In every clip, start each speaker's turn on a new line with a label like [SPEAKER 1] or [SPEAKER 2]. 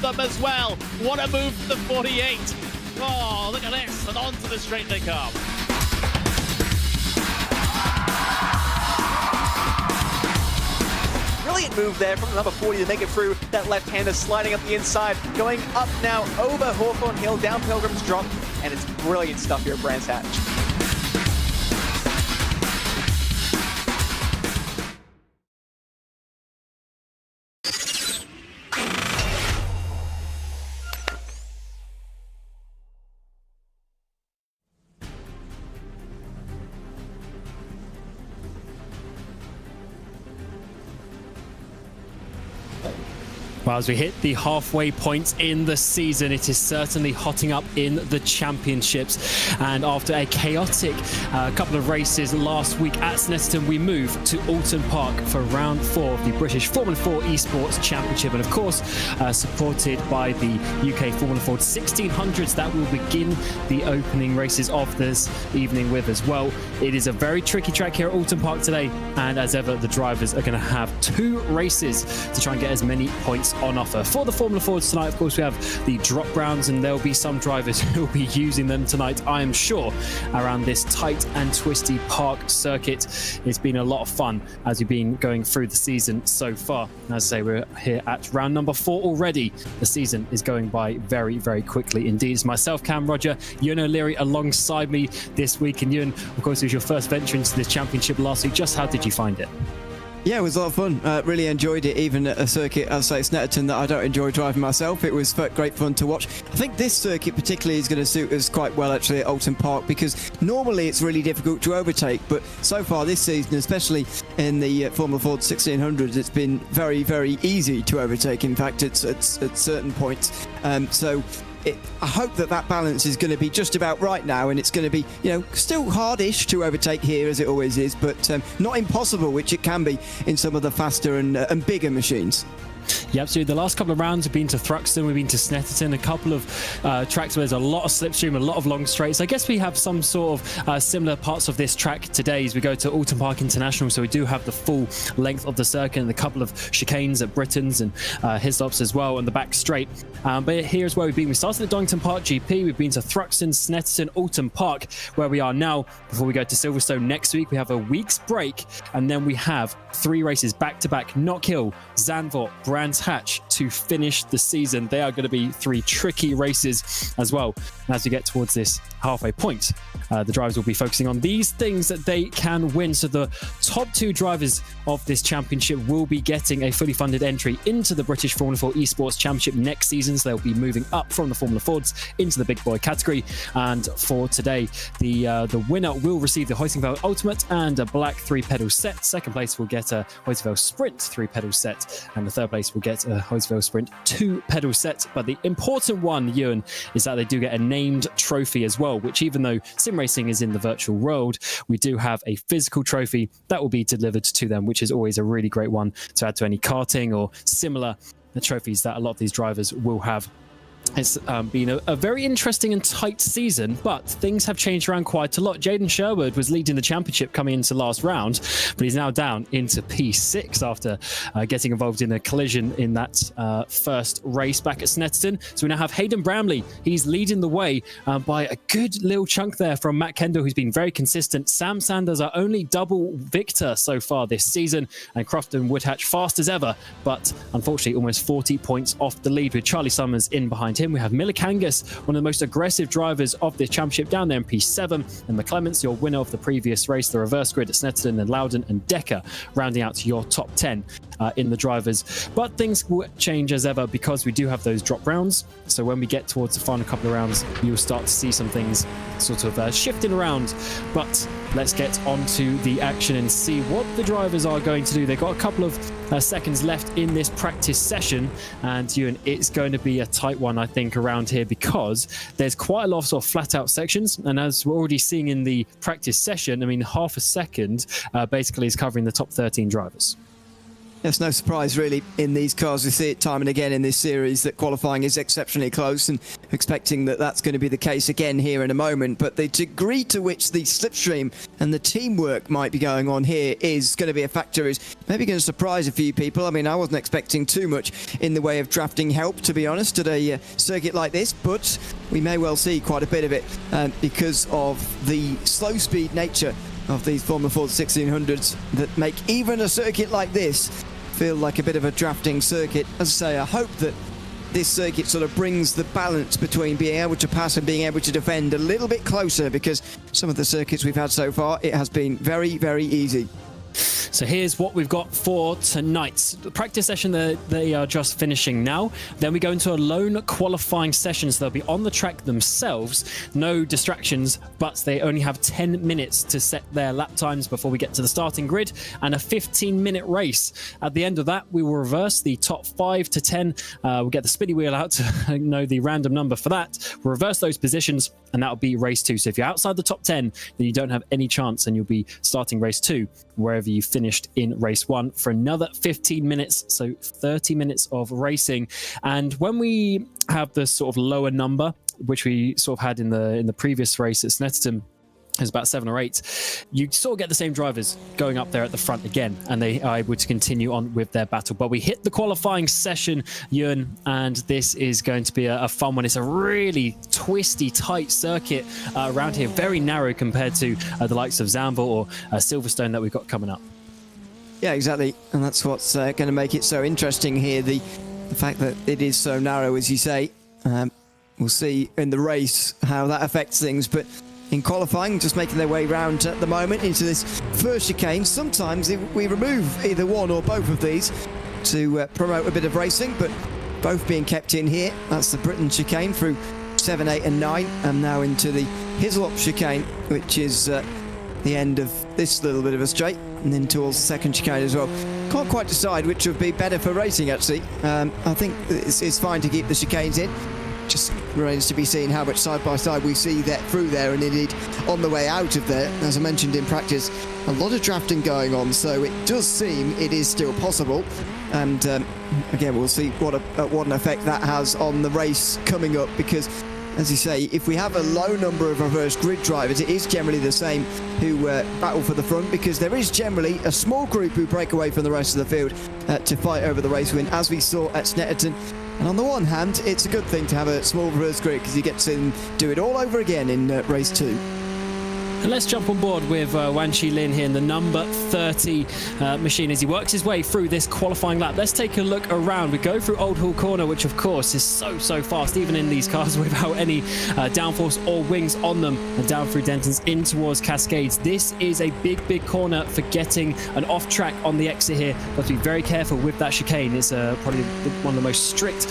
[SPEAKER 1] them as well. What a move from the 48. Oh, look at this, and onto the straight they come.
[SPEAKER 2] Brilliant move there from the number 40 to make it through. That left-hander sliding up the inside, going up now over Hawthorne Hill, down Pilgrim's Drop, and it's brilliant stuff here at Brands Hatch.
[SPEAKER 3] Well, as we hit the halfway point in the season, it is certainly hotting up in the championships. And after a chaotic couple of races last week at Snetterton, we move to Oulton Park for round 4 of the British F4 Esports Championship. And of course, supported by the UK F4 1600s that will begin the opening races of this evening with as well. It is a very tricky track here at Oulton Park today. And as ever, the drivers are going to have 2 races to try and get as many points on offer. For the Formula Fords tonight, of course, we have the drop rounds, and there'll be some drivers who will be using them tonight, I am sure, around this tight and twisty park circuit. It's been a lot of fun as we've been going through the season so far. As I say, we're here at round number 4 already. The season is going by very, very quickly indeed. It's myself, Cam Roger, Ewan O'Leary alongside me this week. And Ewan, of course, it was your first venture into this championship last week. Just how did you find it?
[SPEAKER 4] Yeah, it was a lot of fun. Really enjoyed it, even at a circuit, as I say, Snetterton, that I don't enjoy driving myself. It was great fun to watch. I think this circuit particularly is going to suit us quite well, actually, at Oulton Park, because normally it's really difficult to overtake, but so far this season, especially in the Formula Ford 1600s, it's been very, very easy to overtake. In fact, it's at certain points. I hope that balance is going to be just about right now, and it's going to be, still hardish to overtake here as it always is, but not impossible, which it can be in some of the faster and bigger machines.
[SPEAKER 3] Yeah, absolutely. The last couple of rounds have been to Thruxton, we've been to Snetterton, a couple of tracks where there's a lot of slipstream, a lot of long straights. I guess we have some sort of similar parts of this track today as we go to Oulton Park International, so we do have the full length of the circuit and a couple of chicanes at Britons and Hislops as well, and the back straight. But here's where we've been. We started at Donington Park GP, we've been to Thruxton, Snetterton, Oulton Park, where we are now. Before we go to Silverstone next week, we have a week's break, and then we have 3 races back-to-back: Knockhill, Zandvoort, Brands Hatch to finish the season. They are going to be 3 tricky races as well. And as we get towards this halfway point, the drivers will be focusing on these things that they can win. So the top 2 drivers of this championship will be getting a fully funded entry into the British Formula 4 Esports Championship next season. So they'll be moving up from the Formula Fords into the big boy category. And for today, the winner will receive the Hoisingveld Ultimate and a black 3-pedal set. Second place will get a Hoisingveld Sprint 3-pedal set, and the third place will get a Hoisingveld Sprint 2-pedal set. But the important one, Ewan, is that they do get a named trophy as well, which, even though sim racing is in the virtual world, we do have a physical trophy that will be delivered to them, which is always a really great one to add to any karting or similar trophies that a lot of these drivers will have. It's been a very interesting and tight season, but things have changed around quite a lot. Jaden Sherwood was leading the championship coming into last round, but he's now down into P6 after getting involved in a collision in that first race back at Snetterton. So we now have Hayden Bramley. He's leading the way by a good little chunk there from Matt Kendall, who's been very consistent. Sam Sanders, our only double victor so far this season, and Crofton Woodhatch fast as ever, but unfortunately almost 40 points off the lead with Charlie Summers in behind him. We have Miller Kangas, one of the most aggressive drivers of this championship, down there in P7, and McClements, your winner of the previous race, the reverse grid at Snetterton, and Loudon and Decker rounding out your top 10 in the drivers. But things will change as ever because we do have those drop rounds. So when we get towards the final couple of rounds, you'll start to see some things sort of shifting around. But let's get on to the action and see what the drivers are going to do. They've got a couple of seconds left in this practice session, and Ewan, it's going to be a tight one, I think, around here, because there's quite a lot of sort of flat out sections, and as we're already seeing in the practice session, I mean, half a second basically is covering the top 13 drivers.
[SPEAKER 4] It's no surprise really in these cars. We see it time and again in this series that qualifying is exceptionally close, and expecting that that's going to be the case again here in a moment. But the degree to which the slipstream and the teamwork might be going on here is going to be a factor, is maybe going to surprise a few people. I mean, I wasn't expecting too much in the way of drafting help, to be honest, at a circuit like this, but we may well see quite a bit of it because of the slow speed nature of these Formula Ford 1600s that make even a circuit like this feel like a bit of a drafting circuit. As I say, I hope that this circuit sort of brings the balance between being able to pass and being able to defend a little bit closer, because some of the circuits we've had so far, it has been very, very easy.
[SPEAKER 3] So here's what we've got for tonight. The practice session, they are just finishing now. Then we go into a lone qualifying session, so they'll be on the track themselves. No distractions, but they only have 10 minutes to set their lap times before we get to the starting grid, and a 15-minute race. At the end of that, we will reverse the top 5 to 10. We'll get the spinny wheel out to know the random number for that. We'll reverse those positions, and that'll be race 2. So if you're outside the top 10, then you don't have any chance, and you'll be starting race 2 wherever you finished in race 1 for another 15 minutes, so 30 minutes of racing. And when we have the sort of lower number, which we sort of had in the previous race at Snetterton, is about 7 or 8, you sort of get the same drivers going up there at the front again, and they are able to continue on with their battle. But we hit the qualifying session, Ewan, and this is going to be a fun one. It's a really twisty, tight circuit around here, very narrow compared to the likes of Zandvoort or Silverstone that we've got coming up.
[SPEAKER 4] Yeah, exactly, and that's what's going to make it so interesting here, the fact that it is so narrow, as you say. We'll see in the race how that affects things, but in qualifying, just making their way round at the moment into this first chicane. Sometimes we remove either one or both of these to promote a bit of racing, but both being kept in here. That's the Britain chicane through 7, 8 and 9, and now into the Hislop chicane, which is the end of this little bit of a straight, and then towards the second chicane as well. Can't quite decide which would be better for racing, actually. I think it's fine to keep the chicanes in. Just remains to be seen how much side-by-side we see that through there, and indeed on the way out of there. As I mentioned in practice, a lot of drafting going on, so it does seem it is still possible. And again, we'll see what an effect that has on the race coming up, because as you say, if we have a low number of reverse grid drivers, it is generally the same who battle for the front, because there is generally a small group who break away from the rest of the field to fight over the race win, as we saw at Snetterton. And on the one hand, it's a good thing to have a small reverse grid, because you get to do it all over again in race 2.
[SPEAKER 3] And let's jump on board with Wan Chi Lin here in the number 30 machine as he works his way through this qualifying lap. Let's take a look around. We go through Old Hall Corner, which of course is so fast, even in these cars without any downforce or wings on them, and down through Dentons in towards Cascades. This is a big corner for getting an off track on the exit here. Got to be very careful with that chicane. It's probably one of the most strict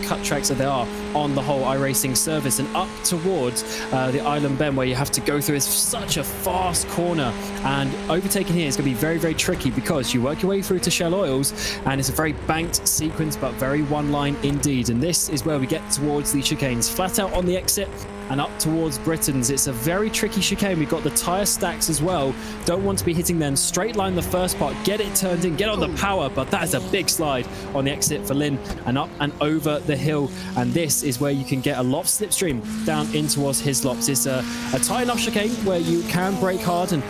[SPEAKER 3] cut tracks that there are on the whole iRacing service, and up towards the Island Bend, where you have to go through this such a fast corner, and overtaking here is going to be very tricky, because you work your way through to Shell Oils, and it's a very banked sequence, but very one line indeed. And this is where we get towards the chicanes, flat out on the exit and up towards Britain's. It's a very tricky chicane. We've got the tyre stacks as well. Don't want to be hitting them. Straight line the first part, get it turned in, get on the power, but that is a big slide on the exit for Lin, and up and over the hill. And this is where you can get a lot of slipstream down in towards Hislops. It's a tight enough chicane where you can brake hard and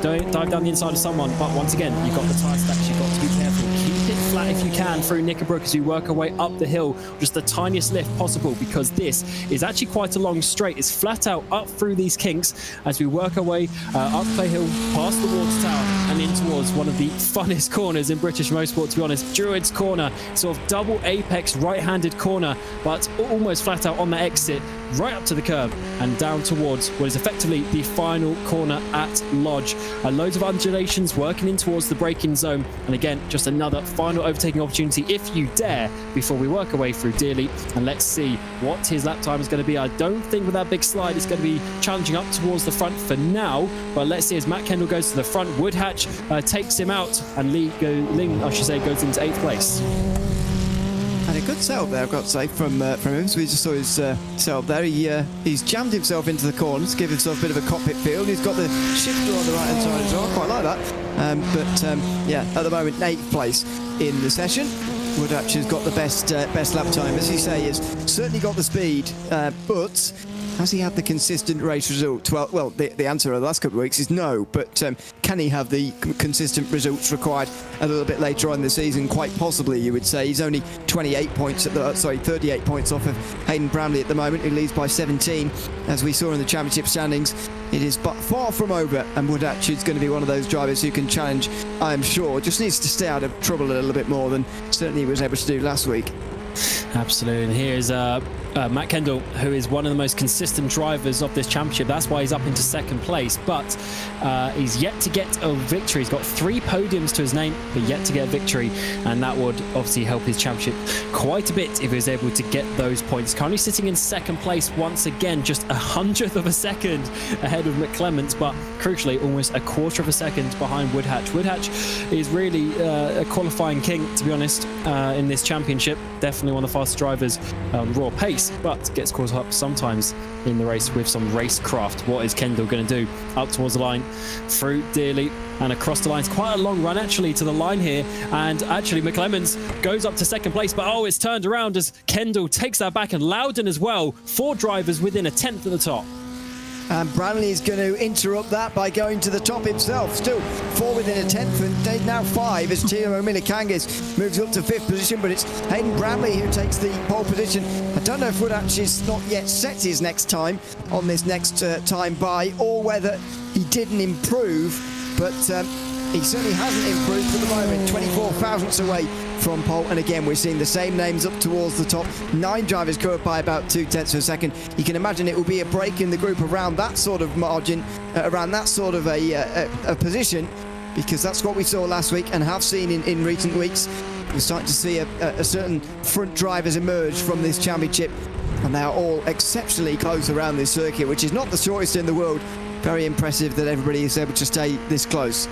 [SPEAKER 3] don't dive down the inside of someone, but once again, you've got the tyre stacks, you've got to be careful. Keep it flat if you can through Knickerbrook as you work our way up the hill, just the tiniest lift possible, because this is actually quite a long straight. It's flat out up through these kinks as we work our way up Clay Hill, past the water tower, and in towards one of the funnest corners in British Motorsport, to be honest, Druids Corner. Sort of double apex right-handed corner, but almost flat out on the exit, right up to the curb and down towards what is effectively the final corner at Lodge. Loads of undulations working in towards the braking zone, and again, just another final overtaking opportunity if you dare before we work our way through Dearly. And let's see what his lap time is going to be. I don't think with that big slide it's going to be challenging up towards the front for now, but let's see as Matt Kendall goes to the front. Woodhatch takes him out, and Ling, I should say, goes into 8th place.
[SPEAKER 4] And a good setup there, I've got to say, from him. So we just saw his setup there. He's jammed himself into the corners, give himself a bit of a cockpit feel. He's got the shifter on the right-hand side as well. I quite like that. Yeah, at the moment, 8th place in the session. Woodhatch has got the best lap time, as you say. He's certainly got the speed, but has he had the consistent race result? Well, the answer of the last couple of weeks is no, but can he have the consistent results required a little bit later on in the season? Quite possibly, you would say. He's only 38 points 38 points off of Hayden Bramley at the moment, who leads by 17. As we saw in the championship standings, it is but far from over, and Woodhatch is going to be one of those drivers who can challenge, I am sure. Just needs to stay out of trouble a little bit more than certainly he was able to do last week.
[SPEAKER 3] Absolutely. And here's Matt Kendall, who is one of the most consistent drivers of this championship. That's why he's up into 2nd place, but he's yet to get a victory. He's got 3 podiums to his name, but yet to get a victory, and that would obviously help his championship quite a bit if he was able to get those points. Currently sitting in 2nd place once again, just 100th of a second ahead of McClements, but crucially almost a 1/4 of a second behind Woodhatch. Woodhatch is really a qualifying king, to be honest, in this championship. Definitely one of the fastest drivers on raw pace, but gets caught up sometimes in the race with some racecraft. What is Kendall going to do? Up towards the line, through Dearly, and across the line. It's quite a long run actually to the line here, and actually McClements goes up to 2nd place, but it's turned around as Kendall takes that back, and Loudon as well. 4 drivers within a 10th of the top.
[SPEAKER 4] And Branley is going to interrupt that by going to the top himself. Still 4 within a 10th, and now 5 as Timo Milikangis moves up to 5th position, but it's Hayden Bramley who takes the pole position. I don't know if Woodhatch is not yet set his next time on this next time by, or whether he didn't improve, but he certainly hasn't improved for the moment. 24 thousandths away from pole, and again we're seeing the same names up towards the top. 9 drivers go up by about 2/10 of a second. You can imagine it will be a break in the group around that sort of margin, around that sort of a position, because that's what we saw last week and have seen in recent weeks. We're starting to see a certain front drivers emerge from this championship, and they are all exceptionally close around this circuit, which is not the shortest in the world. Very impressive that everybody is able to stay this close.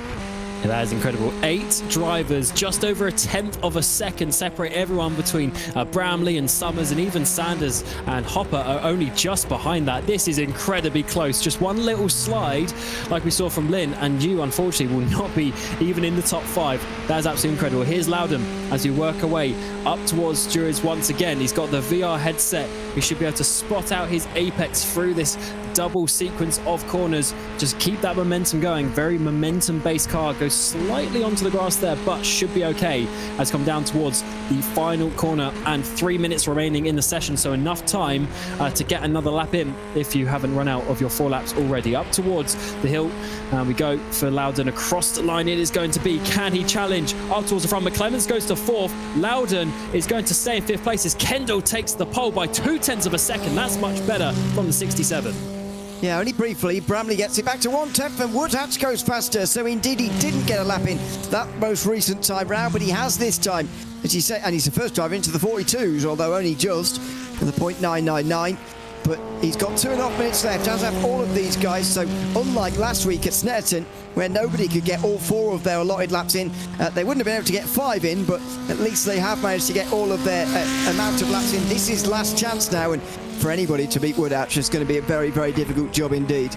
[SPEAKER 3] Yeah, that is incredible. 8 drivers, just over a 1/10 of a second separate everyone between Bramley and Summers, and even Sanders and Hopper are only just behind that. This is incredibly close. Just one little slide like we saw from Lynn, and you unfortunately will not be even in the top 5. That is absolutely incredible. Here's Loudon as we work away up towards stewards once again. He's got the VR headset. We should be able to spot out his apex through this double sequence of corners. Just keep that momentum going. Very momentum-based car. Goes slightly onto the grass there, but should be okay as come down towards the final corner, and 3 minutes remaining in the session, so enough time to get another lap in if you haven't run out of your 4 laps already. Up towards the hill, we go for Loudon across the line. It is going to be, can he challenge? Up towards the front, McClements goes to 4th. Loudon is going to stay in 5th place as Kendall takes the pole by 2/10 of a second. That's much better from the 67.
[SPEAKER 4] Yeah, only briefly. Bramley gets it back to 1/10, and Woodhatch goes faster. So indeed, he didn't get a lap in that most recent time round, but he has this time, as you say, and he's the first driver into the 42s, although only just for the .999. But he's got 2.5 minutes left, as have all of these guys. So unlike last week at Snetterton, where nobody could get all 4 of their allotted laps in, they wouldn't have been able to get 5 in, but at least they have managed to get all of their amount of laps in. This is last chance now, and for anybody to beat Woodhatch, it's going to be a very, very difficult job indeed.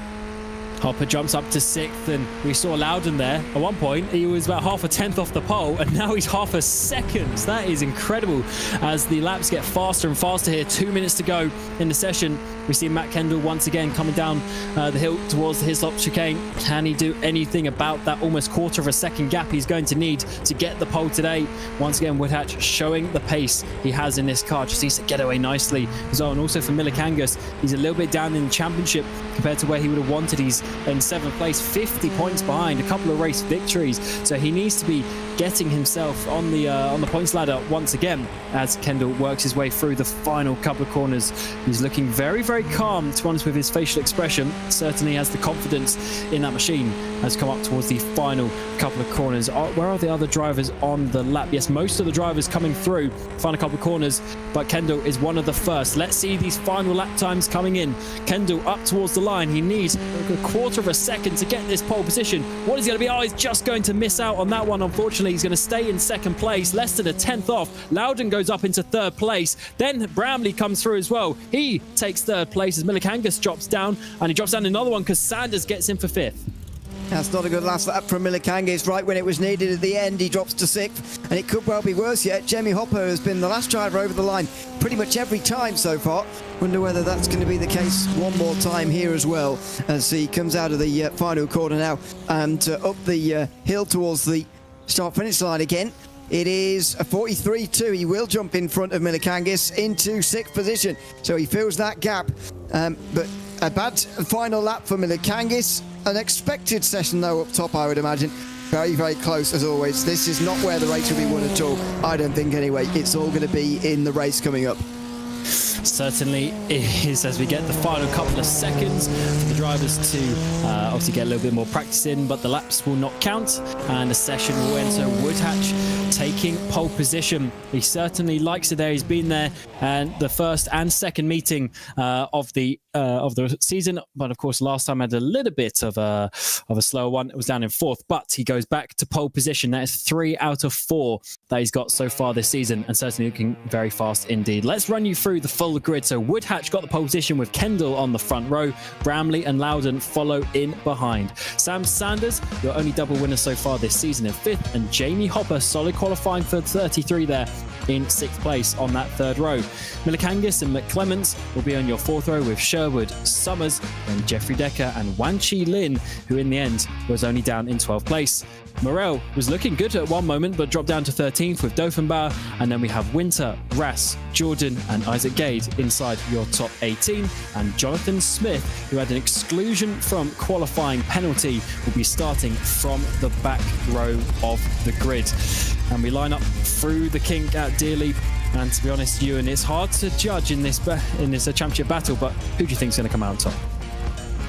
[SPEAKER 3] Hopper jumps up to 6th, and we saw Loudon there. At one point, he was about half a 10th off the pole, and now he's half a second. That is incredible as the laps get faster and faster here. 2 minutes to go in the session. We see Matt Kendall once again coming down the hill towards the Hislop chicane. Can he do anything about that almost 1/4 of a second gap he's going to need to get the pole today? Once again, Woodhatch showing the pace he has in this car. Just needs to get away nicely as well. And also for Milikangis, he's a little bit down in the championship compared to where he would have wanted. He's in 7th place, 50 points behind, a couple of race victories. So he needs to be getting himself on the points ladder once again as Kendall works his way through the final couple of corners. He's looking very, very very calm, to be honest, with his facial expression. Certainly has the confidence in that machine. Has come up towards the final couple of corners. Where are the other drivers on the lap? Yes, most of the drivers coming through final couple of corners, but Kendall is one of the first. Let's see these final lap times coming in. Kendall up towards the line. He needs a quarter of a second to get this pole position. What is he going to be? Oh, he's just going to miss out on that one. Unfortunately, he's going to stay in second place, less than a tenth off. Loudon goes up into third place. Then Bramley comes through as well. He takes third place as Milikangas drops down, and he drops down another one because Sanders gets in for fifth.
[SPEAKER 4] That's not a good last lap from Milikangas. Right when it was needed at the end, he drops to sixth, and it could well be worse yet. Jamie Hopper has been the last driver over the line pretty much every time so far. Wonder whether that's going to be the case one more time here as well, as he comes out of the final corner now and up the hill towards the start-finish line again. It is a 43.2. He will jump in front of Milikangas into sixth position, so he fills that gap. But a bad final lap for Milikangas. An expected session though up top, I would imagine. Very, very close as always. This is not where the race will be won at all, I don't think anyway. It's all going to be in the race coming up.
[SPEAKER 3] Certainly is, as we get the final couple of seconds for the drivers to obviously get a little bit more practice in, but the laps will not count, and the session will enter Woodhatch taking pole position. He certainly likes it there. He's been there and the first and second meeting of the season, but of course last time had a little bit of a slower one. It was down in fourth, but he goes back to pole position. That is 3 out of 4 that he's got so far this season, and certainly looking very fast indeed. Let's run you through the full grid. So Woodhatch got the pole position with Kendall on the front row. Bramley and Loudon follow in behind. Sam Sanders, your only double winner so far this season, in fifth, and Jamie Hopper, solid qualifying for 33 there in sixth place on that third row. Milikangas and McClements will be on your fourth row with Sherwood, Summers, and Jeffrey Decker and Wan Chi Lin, who in the end was only down in 12th place. Morel was looking good at one moment, but dropped down to 13th with Dothenbauer. And then we have Winter, Rass, Jordan, and Isaac Gade inside your top 18. And Jonathan Smith, who had an exclusion from qualifying penalty, will be starting from the back row of the grid. And we line up through the kink at Dearly. And to be honest, Ewan, it's hard to judge in this championship battle, but who do you think is going to come out on top?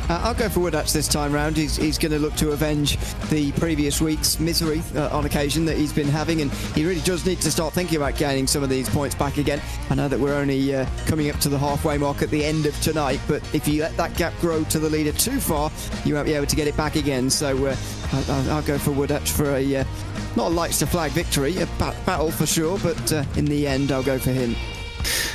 [SPEAKER 4] I'll go for Woodhatch this time round. He's going to look to avenge the previous week's misery on occasion that he's been having, and he really does need to start thinking about gaining some of these points back again. I know that we're only coming up to the halfway mark at the end of tonight, but if you let that gap grow to the leader too far, you won't be able to get it back again. So I'll go for Woodhatch for a not a lights to flag victory, a battle for sure, but in the end I'll go for him.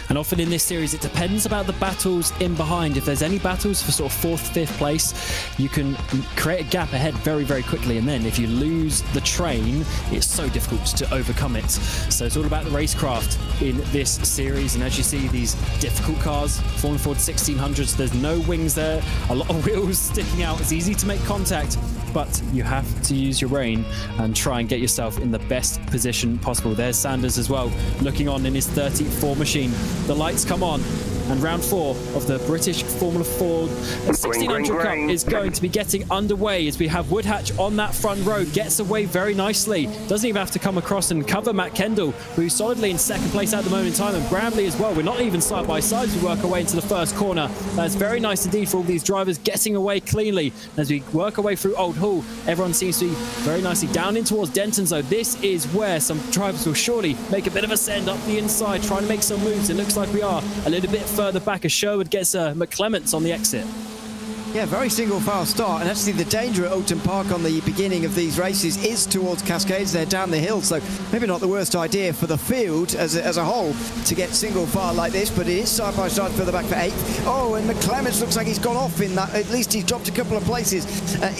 [SPEAKER 3] And often in this series, it depends about the battles in behind. If there's any battles for sort of 4th, 5th place, you can create a gap ahead very, very quickly. And then if you lose the train, it's so difficult to overcome it. So it's all about the racecraft in this series. And as you see, these difficult cars, Formula Ford 1600s, there's no wings there, a lot of wheels sticking out. It's easy to make contact, but you have to use your brain and try and get yourself in the best position possible. There's Sanders as well, looking on in his 34 machine. The lights come on, and round 4 of the British Formula Ford 1600 Cup is going to be getting underway as we have Woodhatch on that front row, gets away very nicely, doesn't even have to come across and cover Matt Kendall, who's solidly in second place at the moment in time, and Bramley as well. We're not even side by side as we work our way into the first corner. That's very nice indeed for all these drivers getting away cleanly. As we work our way through Old Hall, everyone seems to be very nicely down in towards Denton. So this is where some drivers will surely make a bit of a send up the inside, trying to make some moves. It looks like we are a little bit further back as Sherwood gets McClements on the exit.
[SPEAKER 4] Yeah, very single file start, and actually the danger at Oulton Park on the beginning of these races is towards Cascades. They're down the hill, so maybe not the worst idea for the field as a whole to get single file like this, but it is side by side further back for 8th. Oh, and McClements looks like he's gone off in that. At least he's dropped a couple of places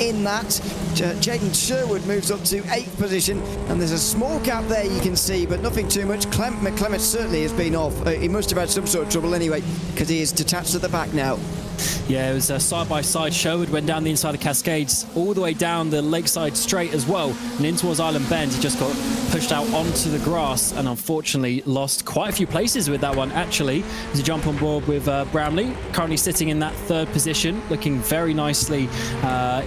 [SPEAKER 4] in that. Jaden Sherwood moves up to 8th position, and there's a small gap there you can see, but nothing too much. McClements certainly has been off. He must have had some sort of trouble anyway, because he is detached at the back now.
[SPEAKER 3] Yeah, it was side by side. Sherwood went down the inside of Cascades, all the way down the lakeside straight as well, and in towards Island Bend. He just got pushed out onto the grass and unfortunately lost quite a few places with that one, actually, as he jumped on board with Bramley, currently sitting in that 3rd position, looking very nicely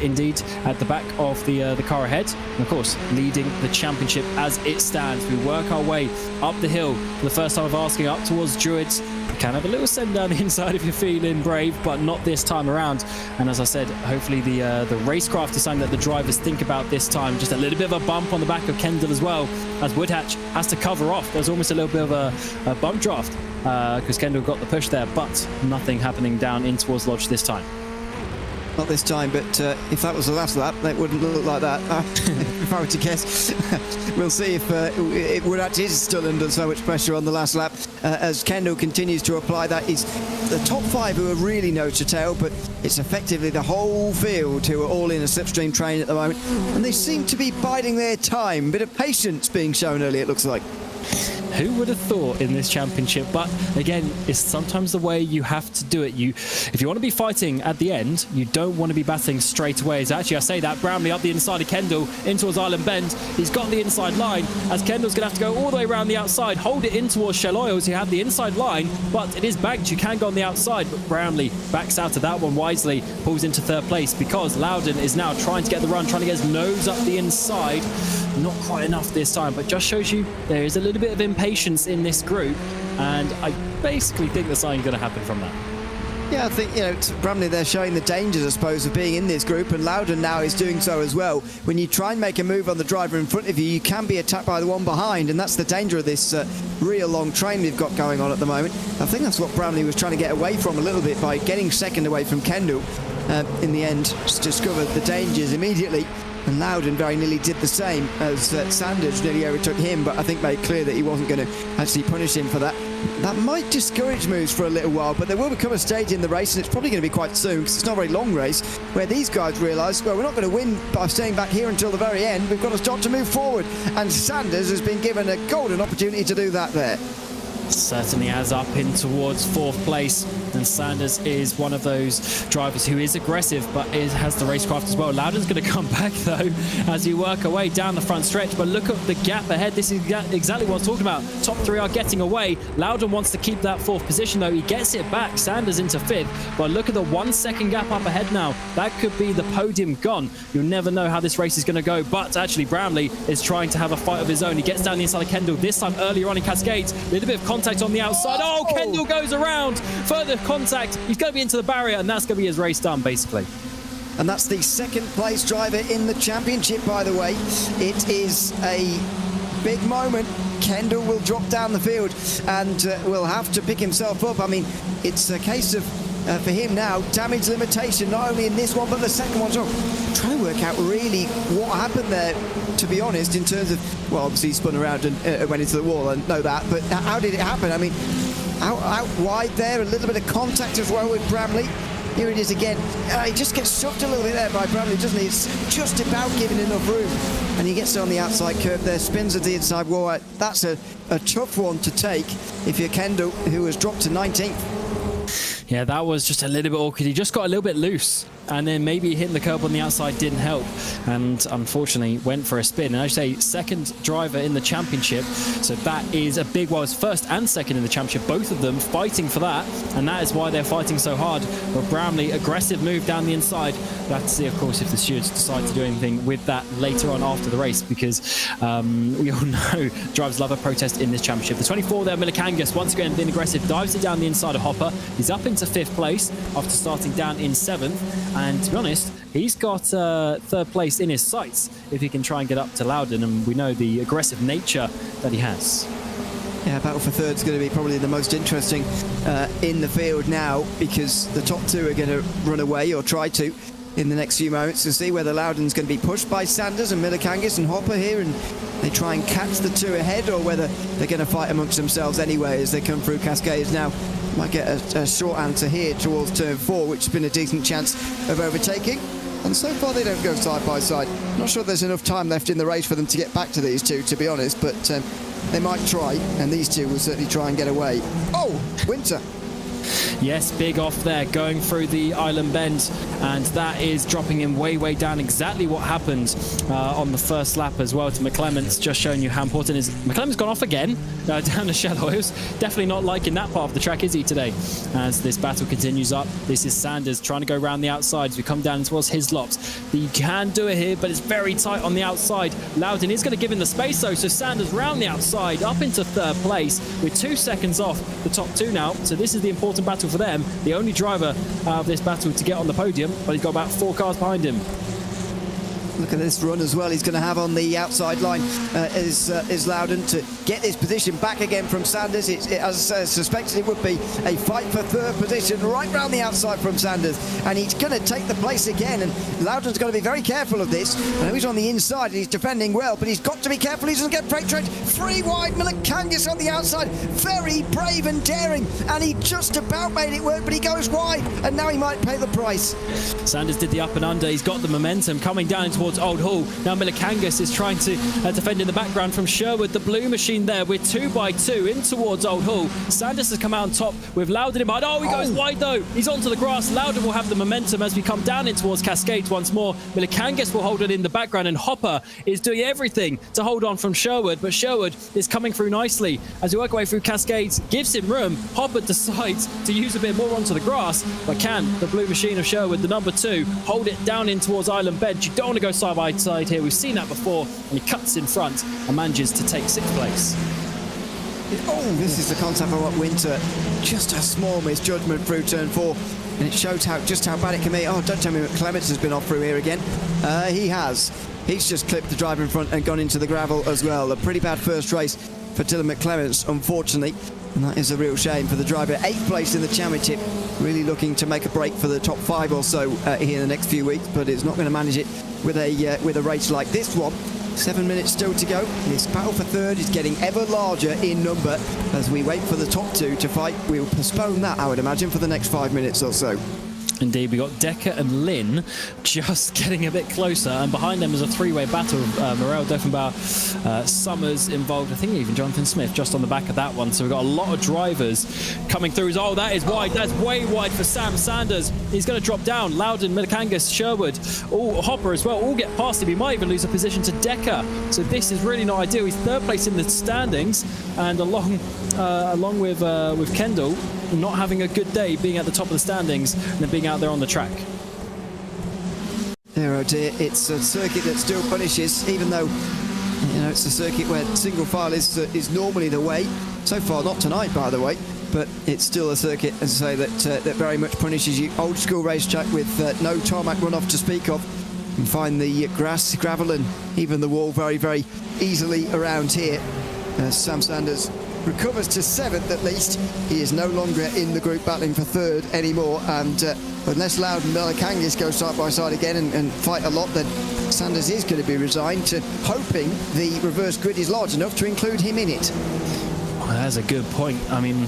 [SPEAKER 3] indeed at the back of the car ahead, and of course leading the championship as it stands. We work our way up the hill for the first time of asking, up towards Druids, Can have a little send down the inside if you're feeling brave, but not this time around. And as I said, hopefully the racecraft is something that the drivers think about this time. Just a little bit of a bump on the back of Kendall as well, as Woodhatch has to cover off. There's almost a little bit of a bump draft because Kendall got the push there, but nothing happening down in towards Lodge this time.
[SPEAKER 4] Not this time, but if that was the last lap, it wouldn't look like that. If I were to guess. We'll see if Woodhatch is still under so much pressure on the last lap. As Kendall continues to apply that, is the top 5 who are really nose to tail, but it's effectively the whole field who are all in a slipstream train at the moment. And they seem to be biding their time. Bit of patience being shown early, it looks like.
[SPEAKER 3] Who would have thought in this championship? But again, it's sometimes the way you have to do it. If you want to be fighting at the end, you don't want to be battling straight away. As actually I say that, Brownlee up the inside of Kendall in towards Island Bend. He's got the inside line, as Kendall's going to have to go all the way around the outside, hold it in towards Shell Oils, who have the inside line, but it is banked. You can go on the outside, but Brownlee backs out of that one wisely, pulls into 3rd place because Loudon is now trying to get the run, trying to get his nose up the inside. Not quite enough this time, but just shows you there is a little bit of impatience in this group, and I basically think there's something going to happen from that.
[SPEAKER 4] Yeah, I think, Bromley, they're showing the dangers, I suppose, of being in this group, and Loudon now is doing so as well. When you try and make a move on the driver in front of you, you can be attacked by the one behind, and that's the danger of this real long train we've got going on at the moment. I think that's what Bromley was trying to get away from a little bit by getting second away from Kendall. In the end, discovered the dangers immediately. And Loudon very nearly did the same, as Sanders nearly overtook him, but I think made clear that he wasn't going to actually punish him for that. That might discourage moves for a little while, but there will become a stage in the race, and it's probably going to be quite soon, because it's not a very long race, where these guys realise, well, we're not going to win by staying back here until the very end. We've got to start to move forward. And Sanders has been given a golden opportunity to do that there.
[SPEAKER 3] Certainly has, up in towards 4th place, and Sanders is one of those drivers who is aggressive but has the racecraft as well. Loudon's going to come back though as you work away down the front stretch, but look at the gap ahead. This is exactly what I was talking about. Top 3 are getting away. Loudon wants to keep that 4th position though. He gets it back, Sanders into 5th, but look at the 1 second gap up ahead now. That could be the podium gone. You'll never know how this race is going to go, but actually Brownlee is trying to have a fight of his own. He gets down the inside of Kendall, this time earlier on in Cascades. A little bit of contact on the outside. Oh, Kendall goes around. Further contact. He's going to be into the barrier, and that's going to be his race done, basically.
[SPEAKER 4] And that's the 2nd place driver in the championship, by the way. It is a big moment. Kendall will drop down the field and will have to pick himself up. I mean, it's a case of, for him now, damage limitation, not only in this one, but the second one. So trying to work out really what happened there, to be honest, in terms of, well, obviously he spun around and went into the wall, and know that, but how did it happen? I mean, out wide there, a little bit of contact as well with Bramley. Here it is again. He just gets shoved a little bit there by Bramley, doesn't he? It's just about giving enough room. And he gets on the outside curve there, spins at the inside wall. That's a tough one to take if you're Kendall, who has dropped to 19th.
[SPEAKER 3] Yeah, that was just a little bit awkward. He just got a little bit loose, and then maybe hitting the curb on the outside didn't help, and unfortunately went for a spin. And I say 2nd driver in the championship, so that is a big one. It's 1st and 2nd in the championship, both of them fighting for that, and that is why they're fighting so hard. But Brownlee, aggressive move down the inside. We'll have to see, of course, if the stewards decide to do anything with that later on after the race, because we all know drivers love a protest in this championship. The 24 there, Milikangas, once again being aggressive, dives it down the inside of Hopper. He's up into 5th place after starting down in 7th. And to be honest, he's got 3rd place in his sights if he can try and get up to Loudon, and we know the aggressive nature that he has.
[SPEAKER 4] Yeah, battle for 3rd is going to be probably the most interesting in the field now, because the top 2 are going to run away, or try to, in the next few moments, to see whether Loudon's going to be pushed by Sanders and Milikangas and Hopper here, and they try and catch the 2 ahead, or whether they're going to fight amongst themselves anyway as they come through Cascades now. Might get a short answer here towards turn 4, which has been a decent chance of overtaking. And so far they don't go side by side. Not sure there's enough time left in the race for them to get back to these 2, to be honest, but they might try, and these 2 will certainly try and get away. Oh, Winter.
[SPEAKER 3] Yes, big off there, going through the island bend, and that is dropping him way down. Exactly what happened on the first lap as well to McClements, just showing you how important it is. McClements gone off again down the shallow hills. Definitely not liking that part of the track, is he, today? As this battle continues up, this is Sanders trying to go around the outside as we come down towards his lops. He can do it here, but it's very tight on the outside. Loudon is going to give him the space though, so Sanders round the outside up into third place with 2 seconds off the top two now. So this is the important battle for them. The only driver of this battle to get on the podium, but he's got about 4 cars behind him.
[SPEAKER 4] Look at this run as well he's going to have on the outside line is Loudon to get this position back again from Sanders. As I suspected it would be a fight for third position right round the outside from Sanders, and he's going to take the place again, and Loudon's got to be very careful of this. I know he's on the inside and he's defending well, but he's got to be careful he doesn't get brake tracked. 3 wide, Milikangas on the outside, very brave and daring, and he just about made it work, but he goes wide, and now he might pay the price.
[SPEAKER 3] Sanders did the up and under, he's got the momentum coming down towards Old Hall. Now Milikangas is trying to defend in the background from Sherwood. The blue machine there with 2 by 2 in towards Old Hall. Sanders has come out on top with Loudon in behind. Oh, he goes wide though. He's onto the grass. Loudon will have the momentum as we come down in towards Cascades once more. Milikangas will hold it in the background, and Hopper is doing everything to hold on from Sherwood, but Sherwood is coming through nicely as we work our way through Cascades. Gives him room. Hopper decides to use a bit more onto the grass, but can the blue machine of Sherwood, the number 2, hold it down in towards Island Bend? You don't want to go side by side here. We've seen that before, and he cuts in front and manages to take 6th place.
[SPEAKER 4] Oh, this is the contact for Winter. Just a small misjudgment through turn 4, and it shows just how bad it can be. Oh, don't tell me Clements has been off through here again. He has. He's just clipped the driver in front and gone into the gravel as well. A pretty bad first race for Dylan McClements, unfortunately, and that is a real shame for the driver. 8th place in the championship, really looking to make a break for the top 5 or so here in the next few weeks, but it's not going to manage it with a race like this one. 7 minutes still to go. This battle for third is getting ever larger in number as we wait for the top 2 to fight. We'll postpone that, I would imagine, for the next 5 minutes or so.
[SPEAKER 3] Indeed, we got Decker and Lynn just getting a bit closer, and behind them is a 3-way battle. Morel, Defenbauer, Summers involved. I think even Jonathan Smith just on the back of that one. So we've got a lot of drivers coming through. Oh, that is wide. That's way wide for Sam Sanders. He's going to drop down. Loudon, Milikangas, Sherwood, Hopper as well, all get past him. He might even lose a position to Decker. So this is really not ideal. He's 3rd place in the standings, and along with Kendall, not having a good day, being at the top of the standings and then being out there on the track.
[SPEAKER 4] Oh dear, it's a circuit that still punishes, even though it's a circuit where single file is normally the way. So far, not tonight, by the way, but it's still a circuit, as I say, that very much punishes you. Old school racetrack with no tarmac runoff to speak of. You can find the grass, gravel, and even the wall very easily around here. Sam Sanders recovers to 7th at least. He is no longer in the group battling for 3rd anymore, and unless Loudon and Milikangas go side by side again and fight a lot, then Sanders is going to be resigned to hoping the reverse grid is large enough to include him in it.
[SPEAKER 3] Oh, that's a good point. I mean,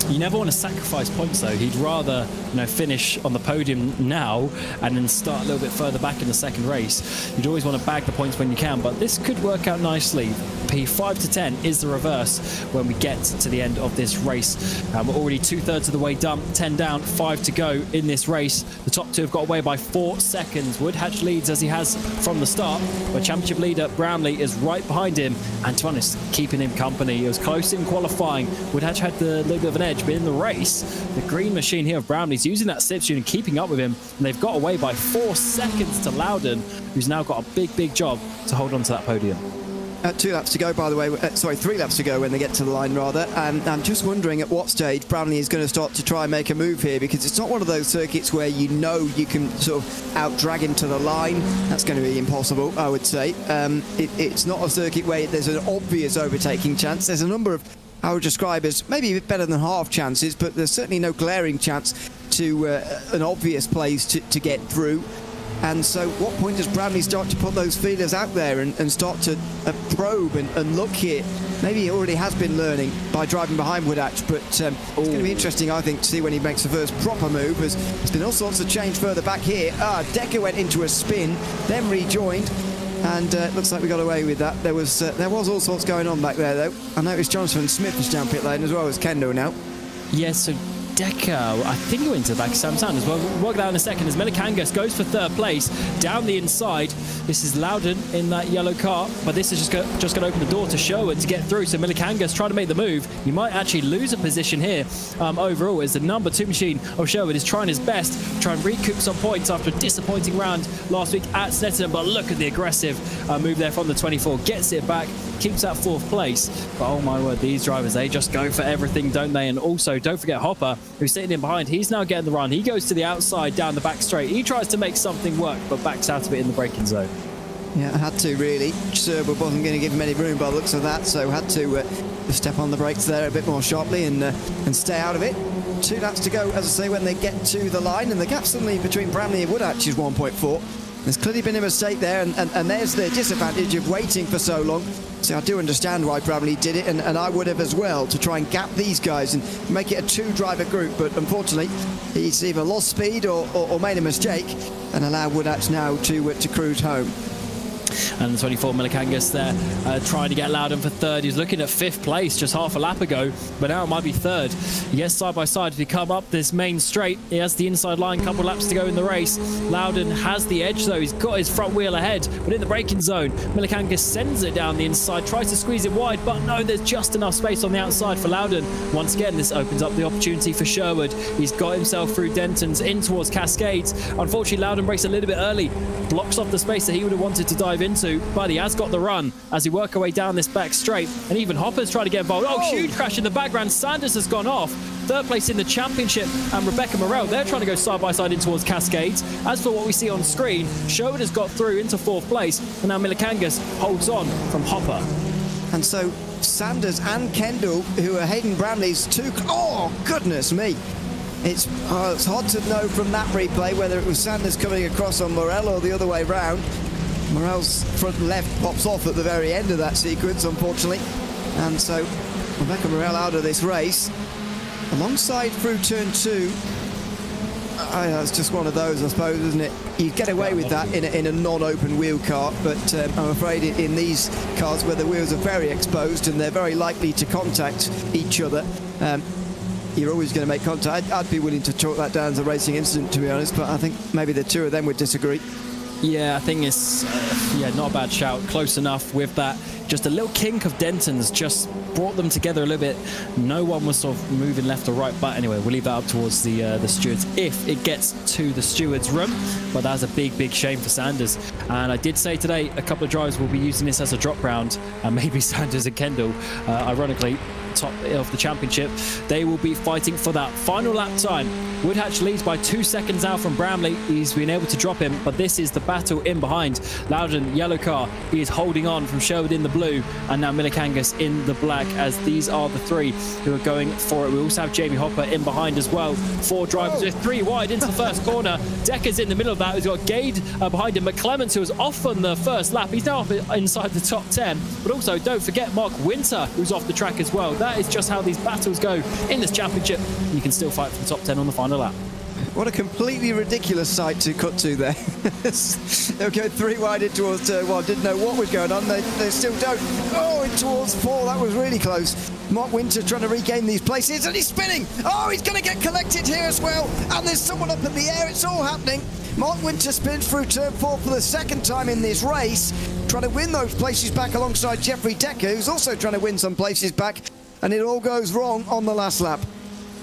[SPEAKER 3] you never want to sacrifice points though. He'd rather finish on the podium now and then start a little bit further back in the second race. You'd always want to bag the points when you can, but this could work out nicely. P5 to 10 is the reverse when we get to the end of this race. We're already 2/3 of the way done, 10 down, 5 to go in this race. The top 2 have got away by 4 seconds. Woodhatch leads as he has from the start, but championship leader Brownlee is right behind him, and to be honest, keeping him company. It was close in qualifying. Woodhatch had the little bit of an edge, but in the race, the green machine here of Brownlee's using that slipstream and keeping up with him, and they've got away by 4 seconds to Loudon, who's now got a big job to hold on to that podium.
[SPEAKER 4] 2 laps to go, by the way. 3 laps to go when they get to the line, rather. And I'm just wondering at what stage Brownlee is going to start to try and make a move here, because it's not one of those circuits where you can sort of out-drag him to the line. That's going to be impossible, I would say. It's not a circuit where there's an obvious overtaking chance. There's a number of, I would describe as maybe a bit better than half chances, but there's certainly no glaring chance to an obvious place to get through. And so what point does Brownlee start to put those feelers out there and start to probe and look here? Maybe he already has been learning by driving behind Woodhatch, but it's going to be interesting, I think, to see when he makes the first proper move. There's been all sorts of change further back here. Decker went into a spin, then rejoined, and looks like we got away with that. There was all sorts going on back there, though. I noticed Jonathan Smith is down pit lane as well as Kendo now.
[SPEAKER 3] Yes, so Decker, I think he went to the back of Sam Sanders. Well, we'll work that in a second as Melikangas goes for third place down the inside. This is Loudon in that yellow car, but this is just going to open the door to Sherwood to get through. So Melikangas trying to make the move. He might actually lose a position here overall, as the number 2 machine of Sherwood is trying his best to try and recoup some points after a disappointing round last week at Snetterton. But look at the aggressive move there from the 24. Gets it back, keeps that 4th place. But oh my word, these drivers, they just go for everything, don't they? And also, don't forget Hopper, who's sitting in behind. He's now getting the run. He goes to the outside down the back straight. He tries to make something work, but backs out of it in the braking zone.
[SPEAKER 4] Yeah, I had to really. Sherwood wasn't going to give him any room by the looks of that, so had to step on the brakes there a bit more sharply and stay out of it. 2 laps to go, as I say, when they get to the line, and the gap suddenly between Bramley and Woodhatch is 1.4. There's clearly been a mistake there, and there's the disadvantage of waiting for so long. So I do understand why Bramley did it, and I would have as well, to try and gap these guys and make it a 2-driver group. But unfortunately, he's either lost speed or made a mistake and allowed Woodhatch now to cruise home.
[SPEAKER 3] And the 24 Melikangas there trying to get Loudon for 3rd. He's looking at 5th place just half a lap ago, but now it might be 3rd. He gets side by side if you come up this main straight. He has the inside line, couple laps to go in the race. Loudon has the edge though. He's got his front wheel ahead, but in the braking zone, Melikangas sends it down the inside, tries to squeeze it wide, but no, there's just enough space on the outside for Loudon. Once again, this opens up the opportunity for Sherwood. He's got himself through Denton's in towards Cascades. Unfortunately, Loudon breaks a little bit early, blocks off the space that he would have wanted to dive into, but he has got the run as he work away down this back straight. And even Hopper's trying to get involved. Oh, huge crash in the background. Sanders has gone off. 3rd place in the championship, and Rebecca Morell, they're trying to go side by side in towards Cascades. As for what we see on screen, Sherwood has got through into 4th place, and now Melikangas holds on from Hopper.
[SPEAKER 4] And so Sanders and Kendall, who are Hayden Bramley's 2... Oh, goodness me. It's hard to know from that replay whether it was Sanders coming across on Morell or the other way round. Morell's front left pops off at the very end of that sequence, unfortunately. And so Rebecca Morell out of this race. Alongside through turn 2. It's just one of those, I suppose, isn't it? You get away with that in a non-open wheel car, but I'm afraid in these cars where the wheels are very exposed and they're very likely to contact each other, you're always going to make contact. I'd be willing to chalk that down as a racing incident, to be honest, but I think maybe the 2 of them would disagree.
[SPEAKER 3] Yeah, I think it's not a bad shout. Close enough with that. Just a little kink of Denton's just brought them together a little bit. No one was sort of moving left or right, but anyway, we'll leave that up towards the stewards if it gets to the stewards' room. But that's a big shame for Sanders. And I did say today a couple of drivers will be using this as a drop round, and maybe Sanders and Kendall, ironically, top of the championship, they will be fighting for that final lap time. Woodhatch leads by 2 seconds out from Bramley. He's been able to drop him, but this is the battle in behind. Loudon, yellow car, he is holding on from Sherwood in the blue, and now Melikangas in the black, as these are the 3 who are going for it. We also have Jamie Hopper in behind as well. 4 drivers with 3 wide into the first corner. Decker's in the middle of that. He's got Gade behind him. McClements, who was off on the first lap, he's now up inside the top 10. But also, don't forget Mark Winter, who's off the track as well. That is just how these battles go in this championship. You can still fight for the top 10 on the final lap.
[SPEAKER 4] What a completely ridiculous sight to cut to there. They were going 3 wide in towards turn 1, didn't know what was going on. They still don't. Oh, in towards 4, that was really close. Mark Winter trying to regain these places, and he's spinning. Oh, he's going to get collected here as well. And there's someone up in the air. It's all happening. Mark Winter spins through turn 4 for the 2nd time in this race, trying to win those places back alongside Jeffrey Decker, who's also trying to win some places back. And it all goes wrong on the last lap.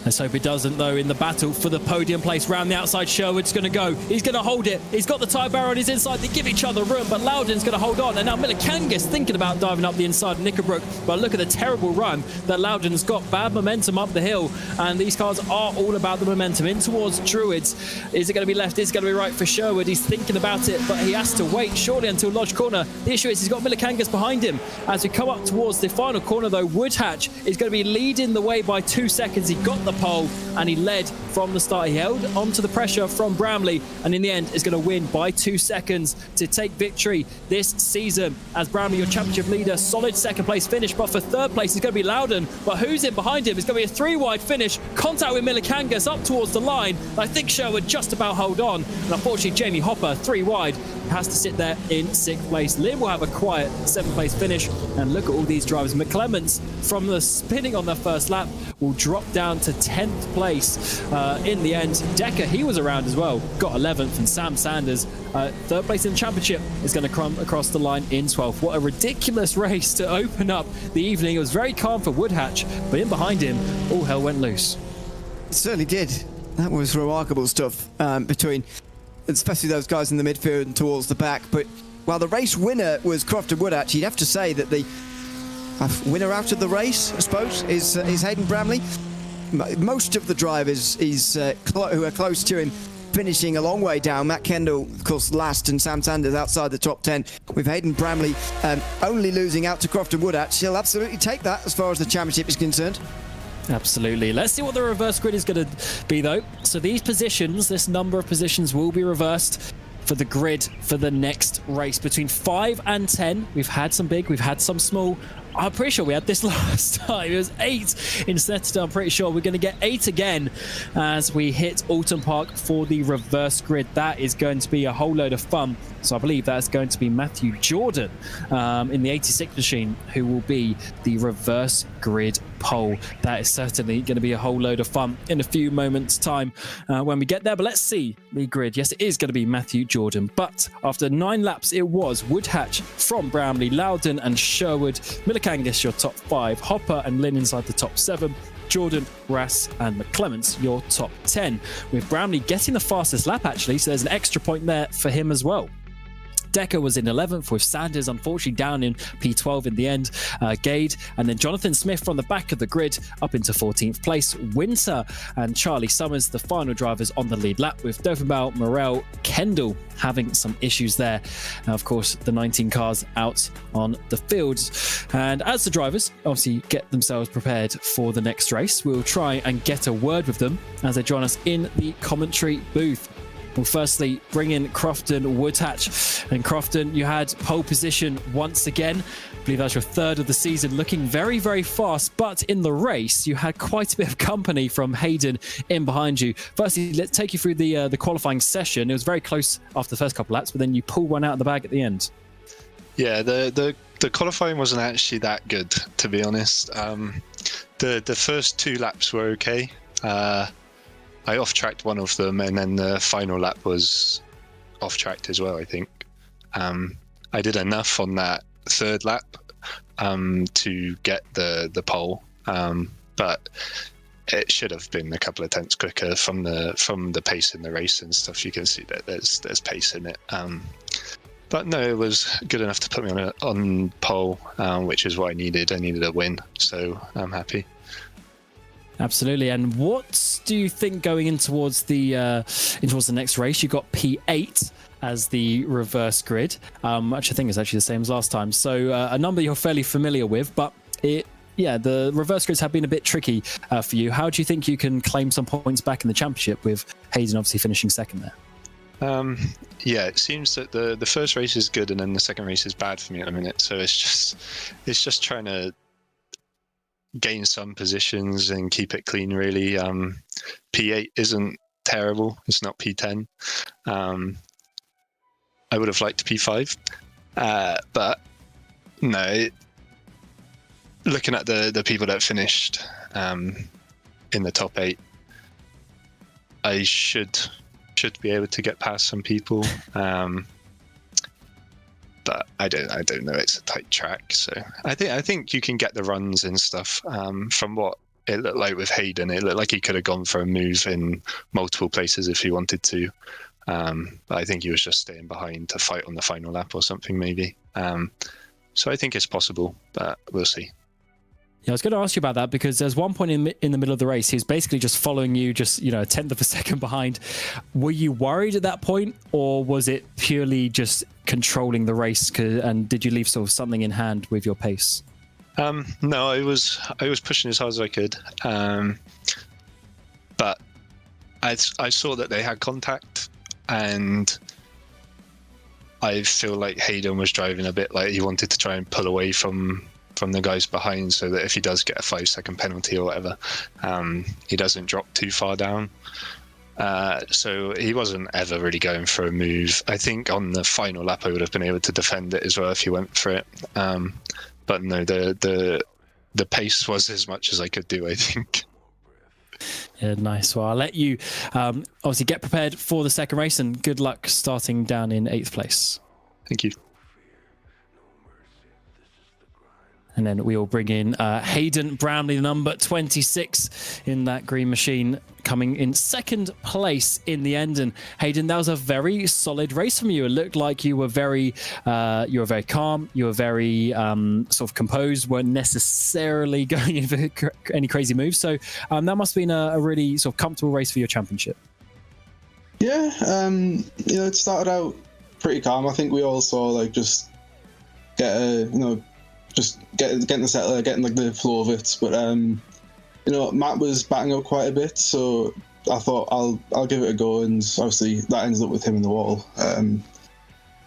[SPEAKER 3] Let's hope it doesn't, though, in the battle for the podium place. Round the outside, Sherwood's going to go. He's going to hold it. He's got the tyre barrier on his inside. They give each other room, but Loudon's going to hold on. And now Melikangas thinking about diving up the inside of Knickerbrook. But look at the terrible run that Loudon's got. Bad momentum up the hill. And these cars are all about the momentum. In towards Druids. Is it going to be left? Is it going to be right for Sherwood? He's thinking about it, but he has to wait surely until Lodge Corner. The issue is he's got Melikangas behind him. As we come up towards the final corner, though, Woodhatch is going to be leading the way by 2 seconds. He got the pole, and he led from the start. He held onto the pressure from Bramley, and in the end is going to win by 2 seconds to take victory this season. As Bramley, your championship leader, solid 2nd place finish, but for 3rd place is going to be Loudon. But who's in behind him? It's going to be a 3 wide finish. Contact with Melikangas up towards the line. I think Sherwood just about hold on, and unfortunately Jamie Hopper 3 wide has to sit there in 6th place. Lynn will have a quiet 7th place finish, and look at all these drivers. McClements, from the spinning on their first lap, will drop down to 10th place in the end. Decker, he was around as well, got 11th, and Sam Sanders, 3rd place in the championship, is going to come across the line in 12th. What a ridiculous race to open up the evening. It was very calm for Woodhatch, but in behind him, all hell went loose.
[SPEAKER 4] It certainly did. That was remarkable stuff between, especially those guys in the midfield and towards the back. But while the race winner was Crofton Woodhatch, you'd have to say that the winner out of the race, I suppose, is Hayden Bramley. Most of the drivers who are close to him finishing a long way down. Matt Kendall, of course, last, and Sam Sanders outside the top 10, with Hayden Bramley only losing out to Crofton Woodhatch. He'll absolutely take that as far as the championship is concerned.
[SPEAKER 3] Absolutely. Let's see what the reverse grid is going to be, though. So these positions, this number of positions, will be reversed for the grid for the next race. Between 5 and 10, we've had some big, we've had some small. I'm pretty sure we had this last time. It was 8 in Snetterton. I'm pretty sure we're going to get 8 again as we hit Oulton Park for the reverse grid. That is going to be a whole load of fun. So I believe that's going to be Matthew Jordan in the 86 machine who will be the reverse grid pole. That is certainly going to be a whole load of fun in a few moments' time when we get there. But let's see the grid. Yes, it is going to be Matthew Jordan. But after 9 laps, it was Woodhatch from Bramley, Loudon and Sherwood, Millicangus your top 5, Hopper and Lynn inside the top 7, Jordan, Rass and McClements your top 10, with Bramley getting the fastest lap actually, so there's an extra point there for him as well. Decker was in 11th, with Sanders unfortunately down in P12 in the end. Gade and then Jonathan Smith from the back of the grid up into 14th place. Winter and Charlie Summers, the final drivers on the lead lap, with Dovenbell, Morel, Kendall having some issues there. Now, of course, the 19 cars out on the field. And as the drivers obviously get themselves prepared for the next race, we'll try and get a word with them as they join us in the commentary booth. We'll firstly bring in Crofton Woodhatch. And Crofton, you had pole position once again. I believe that's your 3rd of the season, looking very, very fast. But in the race, you had quite a bit of company from Hayden in behind you. Firstly, let's take you through the qualifying session. It was very close after the first couple of laps, but then you pulled one out of the bag at the end.
[SPEAKER 5] Yeah, the qualifying wasn't actually that good, to be honest. The first 2 laps were okay. I off-tracked one of them, and then the final lap was off-tracked as well, I think. I did enough on that 3rd lap to get the pole, but it should have been a couple of tenths quicker from the pace in the race and stuff. You can see that there's pace in it. But no, it was good enough to put me on pole, which is what I needed. I needed a win, so I'm happy.
[SPEAKER 3] Absolutely. And what do you think going in towards the next race? You got P8 as the reverse grid, which I think is actually the same as last time. So a number you're fairly familiar with, but the reverse grids have been a bit tricky for you. How do you think you can claim some points back in the championship with Hayden obviously finishing 2nd there?
[SPEAKER 5] Yeah, it seems that the first race is good and then the second race is bad for me at the minute. So it's just trying to gain some positions and keep it clean, really. P8 isn't terrible. It's not P10. I would have liked P5. But no, looking at the people that finished in the top 8, I should be able to get past some people. But I don't know. It's a tight track, so I think you can get the runs and stuff. From what it looked like with Hayden, it looked like he could have gone for a move in multiple places if he wanted to. But I think he was just staying behind to fight on the final lap or something, maybe. So I think it's possible, but we'll see.
[SPEAKER 3] Yeah, I was going to ask you about that because there's one point in the middle of the race, he was basically just following you, just, a tenth of a second behind. Were you worried at that point, or was it purely just controlling the race? And did you leave sort of something in hand with your pace?
[SPEAKER 5] No, I was pushing as hard as I could. But I saw that they had contact, and I feel like Hayden was driving a bit like he wanted to try and pull away from the guys behind, so that if he does get a 5-second penalty or whatever, he doesn't drop too far down. So he wasn't ever really going for a move. I think on the final lap I would have been able to defend it as well if he went for it. But no, the pace was as much as I could do, I think.
[SPEAKER 3] Yeah, nice. Well, I'll let you obviously get prepared for the second race, and good luck starting down in 8th place.
[SPEAKER 5] Thank you.
[SPEAKER 3] And then we will bring in Hayden Brownlee, number 26 in that green machine, coming in second place in the end. And Hayden, that was a very solid race from you. It looked like you were very calm. You were very sort of composed, weren't necessarily going in for any crazy moves. So that must have been a really sort of comfortable race for your championship.
[SPEAKER 6] Yeah, it started out pretty calm. I think we all saw like just getting the settler, getting like the flow of it. But Matt was batting up quite a bit, so I thought I'll give it a go, and obviously that ended up with him in the wall. And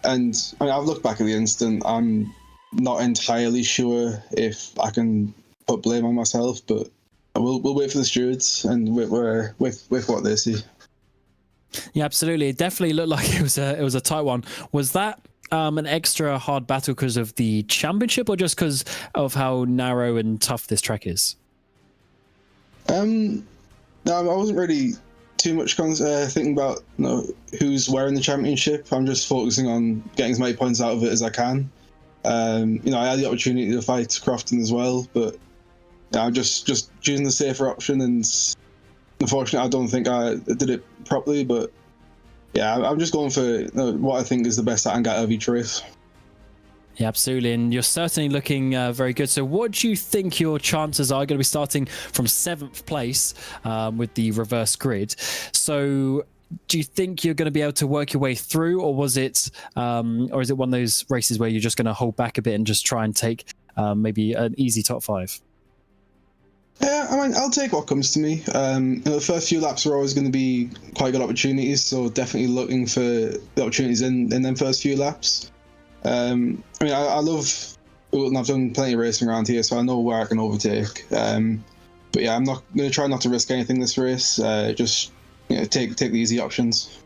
[SPEAKER 6] I mean, I've looked back at the incident. I'm not entirely sure if I can put blame on myself, but we'll wait for the stewards and with what they see.
[SPEAKER 3] Yeah, absolutely. It definitely looked like it was a tight one. Was that an extra hard battle because of the championship, or just because of how narrow and tough this track is?
[SPEAKER 6] No, I wasn't really too much thinking about who's where in the championship. I'm just focusing on getting as many points out of it as I can. I had the opportunity to fight Crofton as well, but I'm just choosing the safer option, and unfortunately I don't think I did it properly, but yeah, I'm just going for what I think is the best I can get out of each race.
[SPEAKER 3] Yeah, absolutely. And you're certainly looking very good. So what do you think your chances are? Going to be starting from 7th place with the reverse grid. So do you think you're going to be able to work your way through, or is it one of those races where you're just going to hold back a bit and just try and take maybe an easy top 5?
[SPEAKER 6] Yeah, I mean, I'll take what comes to me. The first few laps are always going to be quite good opportunities, so definitely looking for the opportunities in them first few laps. I mean, I love Oulton. I've done plenty of racing around here, so I know where I can overtake. But yeah, I'm not going to try not to risk anything this race. Just take the easy options.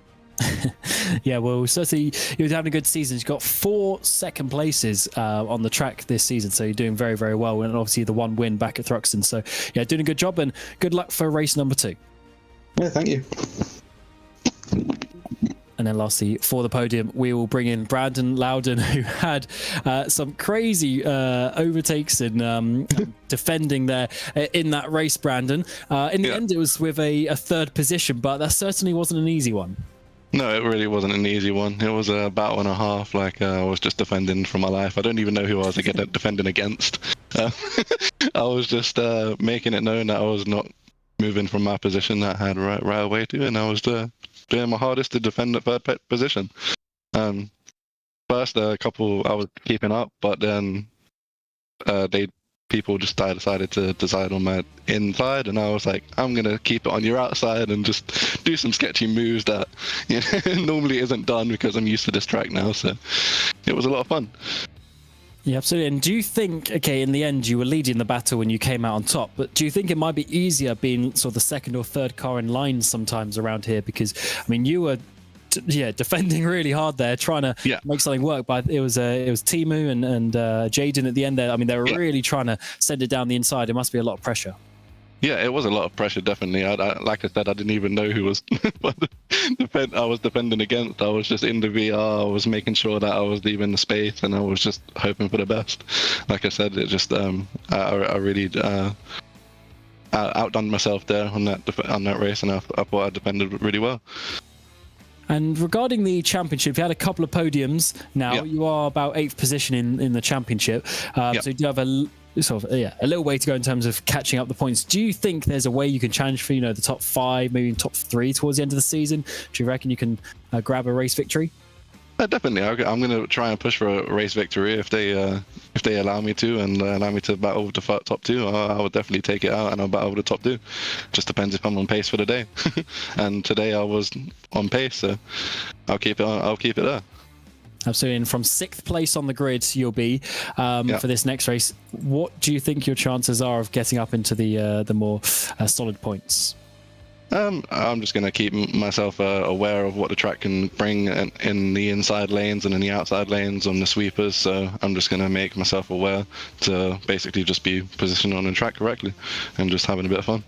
[SPEAKER 3] Yeah, well, certainly you're having a good season. You've got 4 second places on the track this season, so you're doing very, very well. And obviously the 1 win back at Thruxton. So yeah, doing a good job, and good luck for race number 2.
[SPEAKER 6] Yeah, thank you.
[SPEAKER 3] And then lastly, for the podium, we will bring in Brandon Loudon, who had some crazy overtakes and defending there in that race, Brandon. In the end, it was with a 3rd position, but that certainly wasn't an easy one.
[SPEAKER 5] No, it really wasn't an easy one. It was a battle and a half. I was just defending for my life. I don't even know who I was defending against. I was just making it known that I was not moving from my position that I had right away to, and I was doing my hardest to defend the 3rd position. First, a couple I was keeping up, but then people just decided to decide on my inside, and I was like, I'm gonna keep it on your outside and just do some sketchy moves that normally isn't done, because I'm used to this track now. So it was a lot of fun.
[SPEAKER 3] Yeah, absolutely. And do you think, okay, in the end you were leading the battle when you came out on top, but do you think it might be easier being sort of the 2nd or 3rd car in line sometimes around here? Because I mean, you were defending really hard there, trying to make something work, but it was Timu and Jaden at the end there. I mean, they were really trying to send it down the inside. It must be a lot of pressure.
[SPEAKER 5] Yeah, it was a lot of pressure, definitely. Like I said, I didn't even know who was I was defending against. I was just in the VR. I was making sure that I was leaving the space, and I was just hoping for the best. Like I said, it just I really outdone myself there on that race, and I thought I defended really well.
[SPEAKER 3] And regarding the championship, you had a couple of podiums now. You are about 8th position in the championship. So you do have a little way to go in terms of catching up the points. Do you think there's a way you can challenge for the top 5, maybe top 3 towards the end of the season? Do you reckon you can grab a race victory?
[SPEAKER 5] Definitely. I'm going to try and push for a race victory if they allow me to, and allow me to battle with the top 2. I would definitely take it out, and I'll battle with the top 2. Just depends if I'm on pace for the day. And today I was on pace, so I'll keep it there.
[SPEAKER 3] Absolutely. And from 6th place on the grid you'll be for this next race. What do you think your chances are of getting up into the more solid points?
[SPEAKER 5] I'm just going to keep myself aware of what the track can bring in the inside lanes and in the outside lanes on the sweepers. So I'm just going to make myself aware to basically just be positioned on the track correctly and just having a bit of fun.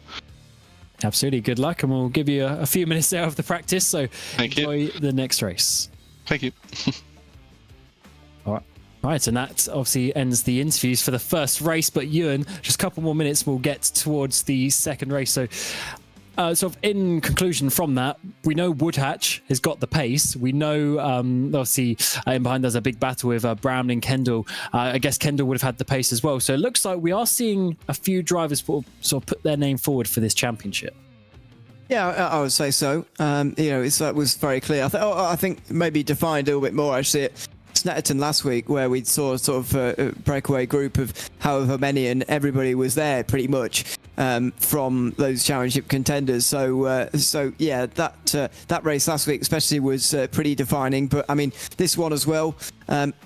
[SPEAKER 3] Absolutely. Good luck, and we'll give you a few minutes there of the practice. So
[SPEAKER 5] Thank you.
[SPEAKER 3] enjoy the next race.
[SPEAKER 5] Thank you.
[SPEAKER 3] All right, and that obviously ends the interviews for the first race. But Ewan, just a couple more minutes, we'll get towards the second race. So, sort of in conclusion from that, we know Woodhatch has got the pace. We know, obviously, in behind there's a big battle with Brown and Kendall. I guess Kendall would have had the pace as well. So it looks like we are seeing a few drivers sort of put their name forward for this championship.
[SPEAKER 4] Yeah, I would say so. It was very clear. I think maybe defined a little bit more actually at Snetterton last week, where we saw sort of a breakaway group of however many, and everybody was there pretty much from those championship contenders. So yeah, that race last week especially was pretty defining. But I mean, this one as well.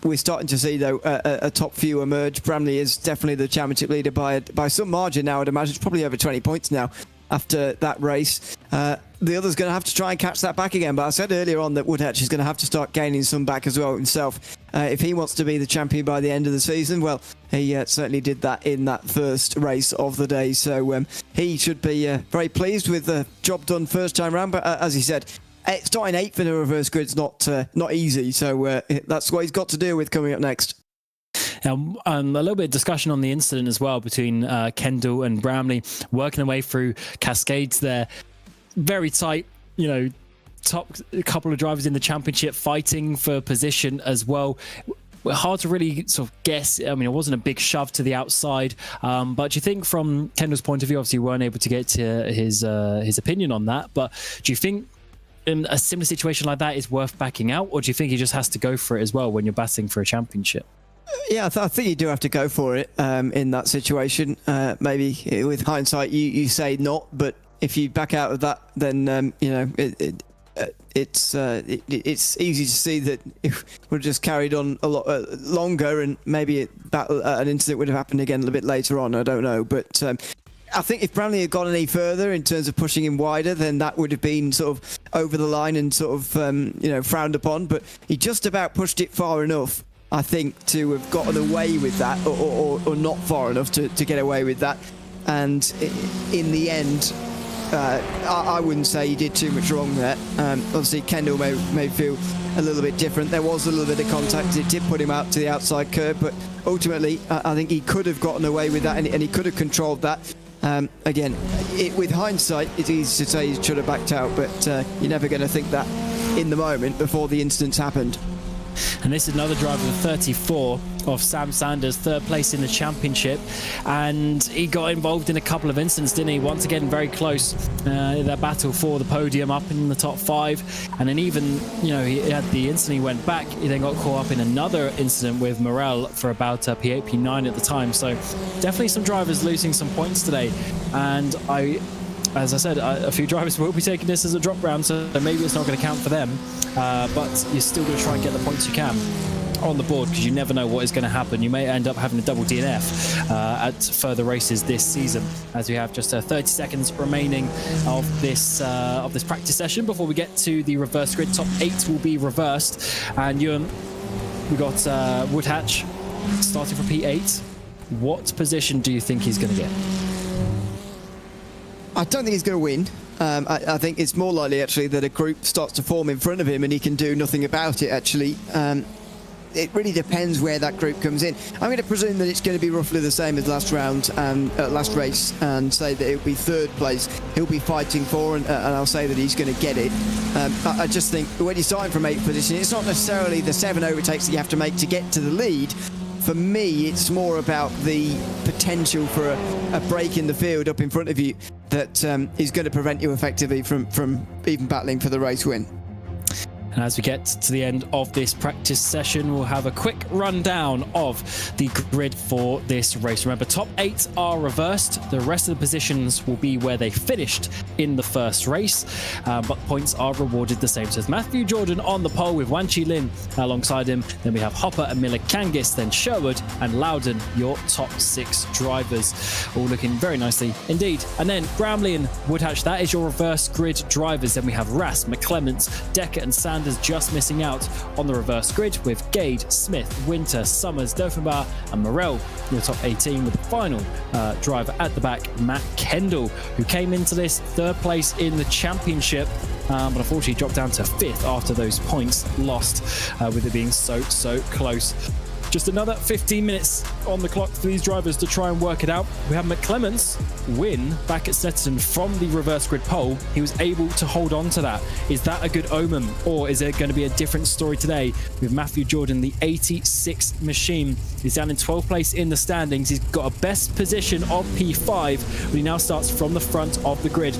[SPEAKER 4] We're starting to see though a top few emerge. Bramley is definitely the championship leader by some margin now. I'd imagine it's probably over 20 points now after that race. The other's going to have to try and catch that back again, but I said earlier on that Woodhatch is going to have to start gaining some back as well himself. If he wants to be the champion by the end of the season, well, he certainly did that in that first race of the day, so he should be very pleased with the job done first time round. But as he said, starting 8th in a reverse grid's not easy, so that's what he's got to deal with coming up next.
[SPEAKER 3] Now, a little bit of discussion on the incident as well between Kendall and Bramley, working their way through cascades there. Very tight, top couple of drivers in the championship fighting for position as well. Hard to really sort of guess. I mean, it wasn't a big shove to the outside, but do you think from Kendall's point of view, obviously you weren't able to get to his opinion on that, but do you think in a similar situation like that is worth backing out, or do you think he just has to go for it as well when you're battling for a championship?
[SPEAKER 4] Yeah, I think you do have to go for it in that situation. Maybe with hindsight, you say not, but if you back out of that, then it's easy to see that if we'd just carried on a lot longer, and maybe an incident would have happened again a little bit later on. I don't know, but I think if Bramley had gone any further in terms of pushing him wider, then that would have been sort of over the line and sort of frowned upon. But he just about pushed it far enough, I think, to have gotten away with that, or not far enough to get away with that. And in the end, I wouldn't say he did too much wrong there. Obviously, Kendall may feel a little bit different. There was a little bit of contact. It did put him out to the outside curb, but ultimately, I think he could have gotten away with that, and he could have controlled that. Again, with hindsight, it's easy to say he should have backed out, but you're never going to think that in the moment before the incidents happened.
[SPEAKER 3] And this is another driver of 34 of Sam Sanders, third place in the championship, and he got involved in a couple of incidents, didn't he? Once again, very close, that battle for the podium up in the top 5, and then even, he had the incident, he went back, he then got caught up in another incident with Morel for about P8, P9 at the time. So definitely some drivers losing some points today, and as I said, a few drivers will be taking this as a drop round, so maybe it's not going to count for them, but you're still going to try and get the points you can on the board, because you never know what is going to happen. You may end up having a double DNF at further races this season, as we have just 30 seconds remaining of this practice session before we get to the reverse grid. Top 8 will be reversed, and we got Woodhatch starting for P8. What position do you think he's going to get?
[SPEAKER 4] I don't think he's going to win. I think it's more likely, actually, that a group starts to form in front of him and he can do nothing about it, actually. It really depends where that group comes in. I'm going to presume that it's going to be roughly the same as last round and last race, and say that it'll be third place he'll be fighting for, and I'll say that he's going to get it. I just think when you're starting from 8th position, it's not necessarily the 7 overtakes that you have to make to get to the lead. For me, it's more about the potential for a break in the field up in front of you that is going to prevent you effectively from even battling for the race win.
[SPEAKER 3] And as we get to the end of this practice session, we'll have a quick rundown of the grid for this race. Remember, top 8 are reversed. The rest of the positions will be where they finished in the first race, but points are rewarded the same. So it's Matthew Jordan on the pole with Wan Chi Lin alongside him. Then we have Hopper and Miller Kangis, then Sherwood and Loudon, your top 6 drivers. All looking very nicely indeed. And then Bramley and Woodhatch, that is your reverse grid drivers. Then we have Rass, McClements, Decker and Sanders Sanders just missing out on the reverse grid, with Gade, Smith, Winter, Summers, Dothenbauer and Morel in the top 18, with the final driver at the back, Matt Kendall, who came into this third place in the championship, but unfortunately dropped down to 5th after those points lost, with it being so close. Just another 15 minutes on the clock for these drivers to try and work it out. We have McClements win back at Snetterton from the reverse grid pole. He was able to hold on to that. Is that a good omen, or is it going to be a different story today with Matthew Jordan, the 86 machine? He's down in 12th place in the standings. He's got a best position of P5, but he now starts from the front of the grid.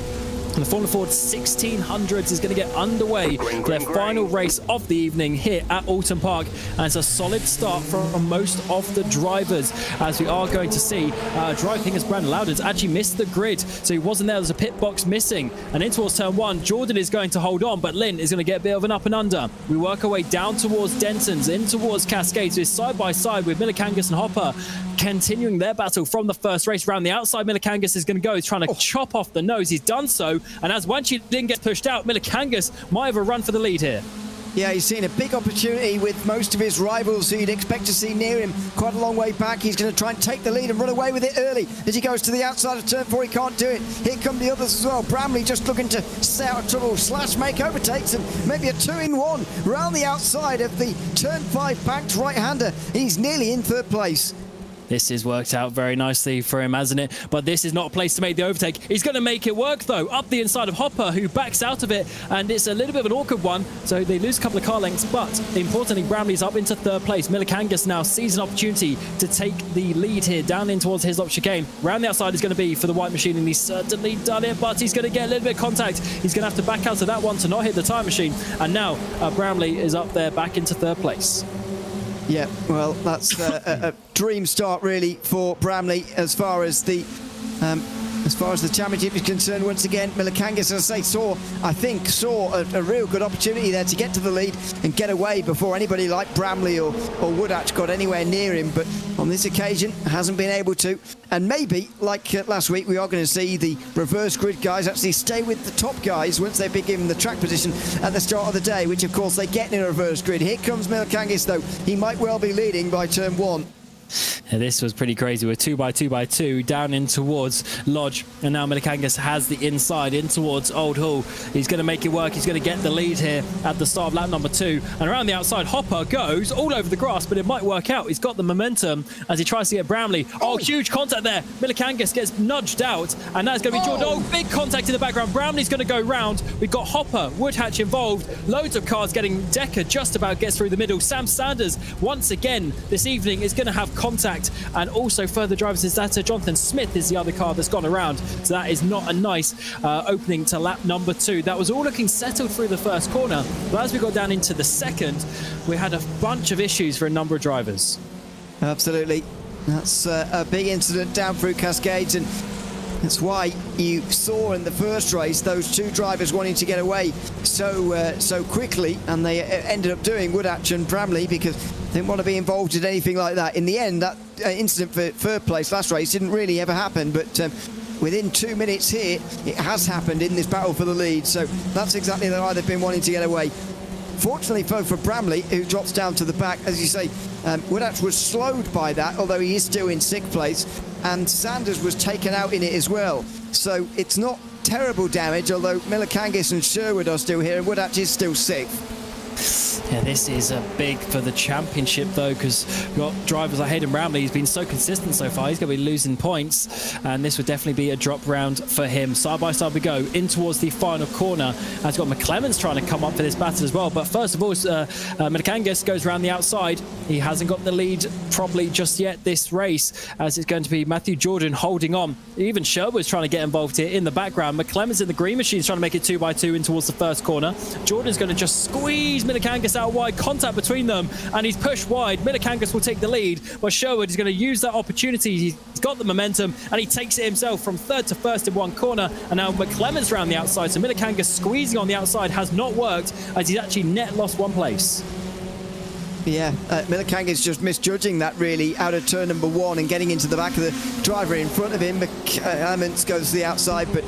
[SPEAKER 3] And the Formula Ford 1600s is going to get underway for their final race of the evening here at Oulton Park. And it's a solid start from most of the drivers, as we are going to see. Driver, I think it's Brandon Loudon's actually missed the grid, so he wasn't there. There's a pit box missing. And in towards turn 1, Jordan is going to hold on, but Lynn is going to get a bit of an up and under. We work our way down towards Denton's, in towards Cascades. We're side by side with Milikangas and Hopper, continuing their battle from the first race. Around the outside, Milikangas is going to go. He's trying to chop off the nose. He's done so. And as Wanchi didn't get pushed out, Milikangas might have a run for the lead here.
[SPEAKER 4] Yeah, he's seen a big opportunity with most of his rivals who you'd expect to see near him quite a long way back. He's going to try and take the lead and run away with it early. As he goes to the outside of turn 4, he can't do it. Here come the others as well. Bramley just looking to stay out of trouble. Slash make overtakes and maybe a 2-in-1 round the outside of the turn 5 backed right-hander. He's nearly in 3rd place.
[SPEAKER 3] This has worked out very nicely for him, hasn't it? But this is not a place to make the overtake. He's going to make it work, though, up the inside of Hopper, who backs out of it, and it's a little bit of an awkward one, so they lose a couple of car lengths, but importantly, Bramley's up into 3rd place. Milikangas now sees an opportunity to take the lead here, down in towards his chicane. Round the outside is going to be for the white machine, and he's certainly done it, but he's going to get a little bit of contact. He's going to have to back out of that one to not hit the tyre machine, and now Bramley is up there back into 3rd place.
[SPEAKER 4] Yeah, well, that's a dream start really for Bramley as far as the championship is concerned. Once again, Milikangas, as I say, saw a real good opportunity there to get to the lead and get away before anybody like Bramley or Woodhatch got anywhere near him. But on this occasion, hasn't been able to. And maybe, like last week, we are going to see the reverse grid guys actually stay with the top guys once they've been given the track position at the start of the day, which of course they get in a reverse grid. Here comes Milikangas, though. He might well be leading by turn 1.
[SPEAKER 3] Yeah, this was pretty crazy. We're 2x2x2 down in towards Lodge, and now Milikangas has the inside in towards Old Hall. He's going to make it work. He's going to get the lead here at the start of lap number 2, and around the outside Hopper goes all over the grass, but it might work out. He's got the momentum as he tries to get Bramley. Oh, huge contact there. Milikangas gets nudged out, and that's going to be Jordan. Oh, big contact in the background. Bramley's going to go round. We've got Hopper, Woodhatch involved, loads of cars getting. Decker just about gets through the middle. Sam Sanders once again this evening is going to have contact, and also further drivers. Is that Jonathan Smith is the other car that's gone around, so that is not a nice opening to lap number 2. That was all looking settled through the first corner, but as we got down into the second, we had a bunch of issues for a number of drivers.
[SPEAKER 4] Absolutely, that's a big incident down through Cascades, and that's why you saw in the first race those 2 drivers wanting to get away so quickly, and they ended up doing, Woodhatch and Bramley, because they didn't want to be involved in anything like that. In the end, that incident for 3rd place last race didn't really ever happen, but within 2 minutes here, it has happened in this battle for the lead, so that's exactly why they've been wanting to get away. Fortunately for Bramley, who drops down to the back, as you say, Woodhatch was slowed by that, although he is still in 6th place, and Sanders was taken out in it as well. So it's not terrible damage, although Milikangas and Sherwood are still here, and Woodhatch is still 6th.
[SPEAKER 3] Yeah, this is big for the championship, though, because we've got drivers like Hayden Bramley. He's been so consistent so far. He's going to be losing points, and this would definitely be a drop round for him. Side by side we go in towards the final corner. And it's got McClemens trying to come up for this battle as well. But first of all, Milikangas goes around the outside. He hasn't got the lead probably just yet this race, as it's going to be Matthew Jordan holding on. Even Sherwood's trying to get involved here in the background. McClemens in the green machine is trying to make it 2x2 in towards the first corner. Jordan's going to just squeeze Milikangas out wide, contact between them, and he's pushed wide. Milikangas will take the lead, but Sherwood is going to use that opportunity. He's got the momentum, and he takes it himself from 3rd to 1st in one corner, and now McClemens round the outside, so Milikangas squeezing on the outside has not worked, as he's actually net lost 1 place.
[SPEAKER 4] Yeah, Milikangas just misjudging that really out of turn number 1 and getting into the back of the driver in front of him. Elements goes to the outside, but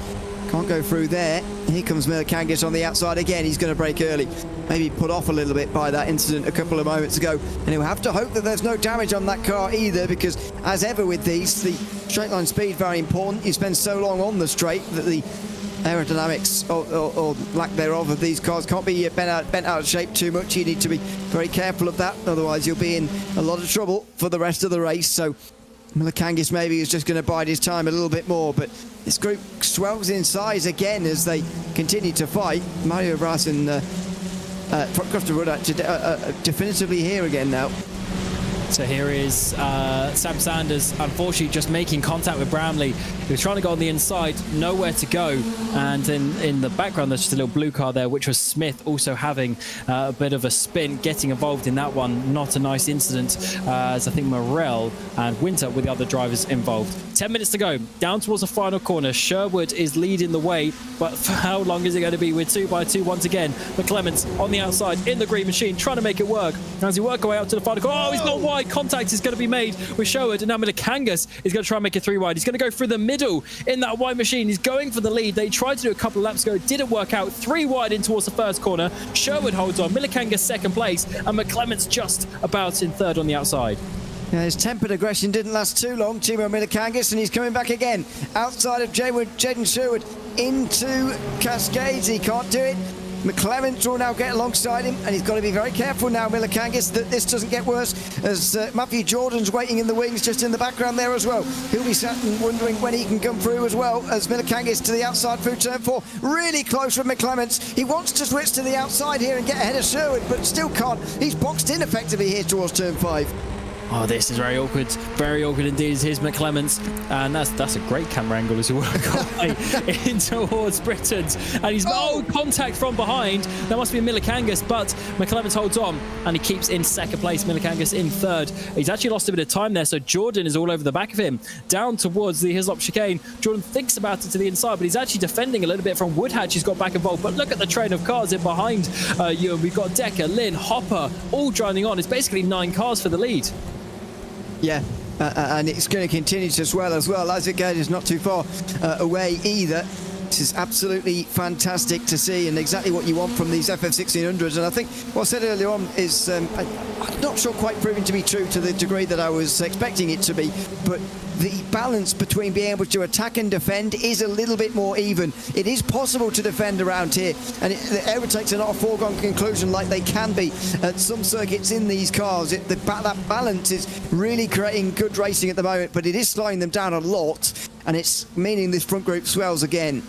[SPEAKER 4] can't go through there. Here comes Milakangis on the outside again. He's going to brake early. Maybe put off a little bit by that incident a couple of moments ago. And he'll have to hope that there's no damage on that car either, because as ever with these, the straight line speed very important. You spend so long on the straight that the aerodynamics or lack thereof of these cars can't be bent out of shape too much. You need to be very careful of that, otherwise you'll be in a lot of trouble for the rest of the race. So Milakangis maybe is just going to bide his time a little bit more, but this group swells in size again as they continue to fight. Mario Brass and Christopher Wood definitively here again now.
[SPEAKER 3] So here is Sam Sanders, unfortunately just making contact with Bramley. He was trying to go on the inside, nowhere to go. And in the background, there's just a little blue car there, which was Smith also having a bit of a spin, getting involved in that one. Not a nice incident, as I think Morel and Winter were the other drivers involved. 10 minutes to go, down towards the final corner. Sherwood is leading the way, but for how long is it going to be? We're 2x2 once again. But Clements on the outside in the green machine, trying to make it work. As he work away out to the final corner, oh, he's gone wide. Contact is going to be made with Sherwood, and now Milakangis is going to try and make it 3 wide. He's going to go through the middle in that white machine. He's going for the lead. They tried to do a couple of laps ago, didn't work out. 3 wide in towards the first corner. Sherwood holds on. Milakangis second place, and McClements just about in third on the outside.
[SPEAKER 4] Yeah, his tempered aggression didn't last too long, Timo Milakangis, and he's coming back again. Outside of Jaden Sherwood into Cascades. He can't do it. McClements will now get alongside him, and he's got to be very careful now, Milakangis, that this doesn't get worse, as Matthew Jordan's waiting in the wings just in the background there as well. He'll be sat and wondering when he can come through as well, as Milakangis to the outside through turn 4. Really close with McClements. He wants to switch to the outside here and get ahead of Sherwood, but still can't. He's boxed in effectively here towards turn 5.
[SPEAKER 3] Oh, this is very awkward indeed. Here's McClements, and that's a great camera angle as he work away in towards Britons. And he's contact from behind. That must be Milakangis, but McClements holds on, and he keeps in second place. Milakangis in third. He's actually lost a bit of time there, so Jordan is all over the back of him, down towards the Hislop chicane. Jordan thinks about it to the inside, but he's actually defending a little bit from Woodhatch. He's got back involved, but look at the train of cars in behind you. We've got Decker, Lynn, Hopper, all joining on. It's basically 9 cars for the lead.
[SPEAKER 4] Yeah, and it's going to continue to swell as well. Isaac is not too far away either. This is absolutely fantastic to see, and exactly what you want from these FF1600s. And I think what I said earlier on is I'm not sure quite proving to be true to the degree that I was expecting it to be, but the balance between being able to attack and defend is a little bit more even. It is possible to defend around here, and the overtakes are not a foregone conclusion like they can be at some circuits in these cars. That balance is really creating good racing at the moment, but it is slowing them down a lot, and it's meaning this front group swells again.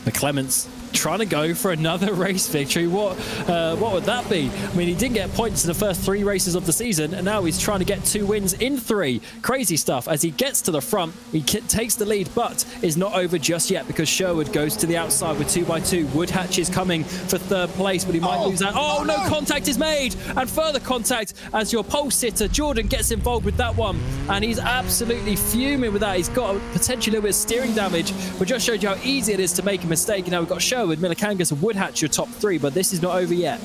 [SPEAKER 3] McClements trying to go for another race victory. What would that be? I mean, he didn't get points in the first 3 races of the season, and now he's trying to get 2 wins in 3. Crazy stuff. As he gets to the front, he takes the lead, but is not over just yet, because Sherwood goes to the outside with 2x2. Woodhatch is coming for third place, but he might lose that. Oh, no, contact is made, and further contact as your pole sitter Jordan gets involved with that one, and he's absolutely fuming with that. He's got potentially a little bit of steering damage, but just showed you how easy it is to make a mistake. And now we've got Sherwood, Milakangis and Woodhatch your top 3, but this is not over yet.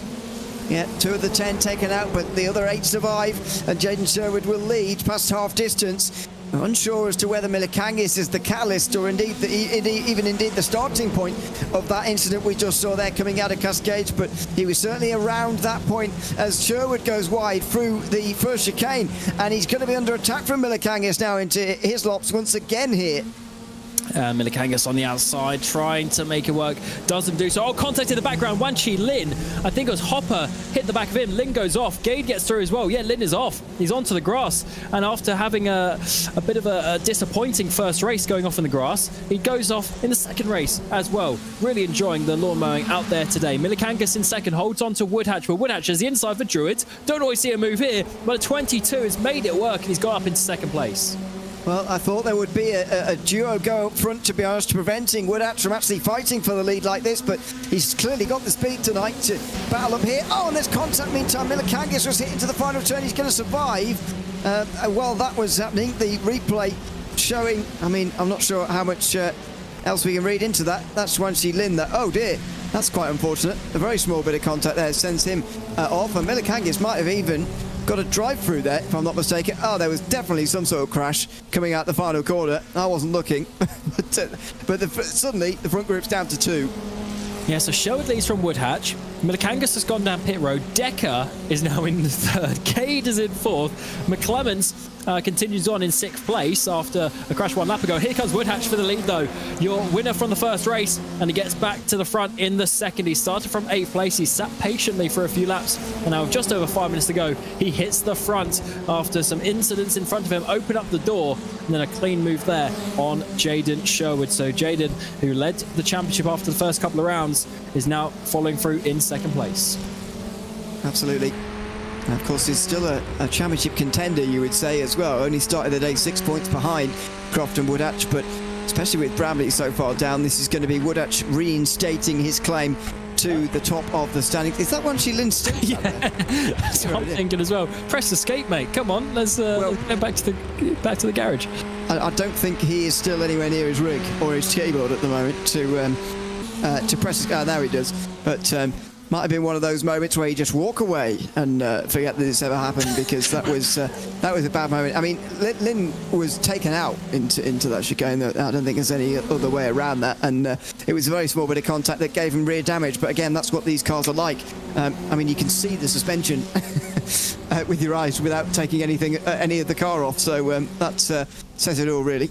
[SPEAKER 4] Yeah, 2 of the 10 taken out, but the other 8 survive, and Jaden Sherwood will lead past half distance. I'm unsure as to whether Milakangis is the catalyst, or indeed the starting point of that incident we just saw there coming out of Cascades, but he was certainly around that point as Sherwood goes wide through the first chicane, and he's going to be under attack from Milakangis now into Hislops once again here.
[SPEAKER 3] Milakangis on the outside, trying to make it work. Doesn't do so. Oh, contact in the background. Wanchi Lin, I think it was Hopper, hit the back of him. Lin goes off. Gade gets through as well. Yeah, Lin is off. He's onto the grass. And after having a bit of a disappointing first race going off in the grass, he goes off in the second race as well. Really enjoying the lawn mowing out there today. Milakangis in second, holds on to Woodhatch, but Woodhatch has the inside for Druids. Don't always see a move here, but a 22 has made it work, and he's got up into second place.
[SPEAKER 4] Well, I thought there would be a duo go up front, to be honest, preventing Woodhatch from actually fighting for the lead like this, but he's clearly got the speed tonight to battle up here. Oh, and there's contact meantime. Milakangis was hit into the final turn. He's going to survive. While that was happening, the replay showing, I mean, I'm not sure how much else we can read into that. That's Wanchi Lin that, oh dear, that's quite unfortunate. A very small bit of contact there sends him off, and Milakangis might have even got a drive through there, if I'm not mistaken. Oh, there was definitely some sort of crash coming out the final corner. I wasn't looking, but suddenly the front group's down to 2.
[SPEAKER 3] Yeah, so Sherwood leads from Woodhatch. Milikangas has gone down pit road. Decker is now in the third. Cade is in fourth. McClements continues on in sixth place after a crash one lap ago. Here comes Woodhatch for the lead, though. Your winner from the first race, and he gets back to the front in the second. He started from eighth place. He sat patiently for a few laps, and now with just over 5 minutes to go, he hits the front after some incidents in front of him. Open up the door, and then a clean move there on Jaden Sherwood. So Jaden, who led the championship after the first couple of rounds, is now following through in second place.
[SPEAKER 4] Absolutely. And of course, he's still a championship contender, you would say, as well. Only started the day 6 points behind Croft and Woodhatch, but especially with Bramley so far down, this is going to be Woodhatch reinstating his claim to the top of the standings. Is that one she Lynn still?
[SPEAKER 3] Yeah, that's what I'm thinking as well. Press escape, mate. Come on, let's go back to the garage.
[SPEAKER 4] I don't think he is still anywhere near his rig or his keyboard at the moment to press. Now he does, but might have been one of those moments where you just walk away and forget that this ever happened, because that was a bad moment. I mean, Lynn was taken out into that chicane. I don't think there's any other way around that, and it was a very small bit of contact that gave him rear damage. But again, that's what these cars are like. I mean, you can see the suspension with your eyes without taking any of the car off. So that says it all, really.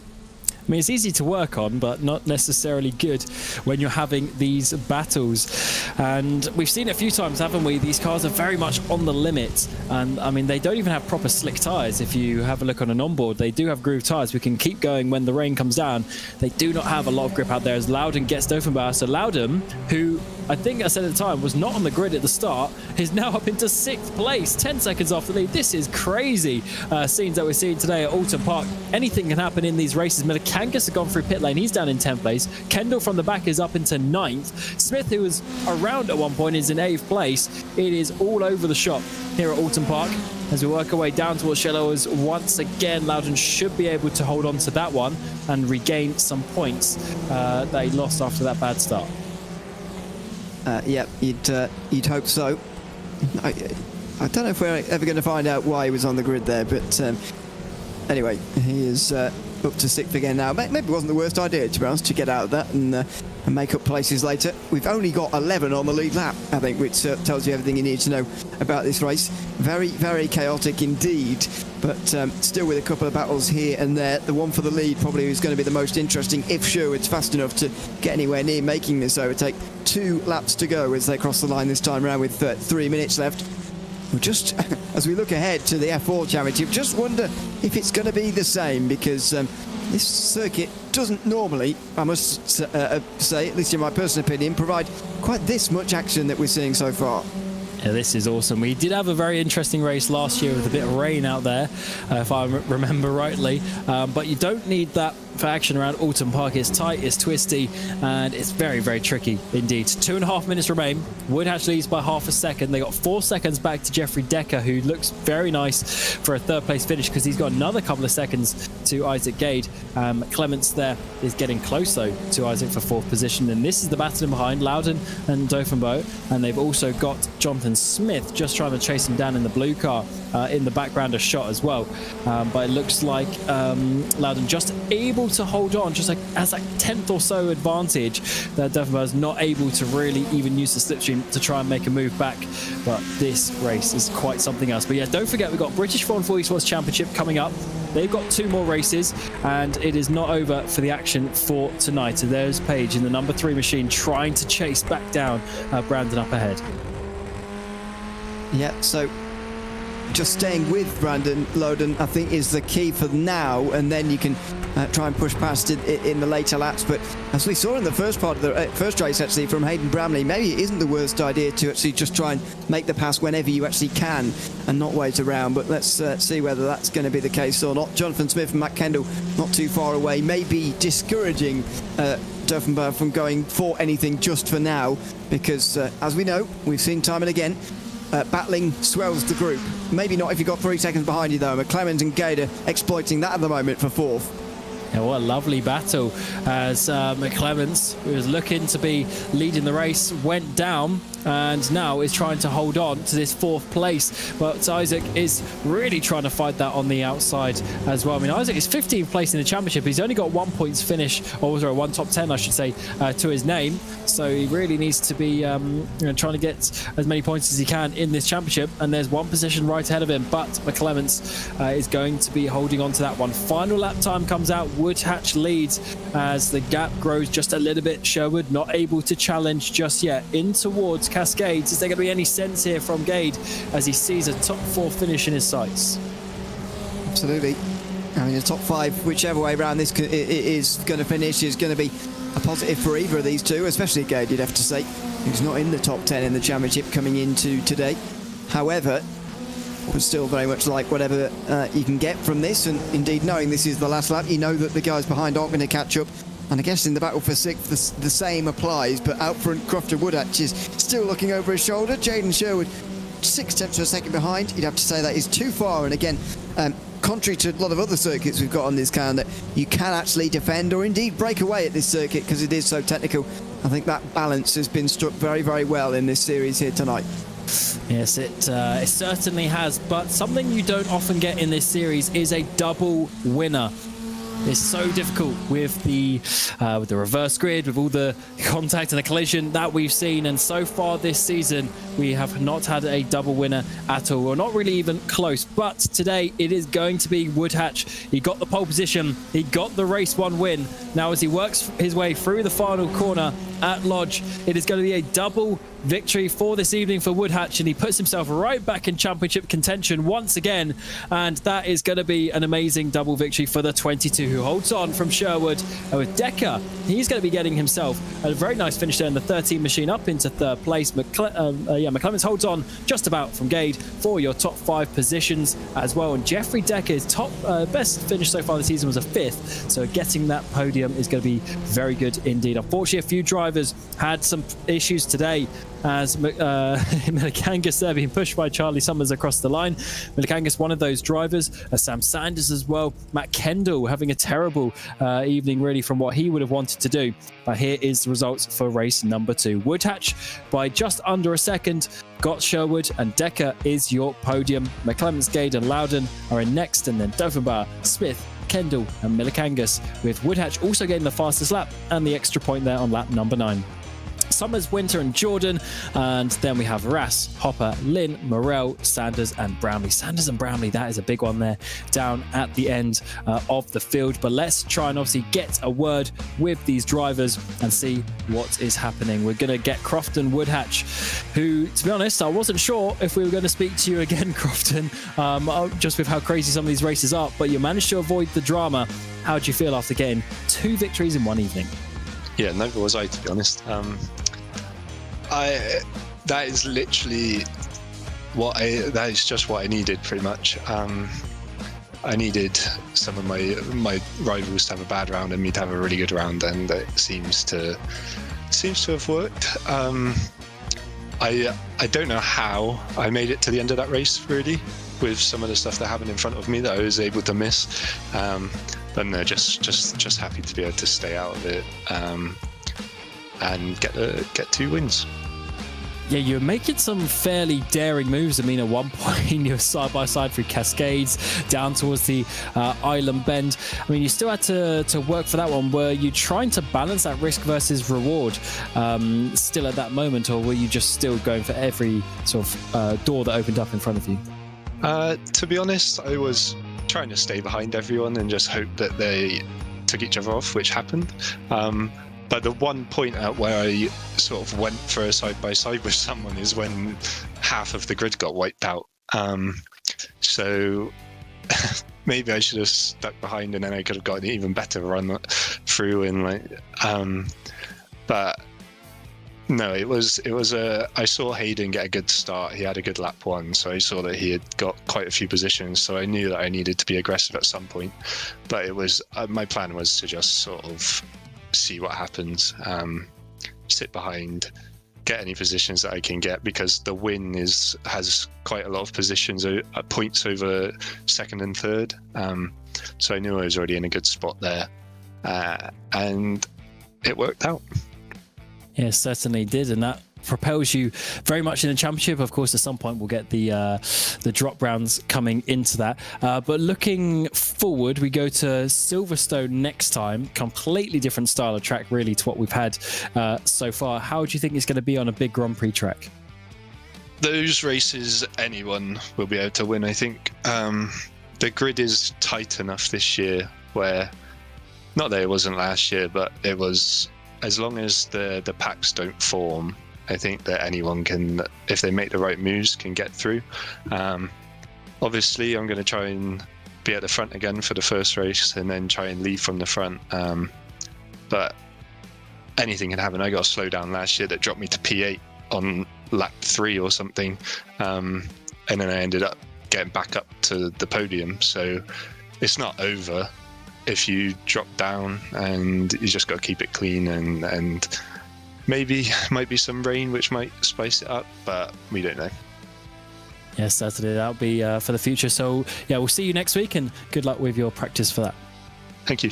[SPEAKER 3] I mean, it's easy to work on, but not necessarily good when you're having these battles. And we've seen it a few times, haven't we? These cars are very much on the limit. And, I mean, they don't even have proper slick tyres. If you have a look on an onboard, they do have groove tyres. We can keep going when the rain comes down. They do not have a lot of grip out there as Loudon gets Dovenbauer. So Loudon, who I think I said at the time was not on the grid at the start, is now up into 6th place, 10 seconds off the lead. This is crazy scenes that we're seeing today at Oulton Park. Anything can happen in these races. Milikangas has gone through pit lane. He's down in 10th place. Kendall from the back is up into 9th. Smith, who was around at one point, is in 8th place. It is all over the shop here at Oulton Park as we work our way down towards Shallows. Once again, Loudon should be able to hold on to that one and regain some points that he lost after that bad start.
[SPEAKER 4] Yeah, you'd hope so. I don't know if we're ever going to find out why he was on the grid there, but anyway, he is up to 6th again now. Maybe it wasn't the worst idea, to be honest, to get out of that and make up places later. We've only got 11 on the lead lap, I think, which tells you everything you need to know about this race. Very, very chaotic indeed, but still with a couple of battles here and there. The one for the lead probably is going to be the most interesting if Sherwood's fast enough to get anywhere near making this overtake. 2 laps to go as they cross the line this time around with 3 minutes left. We'll just, as we look ahead to the F4 Championship, just wonder if it's going to be the same, because this circuit doesn't normally, I must say, at least in my personal opinion, provide quite this much action that we're seeing so far.
[SPEAKER 3] Yeah, this is awesome. We did have a very interesting race last year with a bit of rain out there, if I remember rightly. But you don't need that for action around Oulton Park. It's tight, it's twisty, and it's very, very tricky indeed. 2.5 minutes remain. Woodhatch leads by half a second. They got 4 seconds back to Jeffrey Decker, who looks very nice for a 3rd place finish because he's got another couple of seconds to Isaac Gade. Clements there is getting close, though, to Isaac for 4th position. And this is the battle in behind, Loudon and Dovenbauer. And they've also got Jonathan Smith just trying to chase him down in the blue car in the background, a shot as well. But it looks like Loudon just able to hold on, just like as like 10th or so advantage, that Dovenbauer is not able to really even use the slipstream to try and make a move back. But this race is quite something else. But yeah, don't forget, we've got British F4 Esports Championship coming up. They've got 2 more races, and it is not over for the action for tonight. So there's Paige in the number 3 machine trying to chase back down Brandon up ahead.
[SPEAKER 4] Yeah, so just staying with Brandon Loudon, I think, is the key for now, and then you can try and push past it in the later laps. But as we saw in the first part of the first race, actually, from Hayden Bramley, maybe it isn't the worst idea to actually just try and make the pass whenever you actually can and not wait around. But let's see whether that's going to be the case or not. Jonathan Smith and Matt Kendall not too far away, may be discouraging Dovenbauer from going for anything just for now, because as we know, we've seen time and again, battling swells the group. Maybe not if you've got 3 seconds behind you, though. McClemens and Gader exploiting that at the moment for 4th.
[SPEAKER 3] Yeah, what a lovely battle as McClemens, who was looking to be leading the race, went down and now is trying to hold on to this 4th place. But Isaac is really trying to fight that on the outside as well. I mean, Isaac is 15th place in the championship. He's only got 1 points finish, or sorry, 1 top 10, I should say, to his name. So he really needs to be trying to get as many points as he can in this championship. And there's 1 position right ahead of him, but McClements is going to be holding on to that one. Final lap time comes out. Woodhatch leads as the gap grows just a little bit. Sherwood not able to challenge just yet. In towards Cascades. Is there going to be any sense here from Gade as he sees a top 4 finish in his sights?
[SPEAKER 4] Absolutely. I mean, the top 5, whichever way around this is going to finish, is going to be a positive for either of these two, especially Gade, you'd have to say, who's not in the top 10 in the championship coming into today. However, would still very much like whatever you can get from this, and indeed knowing this is the last lap, you know that the guys behind aren't going to catch up. And I guess in the battle for 6th, the same applies, but out front, Crofter Woodhatch is still looking over his shoulder. Jaden Sherwood 6 tenths of a second behind. You'd have to say that is too far, and again, contrary to a lot of other circuits we've got on this calendar, you can actually defend or indeed break away at this circuit because it is so technical. I think that balance has been struck very, very well in this series here tonight.
[SPEAKER 3] Yes, it certainly has, but something you don't often get in this series is a double winner. It's so difficult with the reverse grid, with all the contact and the collision that we've seen, and so far this season we have not had a double winner at all, or not really even close. But today it is going to be Woodhatch. He got the pole position, he got the race 1 win. Now as he works his way through the final corner at Lodge, it is going to be a double victory for this evening for Woodhatch, and he puts himself right back in championship contention once again, and that is going to be an amazing double victory for the 22 who holds on from Sherwood. And with Decker, he's going to be getting himself a very nice finish there in the 13 machine up into 3rd place. McClements holds on just about from Gade for your top 5 positions as well, and Jeffrey Decker's top best finish so far this season was a 5th, so getting that podium is going to be very good indeed. Unfortunately, a few drivers had some issues today, as Milikangas there being pushed by Charlie Summers across the line. Milikangas, one of those drivers, Sam Sanders as well. Matt Kendall having a terrible evening really from what he would have wanted to do. But here is the results for race number 2. Woodhatch by just under a second got Sherwood, and Decker is your podium. McClements, Gade and Loudon are in next, and then Dovenbar, Smith, Kendall and Milikangas, with Woodhatch also getting the fastest lap and the extra point there on lap number 9. Summers, Winter and Jordan, and then we have Rass, Hopper, Lynn, Morell, Sanders and Brownlee. Sanders and Brownlee, that is a big one there down at the end of the field. But let's try and obviously get a word with these drivers and see what is happening. We're going to get Crofton Woodhatch, who, to be honest, I wasn't sure if we were going to speak to you again, Crofton, just with how crazy some of these races are, but you managed to avoid the drama. How do you feel after getting 2 victories in one evening?
[SPEAKER 5] Yeah, neither was I, to be honest. That is literally that is just what I needed, pretty much. I needed some of my rivals to have a bad round and me to have a really good round, and it seems to have worked. I don't know how I made it to the end of that race, really, with some of the stuff that happened in front of me that I was able to miss. But no, just happy to be able to stay out of it and get 2 wins.
[SPEAKER 3] Yeah, you're making some fairly daring moves. I mean, at one point you're side by side through Cascades down towards the Island Bend. I mean, you still had to work for that one. Were you trying to balance that risk versus reward still at that moment, or were you just still going for every sort of door that opened up in front of you?
[SPEAKER 5] To be honest, I was trying to stay behind everyone and just hope that they took each other off, which happened. But the one point at where I sort of went for a side-by-side with someone is when half of the grid got wiped out. So maybe I should have stuck behind, and then I could have got an even better run through. And but no, it was I saw Hayden get a good start. He had a good lap 1, so I saw that he had got quite a few positions. So I knew that I needed to be aggressive at some point. But it was my plan was to just sort of see what happens, sit behind, get any positions that I can get, because the win has quite a lot of positions, points over 2nd and 3rd. So I knew I was already in a good spot there, and it worked out.
[SPEAKER 3] Yeah, certainly did, and that propels you very much in the championship. Of course, at some point we'll get the drop rounds coming into that. But looking forward, we go to Silverstone next time. Completely different style of track, really, to what we've had so far. How do you think it's going to be on a big Grand Prix track?
[SPEAKER 5] Those races, anyone will be able to win. I think the grid is tight enough this year where, not that it wasn't last year, but it was, as long as the packs don't form, I think that anyone can, if they make the right moves, can get through. Obviously, I'm going to try and be at the front again for the first race and then try and lead from the front. But anything can happen. I got a slowdown last year that dropped me to P8 on lap 3 or something. And then I ended up getting back up to the podium. So it's not over if you drop down, and you just got to keep it clean, and maybe might be some rain which might spice it up, but we don't know.
[SPEAKER 3] Yes, certainly that'll be for the future. So yeah, we'll see you next week, and good luck with your practice for that.
[SPEAKER 5] Thank you.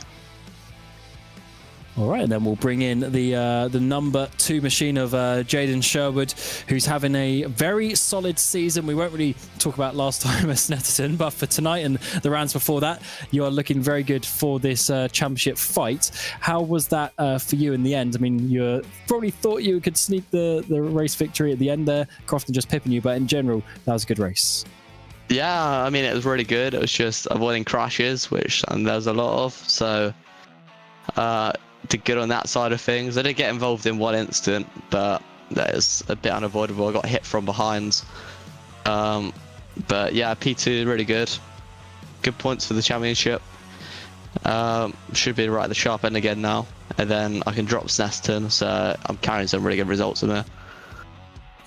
[SPEAKER 3] All right, and then we'll bring in the number 2 machine of Jaden Sherwood, who's having a very solid season. We won't really talk about last time at Snetterton, but for tonight and the rounds before that, you are looking very good for this championship fight. How was that for you in the end? I mean, you probably thought you could sneak the race victory at the end there, Crofton just pipping you, but in general, that was a good race.
[SPEAKER 7] Yeah, I mean, it was really good. It was just avoiding crashes, which there was a lot of, so did good on that side of things. I did get involved in one incident, but that is a bit unavoidable. I got hit from behind. But yeah, P2 really good. Good points for the championship. Should be right at the sharp end again now. And then I can drop Snetterton, so I'm carrying some really good results in there.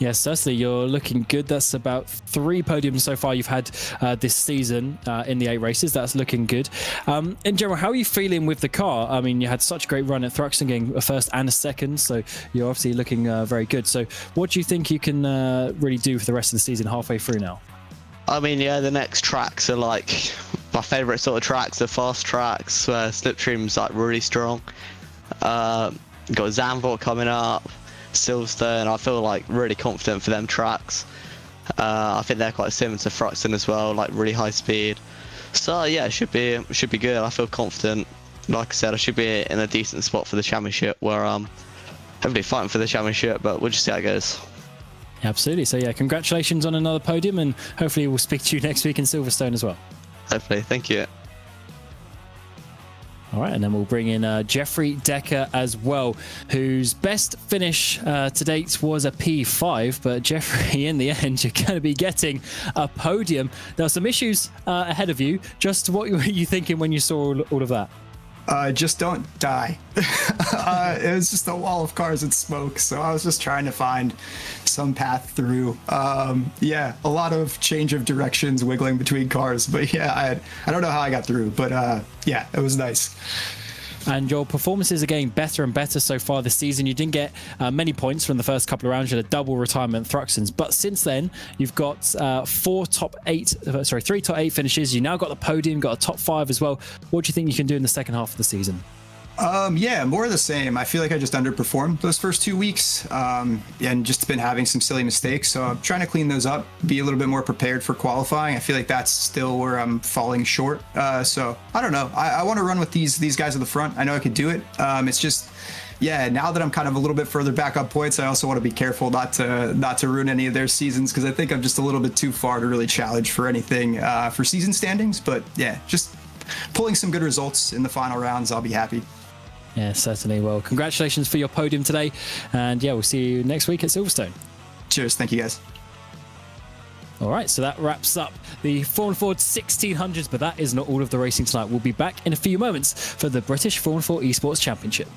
[SPEAKER 3] Yes, certainly you're looking good. That's about 3 podiums so far you've had this season in the 8 races. That's looking good. In general, how are you feeling with the car? I mean, you had such a great run at Thruxton, getting a first and a second, so you're obviously looking very good. So what do you think you can really do for the rest of the season halfway through now?
[SPEAKER 7] I mean, yeah, the next tracks are like my favourite sort of tracks, the fast tracks where Slipstream's like really strong. Got Zandvoort coming up. Silverstone, I feel like really confident for them tracks. I think they're quite similar to Thruxton as well, like really high speed. So yeah, it should be good. I feel confident. Like I said, I should be in a decent spot for the championship, where I'm hopefully fighting for the championship, but we'll just see how it goes.
[SPEAKER 3] Absolutely. So yeah, congratulations on another podium, and hopefully we'll speak to you next week in Silverstone as well.
[SPEAKER 7] Hopefully, thank you.
[SPEAKER 3] All right, and then we'll bring in Jeffrey Decker as well, whose best finish to date was a P5. But Jeffrey, in the end, you're going to be getting a podium. There are some issues ahead of you. Just what were you thinking when you saw all of that?
[SPEAKER 8] Just don't die. It was just a wall of cars and smoke, so I was just trying to find some path through. Yeah, a lot of change of directions, wiggling between cars, but yeah, I don't know how I got through, but yeah, it was nice.
[SPEAKER 3] And your performances are getting better and better so far this season. You didn't get many points from the first couple of rounds. You had a double retirement Thruxton's, but since then you've got 3 top 8 finishes. You now got the podium, got a top 5 as well. What do you think you can do in the second half of the season?
[SPEAKER 8] Yeah, more of the same. I feel like I just underperformed those first 2 weeks, and just been having some silly mistakes. So I'm trying to clean those up, be a little bit more prepared for qualifying. I feel like that's still where I'm falling short. So I don't know. I want to run with these guys at the front. I know I could do it. It's just, yeah, now that I'm kind of a little bit further back up points, I also want to be careful not to ruin any of their seasons, because I think I'm just a little bit too far to really challenge for anything for season standings. But yeah, just pulling some good results in the final rounds, I'll be happy.
[SPEAKER 3] Yeah, certainly. Well, congratulations for your podium today. And yeah, we'll see you next week at Silverstone.
[SPEAKER 8] Cheers. Thank you, guys.
[SPEAKER 3] All right, so that wraps up the 4x4 1600s, but that is not all of the racing tonight. We'll be back in a few moments for the British 4x4 Esports Championship.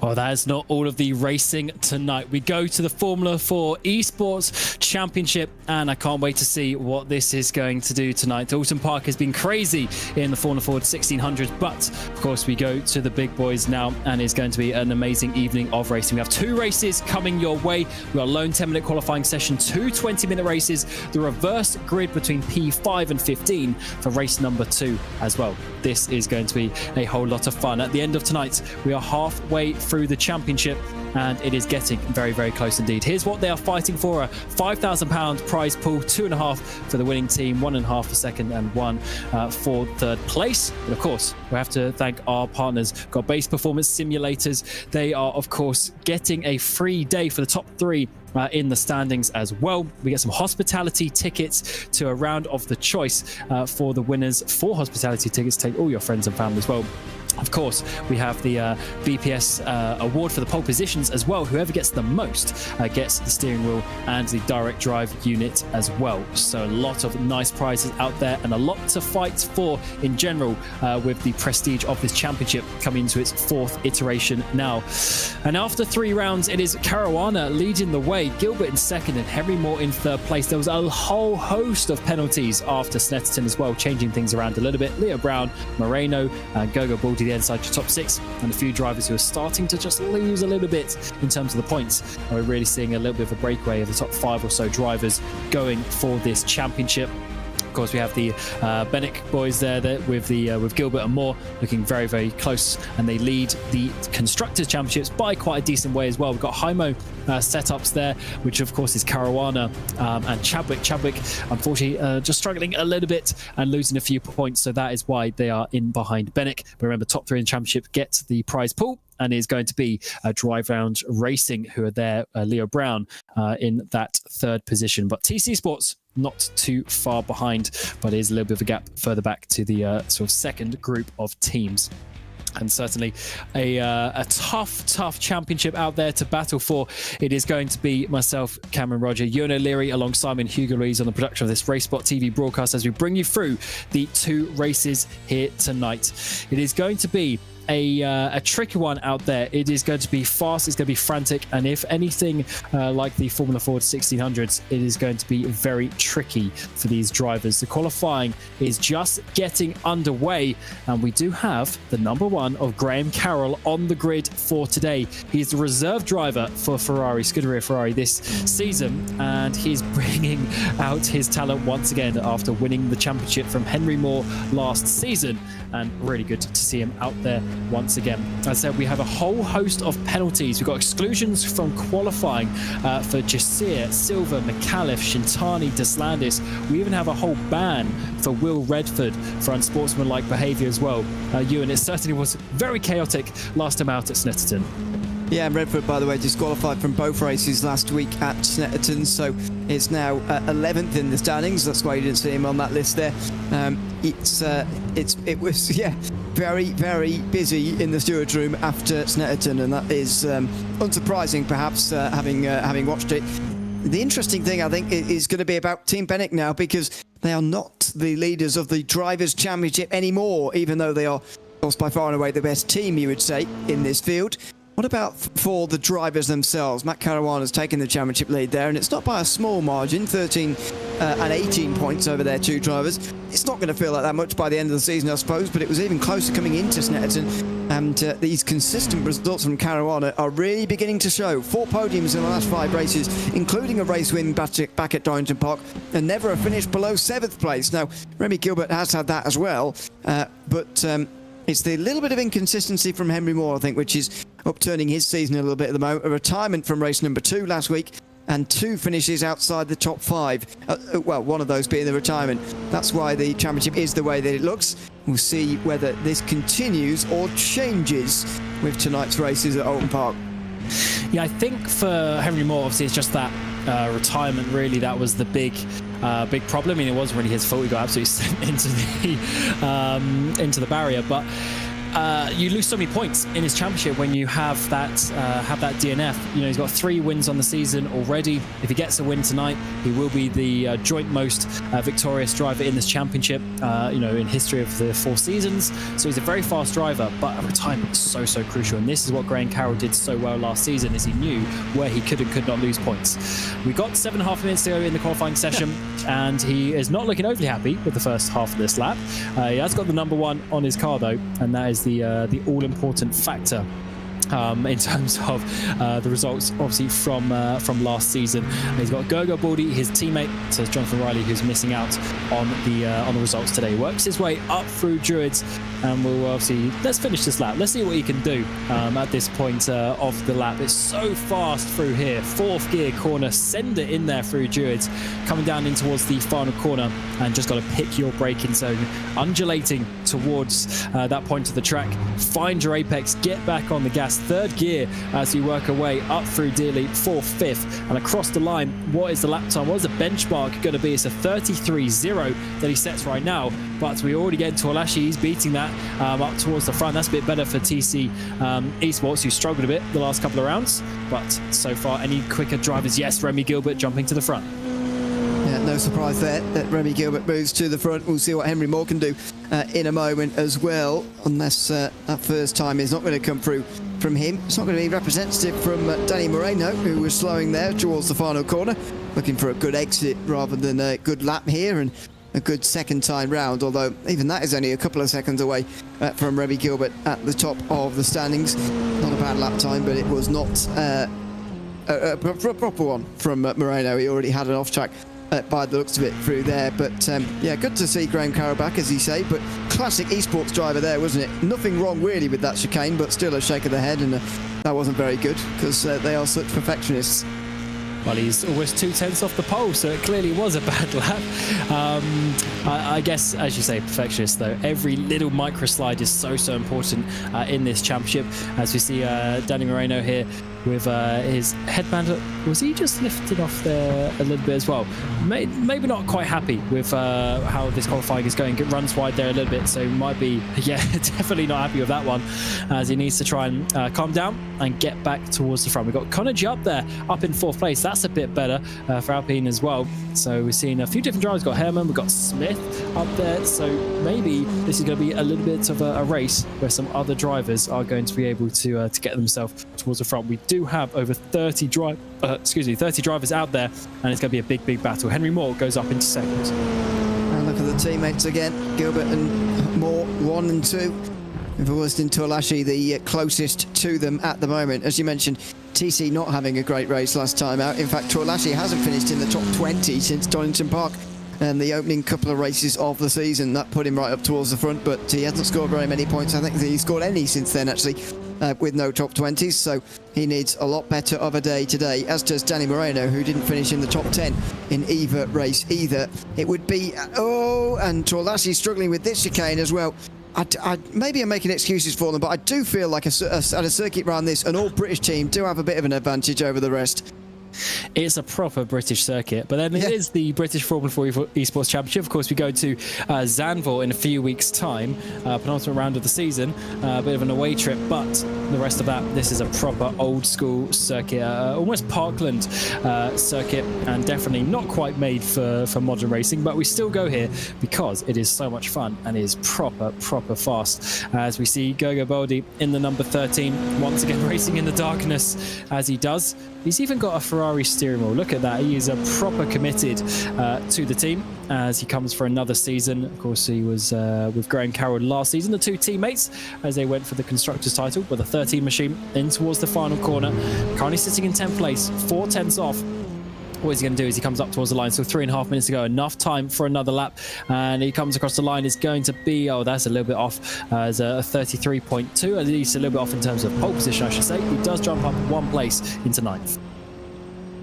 [SPEAKER 3] Well, that is not all of the racing tonight. We go to the Formula 4 Esports Championship, and I can't wait to see what this is going to do tonight. Oulton Park has been crazy in the Formula 4 1600s, but of course we go to the big boys now, and it's going to be an amazing evening of racing. We have 2 races coming your way. We got a lone 10-minute qualifying session, 2 20-minute races, the reverse grid between P5 and 15 for race number 2 as well. This is going to be a whole lot of fun. At the end of tonight, we are halfway through the championship, and it is getting very, very close indeed. Here's what they are fighting for: a £5,000 prize pool, 2.5 for the winning team, 1.5 for second, and 1 for third place. But of course, we have to thank our partners. We've got Base Performance Simulators. They are, of course, getting a free day for the top 3 in the standings as well. We get some hospitality tickets to a round of the choice for the winners. 4 hospitality tickets, take all your friends and family as well. Of course, we have the BPS award for the pole positions as well. Whoever gets the most gets the steering wheel and the direct drive unit as well. So a lot of nice prizes out there, and a lot to fight for in general with the prestige of this championship coming into its 4th iteration now. And after 3 rounds, it is Caruana leading the way, Gilbert in second, and Henry Moore in third place. There was a whole host of penalties after Snetterton as well, changing things around a little bit. Leo Brown, Moreno, Gogo Baldy inside your top 6, and a few drivers who are starting to just lose a little bit in terms of the points. And we're really seeing a little bit of a breakaway of the top 5 or so drivers going for this championship. Of course, we have the Bennick boys there with Gilbert and Moore looking very, very close, and they lead the Constructors' Championships by quite a decent way as well. We've got Hymo setups there, which of course is Caruana and Chadwick. Chadwick, unfortunately, just struggling a little bit and losing a few points, so that is why they are in behind Bennick. But remember, top 3 in the championship get the prize pool, and is going to be Drive Round Racing, who are there, Leo Brown in that 3rd position. But TC Sports, not too far behind, but is a little bit of a gap further back to the sort of 2nd group of teams. And certainly a tough championship out there to battle for. It is going to be myself, Cameron Roger, Ewan O'Leary, alongside me and Hugo Louise on the production of this RaceSpot TV broadcast as we bring you through the 2 races here tonight. It is going to be a tricky one out there. It is going to be fast, it's going to be frantic, and if anything like the Formula 4 1600s, it is going to be very tricky for these drivers. The qualifying is just getting underway, and we do have the number 1 of Graham Carroll on the grid for today. He's the reserve driver for Ferrari, Scuderia Ferrari this season, and he's bringing out his talent once again after winning the championship from Henry Moore last season, and really good to see him out there once again. As I said, we have a whole host of penalties. We've got exclusions from qualifying for Jasir, Silva, McAuliffe, Shintani, Deslandis. We even have a whole ban for Will Redford for unsportsmanlike behaviour as well. Ewan, it certainly was very chaotic last time out at Snetterton.
[SPEAKER 4] Yeah, and Redford, by the way, disqualified from both races last week at Snetterton, so it's now 11th in the standings. That's why you didn't see him on that list there. It was very, very busy in the stewards' room after Snetterton, and that is unsurprising, perhaps, having watched it. The interesting thing, I think, is going to be about Team Bennick now, because they are not the leaders of the Drivers' Championship anymore, even though they are, of course, by far and away the best team, you would say, in this field. What about for the drivers themselves? Matt Caruana's taken the championship lead there, and it's not by a small margin, 13 and 18 points over their 2 drivers. It's not going to feel like that much by the end of the season, I suppose, but it was even closer coming into Snetterton, and these consistent results from Caruana are really beginning to show. 4 podiums in the last 5 races, including a race win back at Donington Park, and never a finish below 7th place. Now, Remy Gilbert has had that as well, but it's the little bit of inconsistency from Henry Moore, I think, which is upturning his season a little bit at the moment. A retirement from race number 2 last week, and 2 finishes outside the top 5. Well, one of those being the retirement. That's why the championship is the way that it looks. We'll see whether this continues or changes with tonight's races at Oulton Park.
[SPEAKER 3] Yeah, I think for Henry Moore, obviously, it's just that retirement, really, that was the big problem. I mean, it wasn't really his fault. He got absolutely sent into the barrier, but you lose so many points in his championship when you have that DNF. You know, he's got 3 wins on the season already. If he gets a win tonight, he will be the joint most victorious driver in this championship, you know, in history of the 4 seasons. So he's a very fast driver, but a retirement is so crucial. And this is what Graham Carroll did so well last season, is he knew where he could and could not lose points. We got 7.5 minutes to go in the qualifying session, and he is not looking overly happy with the first half of this lap. He has got the number 1 on his car though, and that is the all-important factor in terms of the results, obviously from last season. He's got Gogo Baldy, his teammate, so it's Jonathan Riley, who's missing out on the results today. Works his way up through Druids, and we'll obviously, let's finish this lap. Let's see what he can do at this point of the lap. It's so fast through here. 4th gear corner, send it in there through Druids, coming down in towards the final corner, and just got to pick your braking zone, undulating towards that point of the track. Find your apex, get back on the gas. 3rd gear as you work away up through Dearly, 4th, 5th, and across the line. What is the lap time? What is the benchmark going to be? It's a 33.0 that he sets right now, but we already get to Olashi. He's beating that up towards the front. That's a bit better for TC Esports, who struggled a bit the last couple of rounds, but so far, any quicker drivers? Yes, Remy Gilbert jumping to the front.
[SPEAKER 4] Yeah, no surprise there that Remy Gilbert moves to the front. We'll see what Henry Moore can do in a moment as well, unless that first time is not going to come through from him. It's not going to be representative from Danny Moreno, who was slowing there towards the final corner, looking for a good exit rather than a good lap here and a good second time round, although even that is only a couple of seconds away from Remy Gilbert at the top of the standings. Not a bad lap time, but it was not a proper one from Moreno. He already had an off-track by the looks of it through there, but yeah, good to see Graham Carroll back, as you say, but classic esports driver there, wasn't it? Nothing wrong really with that chicane, but still a shake of the head, and that wasn't very good, because they are such perfectionists.
[SPEAKER 3] Well, he's almost 2/10 off the pole, so it clearly was a bad lap. I guess, as you say, perfectionist though. Every little micro slide is so important in this championship. As we see Danny Moreno here with his headband. Was he just lifted off there a little bit as well? Maybe not quite happy with how this qualifying is going. It runs wide there a little bit, so might be, yeah, definitely not happy with that one, as he needs to try and calm down and get back towards the front. We've got Connor up there, up in 4th place. That's a bit better for Alpine as well. So we're seeing a few different drivers. We've got Herman, we've got Smith up there. So maybe this is going to be a little bit of a race where some other drivers are going to be able to get themselves towards the front. We do have over 30 drivers out there, and it's going to be a big battle. Henry Moore goes up into 2nd.
[SPEAKER 4] And look at the teammates again, Gilbert and Moore, 1 and 2. Williston Tuolashi, the closest to them at the moment. As you mentioned, TC not having a great race last time out. In fact, Tuolashi hasn't finished in the top 20 since Donington Park and the opening couple of races of the season. That put him right up towards the front, but he hasn't scored very many points. I think he's scored any since then, actually, with no top 20s, so he needs a lot better of a day today, as does Danny Moreno, who didn't finish in the top 10 in either race either. It would be, and Tuolashi struggling with this chicane as well. Maybe I'm making excuses for them, but I do feel like at a circuit round this, an all-British team do have a bit of an advantage over the rest.
[SPEAKER 3] It's a proper British circuit, but then it is the British F4 Esports Championship. Of course, we go to Zandvoort in a few weeks' time, penultimate round of the season, a bit of an away trip, but the rest of that, this is a proper old-school circuit, almost Parkland circuit, and definitely not quite made for modern racing, but we still go here because it is so much fun and it is proper fast. As we see Gogo Baldi in the number 13, once again racing in the darkness as he does. He's even got a Ferrari steering wheel. Look at that. He is a proper committed to the team as he comes for another season. Of course, he was with Graham Carroll last season, the two teammates, as they went for the Constructors title with a 13 machine in towards the final corner. Currently sitting in 10th place, 4/10 off. What he's going to do is he comes up towards the line, so 3.5 minutes to go, enough time for another lap, and he comes across the line. Is going to be, that's a little bit off, as a 33.2, at least a little bit off in terms of pole position, I should say. He does jump up 1 place into 9th.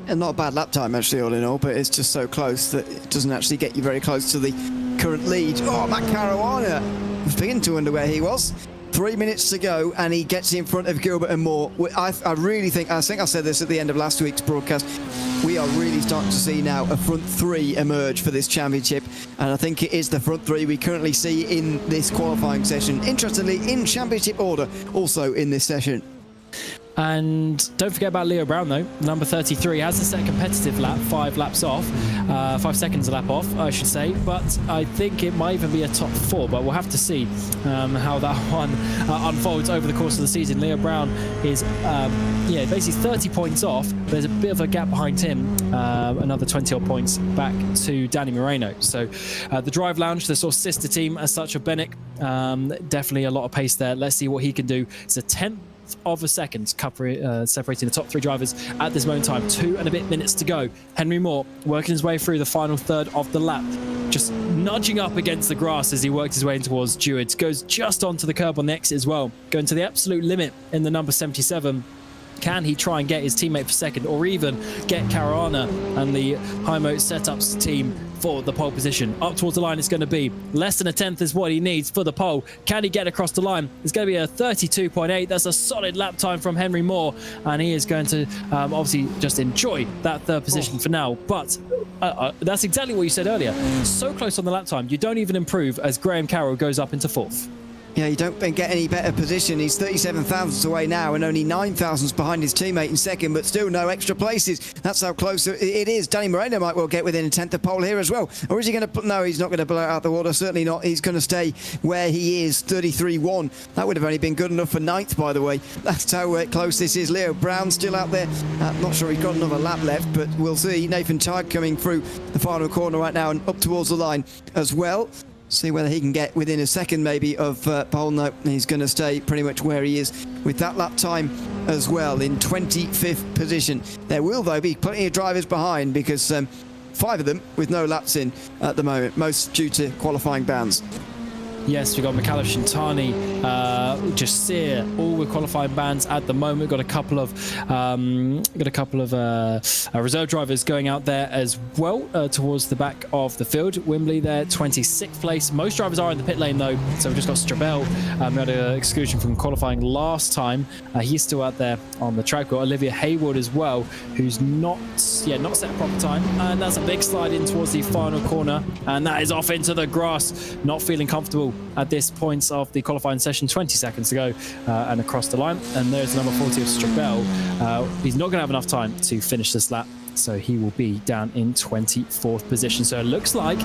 [SPEAKER 4] And not a bad lap time, actually, all in all, but it's just so close that it doesn't actually get you very close to the current lead. Oh, Matt Caruana was beginning to wonder where he was. 3 minutes to go, and he gets in front of Gilbert and Moore. I really think, I said this at the end of last week's broadcast, we are really starting to see now a front three emerge for this championship, and I think it is the front three we currently see in this qualifying session. Interestingly, in championship order, also in this session.
[SPEAKER 3] And don't forget about Leo Brown, though. Number 33 has a set competitive lap, 5 laps off, 5 seconds a lap off, I should say. But I think it might even be a top 4, but we'll have to see how that one unfolds over the course of the season. Leo Brown is, basically 30 points off. There's a bit of a gap behind him, another 20-odd points back to Danny Moreno. So the Drive Lounge, the sort of sister team as such of Bennett, definitely a lot of pace there. Let's see what he can do. It's a 10th of a second separating the top 3 drivers at this moment in time. 2 and a bit minutes to go. Henry Moore working his way through the final third of the lap, just nudging up against the grass as he worked his way in towards Jewett. Goes just onto the curb on the exit as well, going to the absolute limit in the number 77. Can he try and get his teammate for second, or even get Caruana and the Hymo Setups team for the pole position? Up towards the line it's going to be. Less than a 10th is what he needs for the pole. Can he get across the line? It's going to be a 32.8. That's a solid lap time from Henry Moore, and he is going to obviously just enjoy that 3rd position for now. But that's exactly what you said earlier. So close on the lap time, you don't even improve as Graham Carroll goes up into 4th.
[SPEAKER 4] Yeah, you don't get any better position. He's 37 thousandths away now and only 9 thousandths behind his teammate in second, but still no extra places. That's how close it is. Danny Moreno might well get within a 10th of pole here as well. Or is he going to... No, he's not going to blow out the water. Certainly not. He's going to stay where he is, 33.1. That would have only been good enough for 9th, by the way. That's how close this is. Leo Brown still out there. Not sure he's got another lap left, but we'll see. Nathan Tighe coming through the final corner right now and up towards the line as well. See whether he can get within a second maybe of pole. No, he's going to stay pretty much where he is with that lap time as well in 25th position. There will, though, be plenty of drivers behind because 5 of them with no laps in at the moment, most due to qualifying bans.
[SPEAKER 3] Yes, we've got McAuliffe, Shintani, Jasir, all with qualifying bans at the moment. Got a couple of reserve drivers going out there as well towards the back of the field. Wembley there, 26th place. Most drivers are in the pit lane though, so we've just got Strabel, who had an exclusion from qualifying last time. He's still out there on the track. We've got Olivia Hayward as well, who's not set a proper time, and that's a big slide in towards the final corner, and that is off into the grass. Not feeling comfortable at this point of the qualifying session. 20 seconds to go and across the line, and there's number 40 of Strabel. He's not going to have enough time to finish this lap, so he will be down in 24th position. So it looks like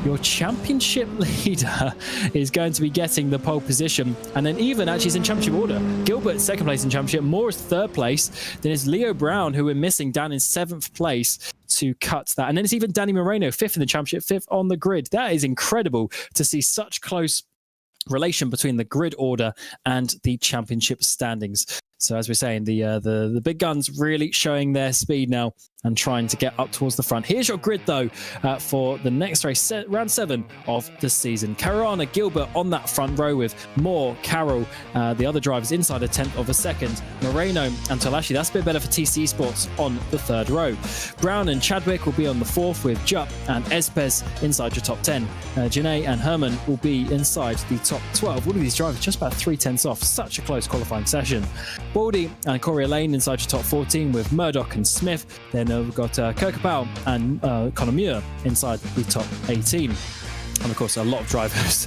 [SPEAKER 3] your championship leader is going to be getting the pole position, and then even actually is in championship order. Gilbert 2nd place in championship, Moore is 3rd place, then it's Leo Brown, who we're missing, down in 7th place to cut that, and then it's even Danny Moreno 5th in the championship, 5th on the grid. That is incredible to see such close relation between the grid order and the championship standings. So as we're saying, the big guns really showing their speed now and trying to get up towards the front. Here's your grid though for the next race, round 7 of the season. Caruana, Gilbert on that front row with Moore, Carroll, the other drivers inside a 10th of a second. Moreno and Tolashi, that's a bit better for TC Esports on the 3rd row. Brown and Chadwick will be on the 4th with Jupp and Espes inside your top 10. Janae and Herman will be inside the top 12. All of these drivers just about 3/10 off. Such a close qualifying session. Baldy and Corey Lane inside your top 14 with Murdoch and Smith. Then we've got Kirkapau and Connor Muir inside the top 18. And of course, a lot of drivers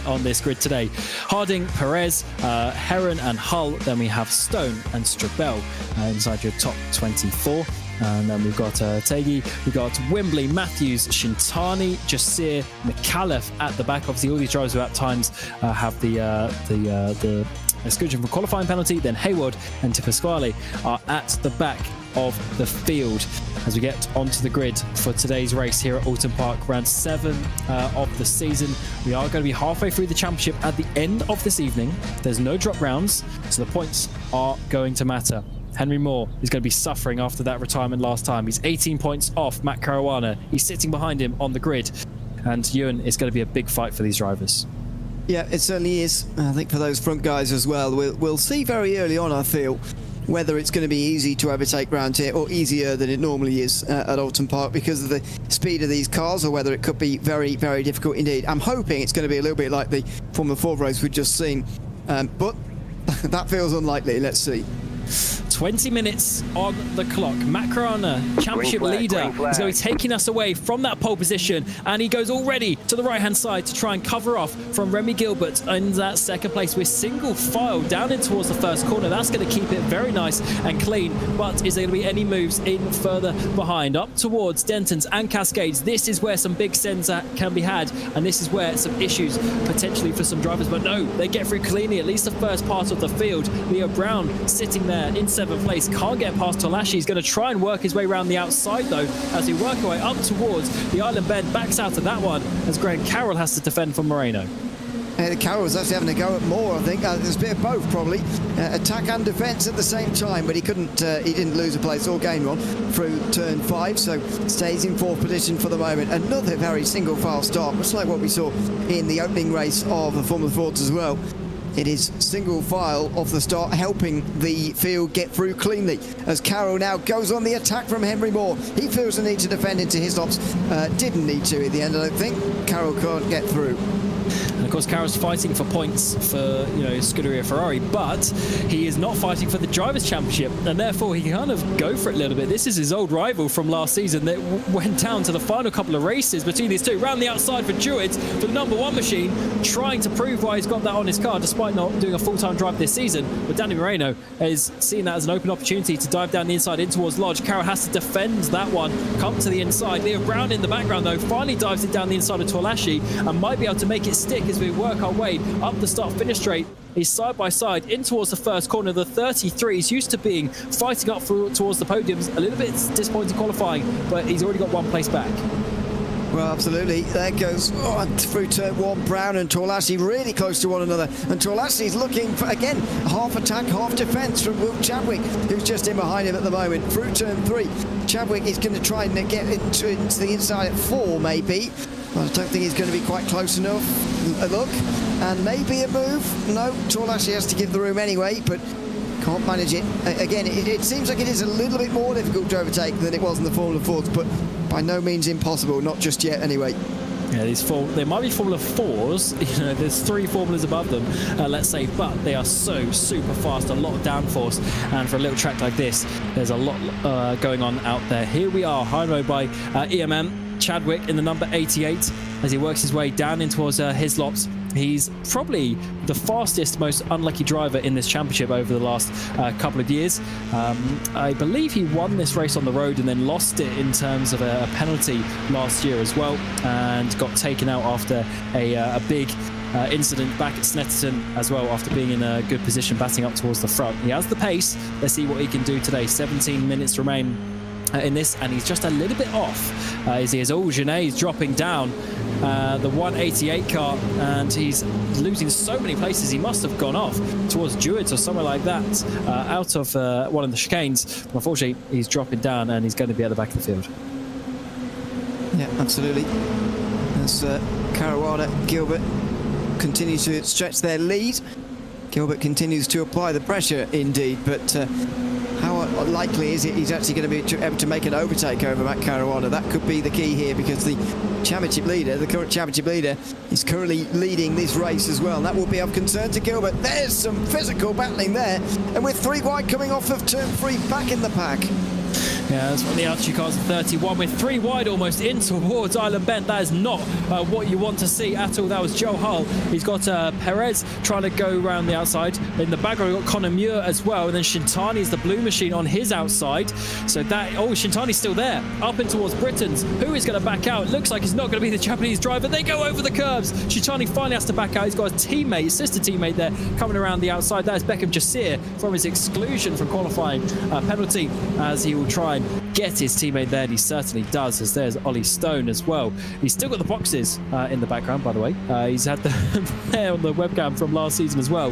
[SPEAKER 3] on this grid today. Harding, Perez, Heron and Hull. Then we have Stone and Strabel inside your top 24. And then we've got Tegi, we've got Wembley, Matthews, Shintani, Jasir, McAuliffe at the back. Obviously, all these drivers who at times have the exclusion for qualifying penalty. Then Hayward and Pasquale are at the back of the field as we get onto the grid for today's race here at Oulton Park, round 7 of the season. We are going to be halfway through the championship at the end of this evening. There's no drop rounds, so the points are going to matter. Henry Moore is going to be suffering after that retirement last time. He's 18 points off Matt Caruana. He's sitting behind him on the grid, and Ewan is going to be a big fight for these drivers.
[SPEAKER 4] Yeah, it certainly is. I think for those front guys as well, we'll see very early on, I feel, whether it's going to be easy to overtake round here or easier than it normally is at Oulton Park because of the speed of these cars, or whether it could be very, very difficult indeed. I'm hoping it's going to be a little bit like the Formula 4 race we've just seen, But that feels unlikely. Let's see.
[SPEAKER 3] 20 minutes on the clock. Matt Carolina, championship leader, is going to be taking us away from that pole position, and he goes already to the right-hand side to try and cover off from Remy Gilbert in that second place. We're single file down in towards the first corner. That's going to keep it very nice and clean, but is there going to be any moves in further behind? Up towards Dentons and Cascades. This is where some big sends can be had, and this is where some issues potentially for some drivers, but no, they get through cleanly, at least the first part of the field. Leo Brown sitting there in 7th place, can't get past Tolashi. He's going to try and work his way around the outside though, as we work our way up towards the island bend, backs out of that one as Graham Carroll has to defend from Moreno.
[SPEAKER 4] Carroll was actually having to go at more, I think. There's a bit of both, probably. Attack and defence at the same time, but he didn't lose a place or gain one through turn 5, so stays in 4th position for the moment. Another very single file start, much like what we saw in the opening race of the Formula Fords as well. It is single file off the start, helping the field get through cleanly as Carroll now goes on the attack from Henry Moore. He feels the need to defend into Hislops. Didn't need to at the end, I don't think. Carroll can't get through.
[SPEAKER 3] And of course, Carroll's fighting for points for, Scuderia Ferrari, but he is not fighting for the Drivers' Championship, and therefore he can kind of go for it a little bit. This is his old rival from last season that went down to the final couple of races between these two. Round the outside for Jewett, for the number 1 machine, trying to prove why he's got that on his car, despite not doing a full-time drive this season. But Danny Moreno is seeing that as an open opportunity to dive down the inside in towards Lodge. Carroll has to defend that one, come to the inside. Leo Brown in the background, though, finally dives it down the inside of Tolashi and might be able to make it stick as we work our way up the start-finish straight. He's side by side in towards the first corner. The 33s used to being fighting up towards the podiums. A little bit disappointing qualifying, but he's already got 1 place back.
[SPEAKER 4] Well, absolutely. There goes through turn 1, Brown and Tolashi really close to one another. And Tolashi's looking for, again, half attack, half defence from Will Chadwick, who's just in behind him at the moment. Through turn 3, Chadwick is going to try and get into the inside at 4, maybe. But I don't think he's going to be quite close enough. A look, and maybe a move. No, Tolashi has to give the room anyway, but can't manage it. Again, it seems like it is a little bit more difficult to overtake than it was in the Formula Fords, but by no means impossible, not just yet anyway.
[SPEAKER 3] Yeah, they might be Formula 4s, there's 3 formulas above them, let's say, but they are so super fast, a lot of downforce, and for a little track like this, there's a lot going on out there. Here we are, high by EMM. Chadwick in the number 88 as he works his way down in towards Hislops. He's probably the fastest, most unlucky driver in this championship over the last couple of years. I believe he won this race on the road and then lost it in terms of a penalty last year as well, and got taken out after a big incident back at Snetterton as well, after being in a good position batting up towards the front. He has the pace. Let's see what he can do today. 17 minutes remain in this, and he's just a little bit off as he is. Genet dropping down the 188 car, and he's losing so many places. He must have gone off towards Jewett or somewhere like that, out of one of the chicanes. But unfortunately, he's dropping down and he's going to be at the back of the field.
[SPEAKER 4] Yeah, absolutely. As Caruana, Gilbert continue to stretch their lead. Gilbert continues to apply the pressure indeed, but how likely is it he's actually going to be able to make an overtake over Matt Caruana? That could be the key here, because the championship leader, the current championship leader, is currently leading this race as well. And that will be of concern to Gilbert. There's some physical battling there, and with 3 wide coming off of turn 3, back in the pack.
[SPEAKER 3] Yeah, that's one of the Archie cars at 31 with 3 wide almost in towards Island Bend. That is not what you want to see at all. That was Joe Hull. He's got Perez trying to go around the outside. In the background, we've got Connor Muir as well. And then Shintani is the blue machine on his outside. So that, Shintani's still there. Up in towards Britons. Who is going to back out? It looks like he's not going to be the Japanese driver. They go over the curbs. Shintani finally has to back out. He's got a teammate, sister teammate there, coming around the outside. That is Beckham Jasir from his exclusion from qualifying penalty, as he will try and get his teammate there, and he certainly does, as there's Ollie Stone as well. He's still got the boxes in the background, by the way. He's had them there on the webcam from last season as well.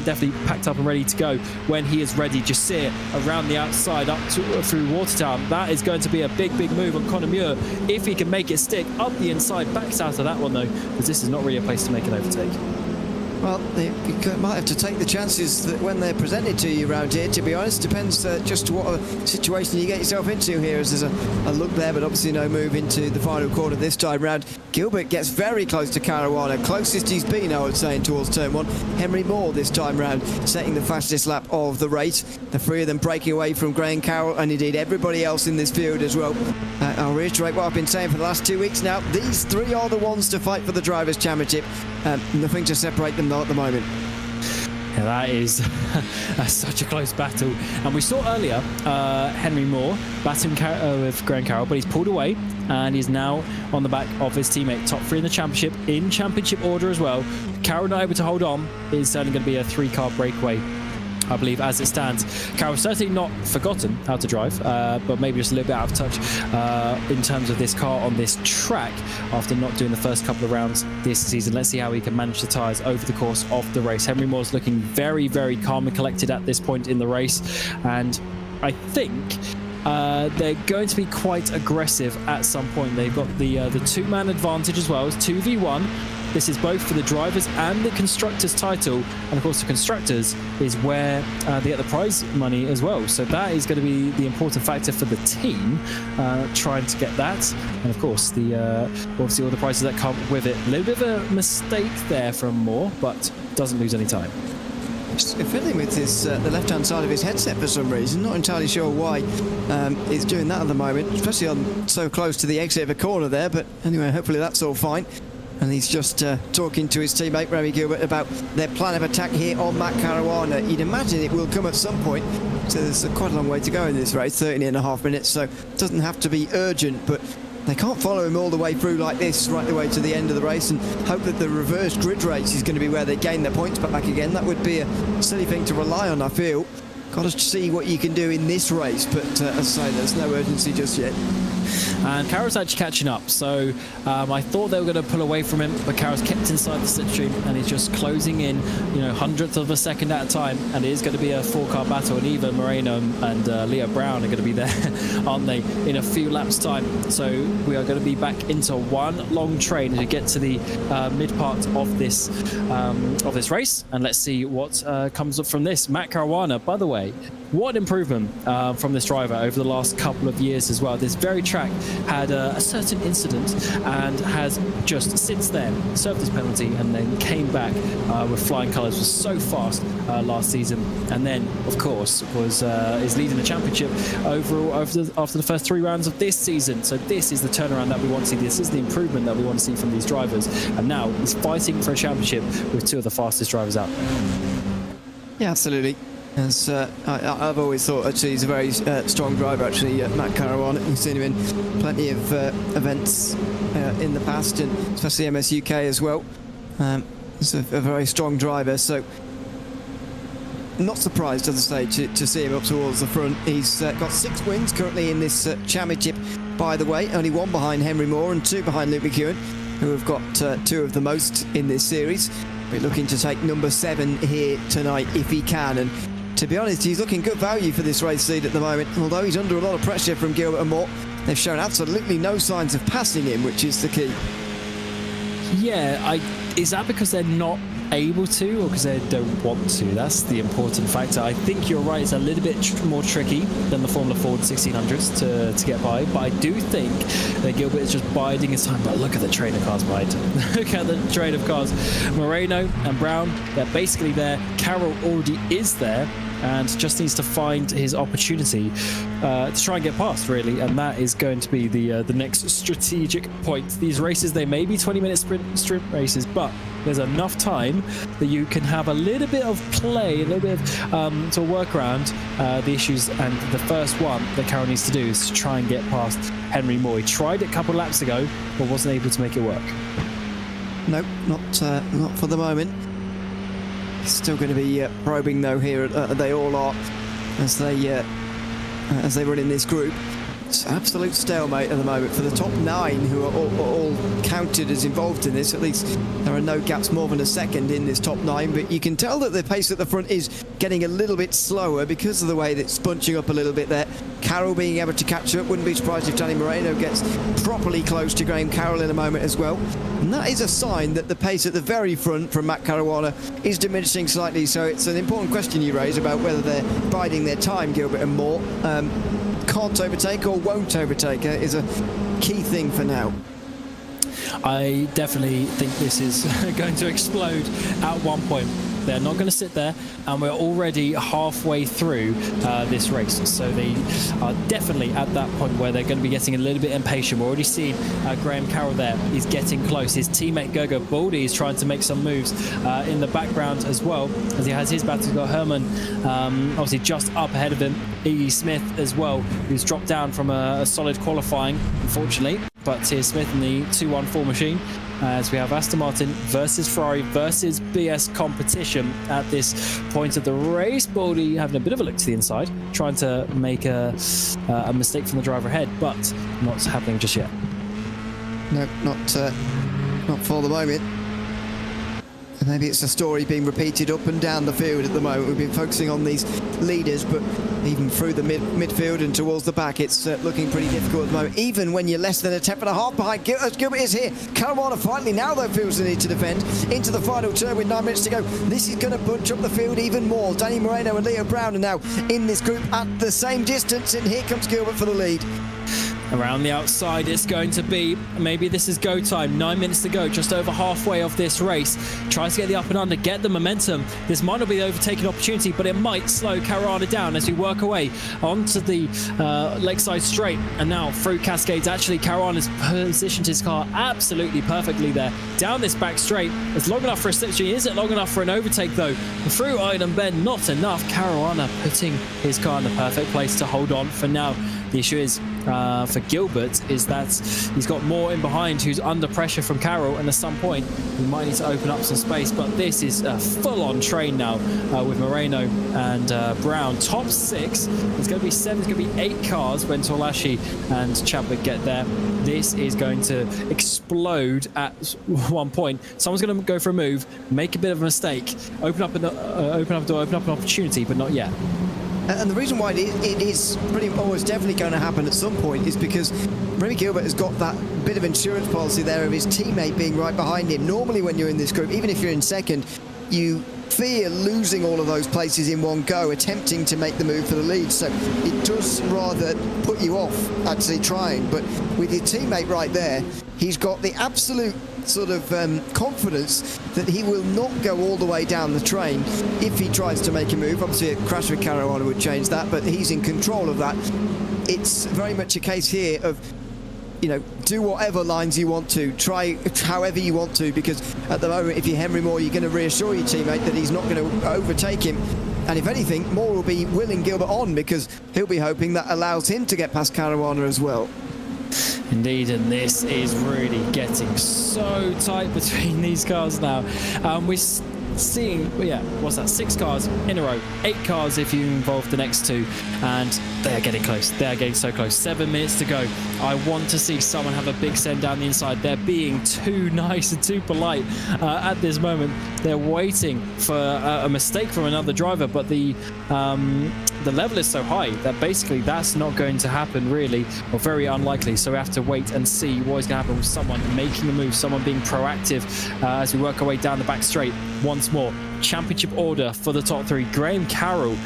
[SPEAKER 3] Definitely packed up and ready to go when he is ready. Jasir around the outside up through Watertown. That is going to be a big move on Connor Muir if he can make it stick. Up the inside, backs out of that one though, because this is not really a place to make an overtake.
[SPEAKER 4] Well, you might have to take the chances that when they're presented to you around here, to be honest. Depends just what a situation you get yourself into here, as there's a look there, but obviously no move into the final corner this time round. Gilbert gets very close to Caruana, closest he's been, I would say, towards turn one. Henry Moore this time round, setting the fastest lap of the race. The three of them breaking away from Graham Carroll, and indeed everybody else in this field as well. I'll reiterate what I've been saying for the last 2 weeks now. These three are the ones to fight for the Drivers' Championship. Nothing to separate them at the moment.
[SPEAKER 3] Yeah, that is such a close battle. And we saw earlier Henry Moore battling with Graham Carroll, but he's pulled away and he's now on the back of his teammate. Top three in the championship, in championship order as well. Carroll not able to hold on. It's only going to be a 3-car breakaway, I believe, as it stands. Carroll's certainly not forgotten how to drive, but maybe just a little bit out of touch in terms of this car on this track after not doing the first couple of rounds this season. Let's see how he can manage the tyres over the course of the race. Henry Moore's looking very, very calm and collected at this point in the race, and I think they're going to be quite aggressive at some point. They've got the two-man advantage as well. It's 2v1. This is both for the drivers and the constructors title, and of course the constructors is where they get the prize money as well. So that is going to be the important factor for the team, trying to get that, and of course the obviously all the prizes that come with it. A little bit of a mistake there from Moore, but doesn't lose any time.
[SPEAKER 4] Fiddling with the left-hand side of his headset for some reason. Not entirely sure why he's doing that at the moment, especially on so close to the exit of a corner there. But anyway, hopefully that's all fine. And he's just talking to his teammate Remy Gilbert about their plan of attack here on Matt Caruana. You'd imagine it will come at some point, so there's quite a long way to go in this race, 13.5 minutes, so it doesn't have to be urgent, but they can't follow him all the way through like this, right the way to the end of the race, and hope that the reverse grid race is going to be where they gain their points back again. That would be a silly thing to rely on, I feel. Got to see what you can do in this race, but as I say, there's no urgency just yet.
[SPEAKER 3] And Carroll's actually catching up, so I thought they were going to pull away from him, but Carroll's kept inside the slipstream and he's just closing in, hundredth of a second at a time, and it is going to be a 4-car battle, and even Moreno and Leo Brown are going to be there, aren't they, in a few laps time. So we are going to be back into one long train as we get to the mid part of this race, and let's see what comes up from this. Matt Caruana, by the way, what an improvement from this driver over the last couple of years as well. This very track had a certain incident and has just since then served his penalty and then came back with flying colours. Was so fast last season, and then of course is leading the championship overall after the first 3 rounds of this season. So this is the turnaround that we want to see. This is the improvement that we want to see from these drivers, and now he's fighting for a championship with 2 of the fastest drivers out.
[SPEAKER 4] Yeah, absolutely. As I've always thought, actually, he's a very strong driver, actually, Matt Caruana. We've seen him in plenty of events in the past, and especially MS UK as well. He's a very strong driver, so not surprised, as I say, to see him up towards the front. He's got 6 wins currently in this championship, by the way. Only 1 behind Henry Moore and 2 behind Luke McEwen, who have got 2 of the most in this series. We're looking to take number 7 here tonight if he can, and to be honest, he's looking good value for this race lead at the moment. Although he's under a lot of pressure from Gilbert and Moore, they've shown absolutely no signs of passing him, which is the key.
[SPEAKER 3] Yeah, is that because they're not able to, or because they don't want to? That's the important factor. I think you're right, it's a little bit more tricky than the Formula Ford 1600s to get by, but I do think that Gilbert is just biding his time. But look at the train of cars behind him. Look at the train of cars. Moreno and Brown, they're basically there. Carroll already is there and just needs to find his opportunity to try and get past, really, and that is going to be the next strategic point. These races, they may be 20-minute sprint races, but there's enough time that you can have a little bit of play, a little bit of to work around the issues. And the first one that Carroll needs to do is to try and get past Henry Moore. He tried it a couple of laps ago, but wasn't able to make it work.
[SPEAKER 4] Nope, not for the moment. Still going to be probing though here. They all are as they run in this group. It's absolute stalemate at the moment for the top 9 who are all counted as involved in this. At least there are no gaps more than a second in this top 9, but you can tell that the pace at the front is getting a little bit slower because of the way that it's bunching up a little bit there. Carroll being able to catch up. Wouldn't be surprised if Danny Moreno gets properly close to Graham Carroll in a moment as well. And that is a sign that the pace at the very front from Matt Caruana is diminishing slightly. So it's an important question you raise about whether they're biding their time, Gilbert and Moore. Can't overtake or won't overtake is a key thing for now.
[SPEAKER 3] I definitely think this is going to explode at one point. They're not going to sit there, and we're already halfway through this race. So they are definitely at that point where they're going to be getting a little bit impatient. We're already seeing Graham Carroll there. He's getting close. His teammate Gergo Baldy is trying to make some moves in the background as well, as he has his battle. He's got Herman obviously just up ahead of him. E. Smith as well, who's dropped down from a solid qualifying, unfortunately. But here's Smith in the 2-1-4 machine, as we have Aston Martin versus Ferrari versus BS competition at this point of the race. Baldy having a bit of a look to the inside, trying to make a mistake from the driver ahead, but not happening just yet.
[SPEAKER 4] No, not for the moment. Maybe it's a story being repeated up and down the field at the moment. We've been focusing on these leaders, but even through the midfield and towards the back, it's looking pretty difficult at the moment. Even when you're less than a tenth and a half behind, Gilbert is here. Caruana finally now, though, feels the need to defend. Into the final turn with 9 minutes to go. This is going to bunch up the field even more. Danny Moreno and Leo Brown are now in this group at the same distance, and here comes Gilbert for the lead.
[SPEAKER 3] Around the outside, it's going to be, maybe this is go time. 9 minutes to go, just over halfway of this race. Tries to get the up and under, get the momentum. This might not be the overtaking opportunity, but it might slow Caruana down as we work away onto the Lakeside Straight. And now through Cascades, actually Caruana's positioned his car absolutely perfectly there. Down this back straight, it's long enough for a slipstream. Is it long enough for an overtake though? Through Island Bend, not enough. Caruana putting his car in the perfect place to hold on for now. The issue is for Gilbert is that he's got more in behind who's under pressure from Carroll, and at some point he might need to open up some space. But this is a full-on train now with Moreno and Brown. Top 6. It's going to be 7, it's going to be 8 cars when Tolashi and Chadwick get there. This is going to explode at one point. Someone's going to go for a move, make a bit of a mistake, open up a door, open up an opportunity, but not yet.
[SPEAKER 4] And the reason why it is pretty almost definitely going to happen at some point is because Remy Gilbert has got that bit of insurance policy there of his teammate being right behind him. Normally when you're in this group, even if you're in second, you fear losing all of those places in one go, attempting to make the move for the lead. So it does rather put you off actually trying. But with your teammate right there, he's got the absolute sort of confidence that he will not go all the way down the train if he tries to make a move. Obviously a crash with Caruana would change that, but he's in control of that. It's very much a case here of, you know, do whatever lines you want to, try however you want to, because at the moment if you're Henry Moore, you're going to reassure your teammate that he's not going to overtake him. And if anything, Moore will be willing Gilbert on because he'll be hoping that allows him to get past Caruana as well.
[SPEAKER 3] Indeed, and this is really getting so tight between these cars now. We're seeing, yeah, what's that, 6 cars in a row, 8 cars if you involve the next 2, and they're getting close. They're getting so close. 7 minutes to go. I want to see someone have a big send down the inside. They're being too nice and too polite at this moment. They're waiting for a mistake from another driver, but the level is so high that basically that's not going to happen really, or very unlikely. So we have to wait and see what is going to happen with someone making a move, someone being proactive as we work our way down the back straight. Once more, championship order for the top 3. Graham Carroll,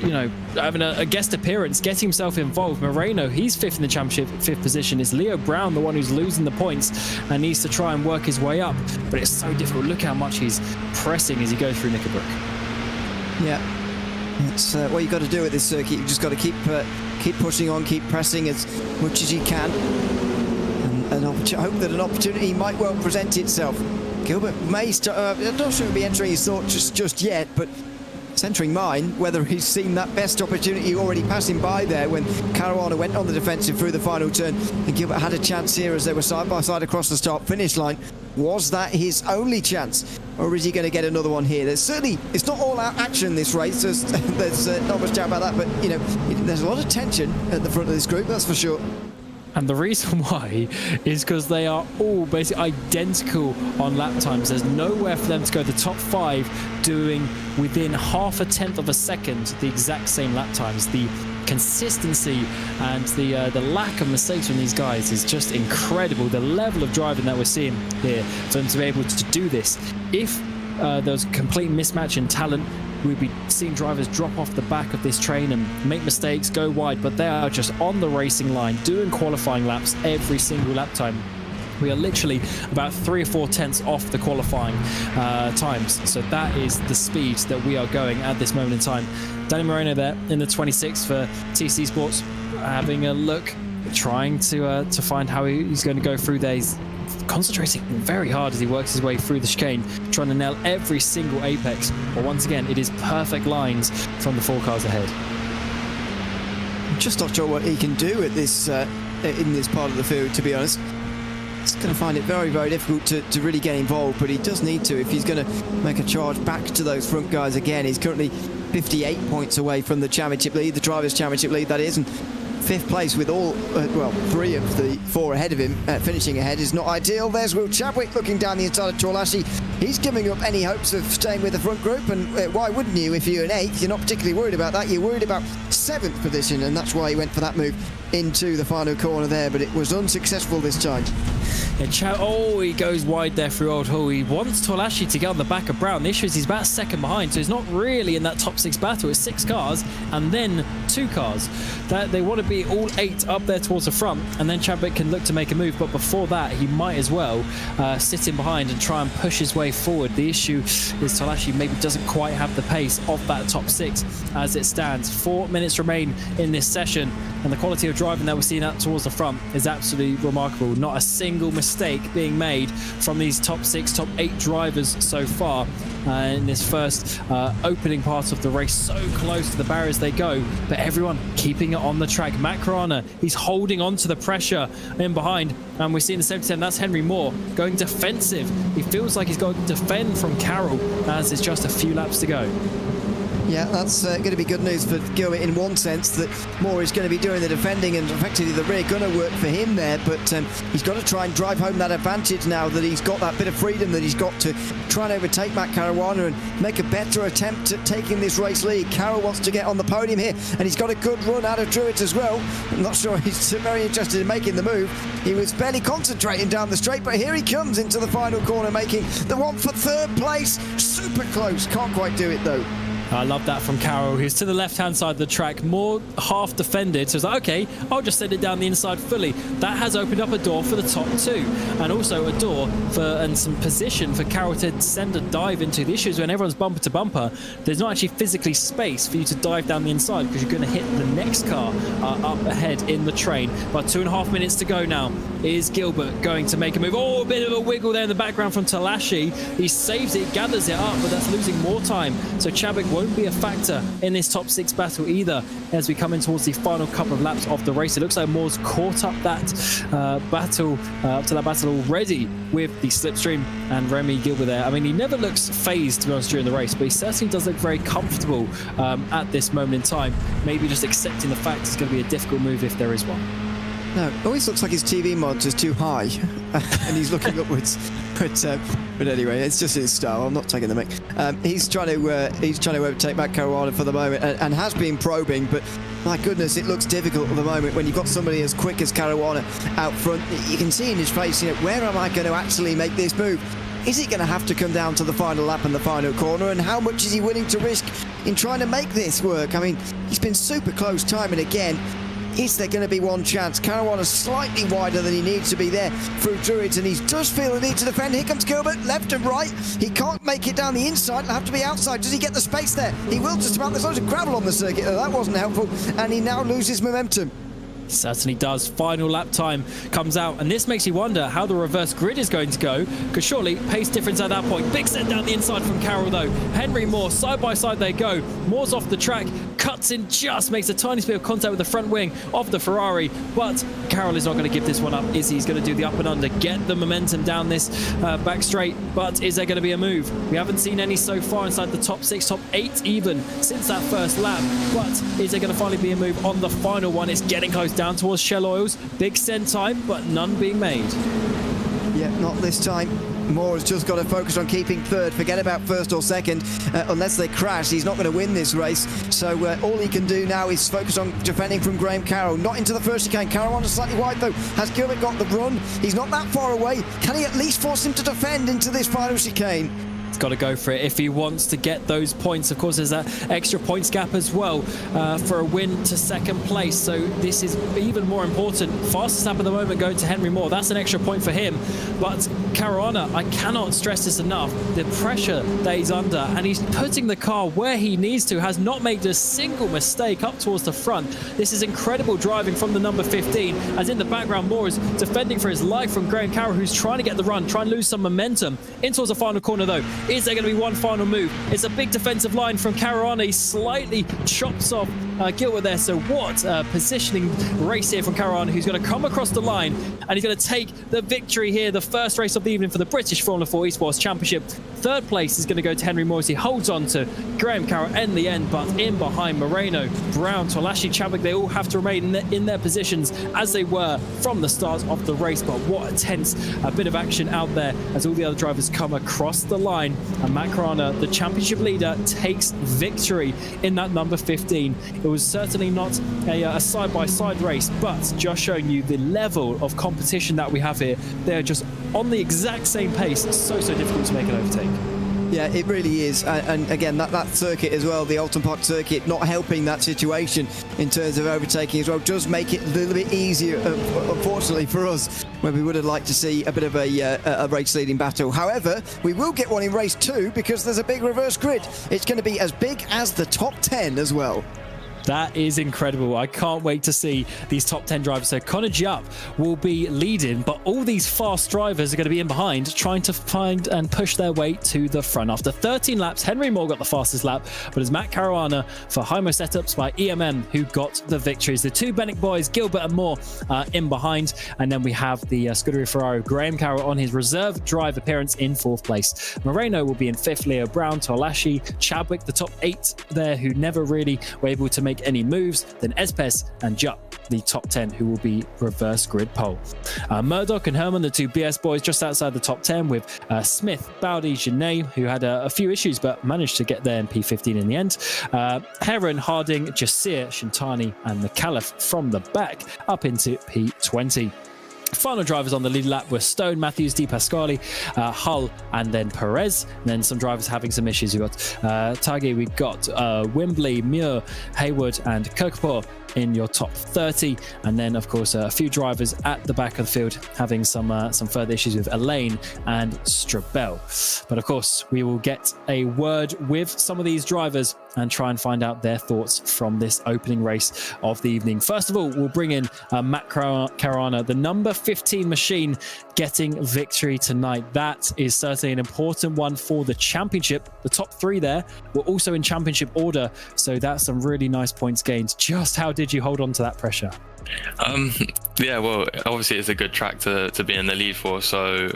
[SPEAKER 3] you know, having a guest appearance, getting himself involved. Moreno, he's 5th in the championship, 5th position. Is Leo Brown the one who's losing the points and needs to try and work his way up? But it's so difficult. Look how much he's pressing as he goes through Knickerbrook.
[SPEAKER 4] Yeah. It's what you've got to do at this circuit. You've just got to keep pushing on, keep pressing as much as you can, and hope that an opportunity might well present itself. Gilbert may start. I'm not sure he'll be entering his thoughts just yet, but centering mine, whether he's seen that best opportunity already passing by there when Caruana went on the defensive through the final turn, and Gilbert had a chance here as they were side by side across the start-finish line. Was that his only chance, or is he going to get another one here? There's certainly, it's not all out action this race, there's not much doubt about that, but you know, there's a lot of tension at the front of this group, that's for sure.
[SPEAKER 3] And the reason why is because they are all basically identical on lap times. There's nowhere for them to go. The top 5 doing within half a tenth of a second the exact same lap times. The consistency and the lack of mistakes from these guys is just incredible. The level of driving that we're seeing here for them to be able to do this. If there was a complete mismatch in talent, we'd be seeing drivers drop off the back of this train and make mistakes, go wide, but they are just on the racing line doing qualifying laps every single lap time. We are literally about 3 or 4 tenths off the qualifying times, so that is the speed that we are going at this moment in time. Danny Moreno there in the 26 for TC Sports, having a look, trying to find how he's going to go through there. He's concentrating very hard as he works his way through the chicane, trying to nail every single apex. But once again, it is perfect lines from the 4 cars ahead.
[SPEAKER 4] I'm just not sure what he can do at this in this part of the field, to be honest. He's going to find it very, very difficult to really get involved, but he does need to if he's going to make a charge back to those front guys again. He's currently 58 points away from the championship lead, the Drivers' Championship lead, that is, and 5th place with all, 3 of the 4 ahead of him. Finishing ahead is not ideal. There's Will Chadwick looking down the inside of Torlashi. He's giving up any hopes of staying with the front group, and why wouldn't you if you're an 8th? You're not particularly worried about that. You're worried about 7th position, and that's why he went for that move into the final corner there, but it was unsuccessful this time.
[SPEAKER 3] Oh, he goes wide there through Old Hall. He wants Torlashi to get on the back of Brown. The issue is he's about 2nd behind, so he's not really in that top 6 battle. It's 6 cars and then 2 cars. That they want to be all 8 up there towards the front, and then Chadwick can look to make a move, but before that he might as well sit in behind and try and push his way forward. The issue is Torlashi maybe doesn't quite have the pace of that top 6 as it stands. 4 minutes remain in this session, and the quality of driving that we're seeing out towards the front is absolutely remarkable. Not a single mistake being made from these top 6, top 8 drivers so far in this first opening part of the race. So close to the barriers they go, but everyone keeping it on the track. Matt Carana, he's holding on to the pressure in behind, and we're seeing the 77. That's Henry Moore going defensive. He feels like he's got to defend from Carroll as it's just a few laps to go.
[SPEAKER 4] Yeah, that's going to be good news for Gilbert in one sense, that Moore is going to be doing the defending and effectively the rear gunner work for him there, but he's got to try and drive home that advantage now that he's got that bit of freedom that he's got to try and overtake Matt Caruana and make a better attempt at taking this race lead. Carroll wants to get on the podium here, and he's got a good run out of Druitt as well. I'm not sure he's very interested in making the move. He was barely concentrating down the straight, but here he comes into the final corner, making the one for 3rd place. Super close, can't quite do it though.
[SPEAKER 3] I love that from Carroll, who's to the left-hand side of the track, more half defended. So it's like, okay, I'll just send it down the inside fully. That has opened up a door for the top 2, and also a door for and some position for Carroll to send a dive into. The issue is when everyone's bumper to bumper, there's not actually physically space for you to dive down the inside because you're going to hit the next car up ahead in the train. About 2.5 minutes to go now. Is Gilbert going to make a move? Oh, a bit of a wiggle there in the background from Torlashi. He saves it, gathers it up, but that's losing more time. So Chadwick won't be a factor in this top 6 battle either as we come in towards the final couple of laps of the race. It looks like Moore's caught up that battle already with the slipstream and Remy Gilbert there. I mean, he never looks phased, to be honest, during the race, but he certainly does look very comfortable at this moment in time. Maybe just accepting the fact it's going to be a difficult move if there is one.
[SPEAKER 4] No, it always looks like his TV monitor's too high and he's looking upwards. But anyway, it's just his style. I'm not taking the mic. He's trying to overtake Matt Caruana for the moment and has been probing, but my goodness, it looks difficult at the moment when you've got somebody as quick as Caruana out front. You can see in his face, you know, where am I going to actually make this move? Is it going to have to come down to the final lap and the final corner, and how much is he willing to risk in trying to make this work? I mean, he's been super close time and again. Is there going to be one chance? Caruana's slightly wider than he needs to be there through Druitt, and he does feel the need to defend. Here comes Gilbert, left and right. He can't make it down the inside. He'll have to be outside. Does he get the space there? He will just about. There's loads of gravel on the circuit, though. That wasn't helpful, and he now loses momentum.
[SPEAKER 3] Certainly does. Final lap time comes out, and this makes you wonder how the reverse grid is going to go, because surely pace difference at that point. Big set down the inside from Carroll though. Henry Moore, side by side they go. Moore's off the track, cuts in just, makes a tiny bit of contact with the front wing of the Ferrari, but Carroll is not going to give this one up, is he? He's going to do the up and under, get the momentum down this back straight, but is there going to be a move? We haven't seen any so far inside the top 6, top 8 even, since that first lap, but is there going to finally be a move on the final one? It's getting close down towards Shell Oils. Big send time, but none being made.
[SPEAKER 4] Yeah, not this time. Moore has just got to focus on keeping third. Forget about first or second. Unless they crash, he's not going to win this race. So all he can do now is focus on defending from Graham Carroll. Not into the first chicane. Carroll on slightly wide though. Has Gilbert got the run? He's not that far away. Can he at least force him to defend into this final chicane?
[SPEAKER 3] He's got to go for it if he wants to get those points. Of course, there's that extra points gap as well for a win to second place. So this is even more important. Fastest lap at the moment going to Henry Moore. That's an extra point for him. But Caruana, I cannot stress this enough. The pressure that he's under, and he's putting the car where he needs to, has not made a single mistake up towards the front. This is incredible driving from the number 15. As in the background, Moore is defending for his life from Graham Carroll, who's trying to get the run, try and lose some momentum. In towards the final corner though. Is there going to be one final move? It's a big defensive line from Caruana. He slightly chops off Gilbert there. So what positioning race here from Caruana, who's going to come across the line, and he's going to take the victory here. The first race of the evening for the British F4 Esports Championship. Third place is going to go to Henry Moore. He holds on to Graham Carroll in the end, but in behind Moreno, Brown, Tolashi, Chadwick, they all have to remain in their positions as they were from the start of the race. But what a tense bit of action out there as all the other drivers come across the line, and Matt Caruana, the championship leader, takes victory in that number 15. It was certainly not a side-by-side race, but just showing you the level of competition that we have here. They're just on the exact same pace. So difficult to make an overtake.
[SPEAKER 4] Yeah, it really is. And again, that circuit as well, the Oulton Park circuit, not helping that situation in terms of overtaking as well, does make it a little bit easier, unfortunately for us, when we would have liked to see a bit of a race-leading battle. However, we will get one in race 2 because there's a big reverse grid. It's going to be as big as the top 10 as well.
[SPEAKER 3] That is incredible. I can't wait to see these top 10 drivers. So Connor Jupp will be leading, but all these fast drivers are going to be in behind, trying to find and push their way to the front. After 13 laps, Henry Moore got the fastest lap, but it's Matt Caruana for Hymo setups by EMM who got the victories. The two Bennett boys, Gilbert and Moore, in behind. And then we have the Scuderia Ferrari, Graham Carroll on his reserve drive appearance in 4th place. Moreno will be in 5th, Leo Brown, Tolashi, Chadwick, the top 8 there who never really were able to make any moves. Then Espes and Jupp, the top 10, who will be reverse grid pole. Murdoch and Herman, the two BS boys, just outside the top 10, with Smith, Bowdy, Genet, who had a few issues but managed to get there in P15 in the end. Heron, Harding, Jasir, Shintani and McAuliffe from the back up into P20. Final drivers on the lead lap were Stone, Matthews, Di Pasquale, Hull, and then Perez. And then some drivers having some issues. We've got Tagi, we've got Wembley, Muir, Hayward, and Kirkpaw in your top 30. And then, of course, a few drivers at the back of the field having some further issues with Elaine and Strabel. But, of course, we will get a word with some of these drivers and try and find out their thoughts from this opening race of the evening. First of all, we'll bring in Matt Caruana, the number 15 machine, getting victory tonight. That is certainly an important one for the championship. The top 3 there were also in championship order, so that's some really nice points gained. Just how did you hold on to that pressure?
[SPEAKER 9] Yeah, well, obviously it's a good track to be in the lead for, so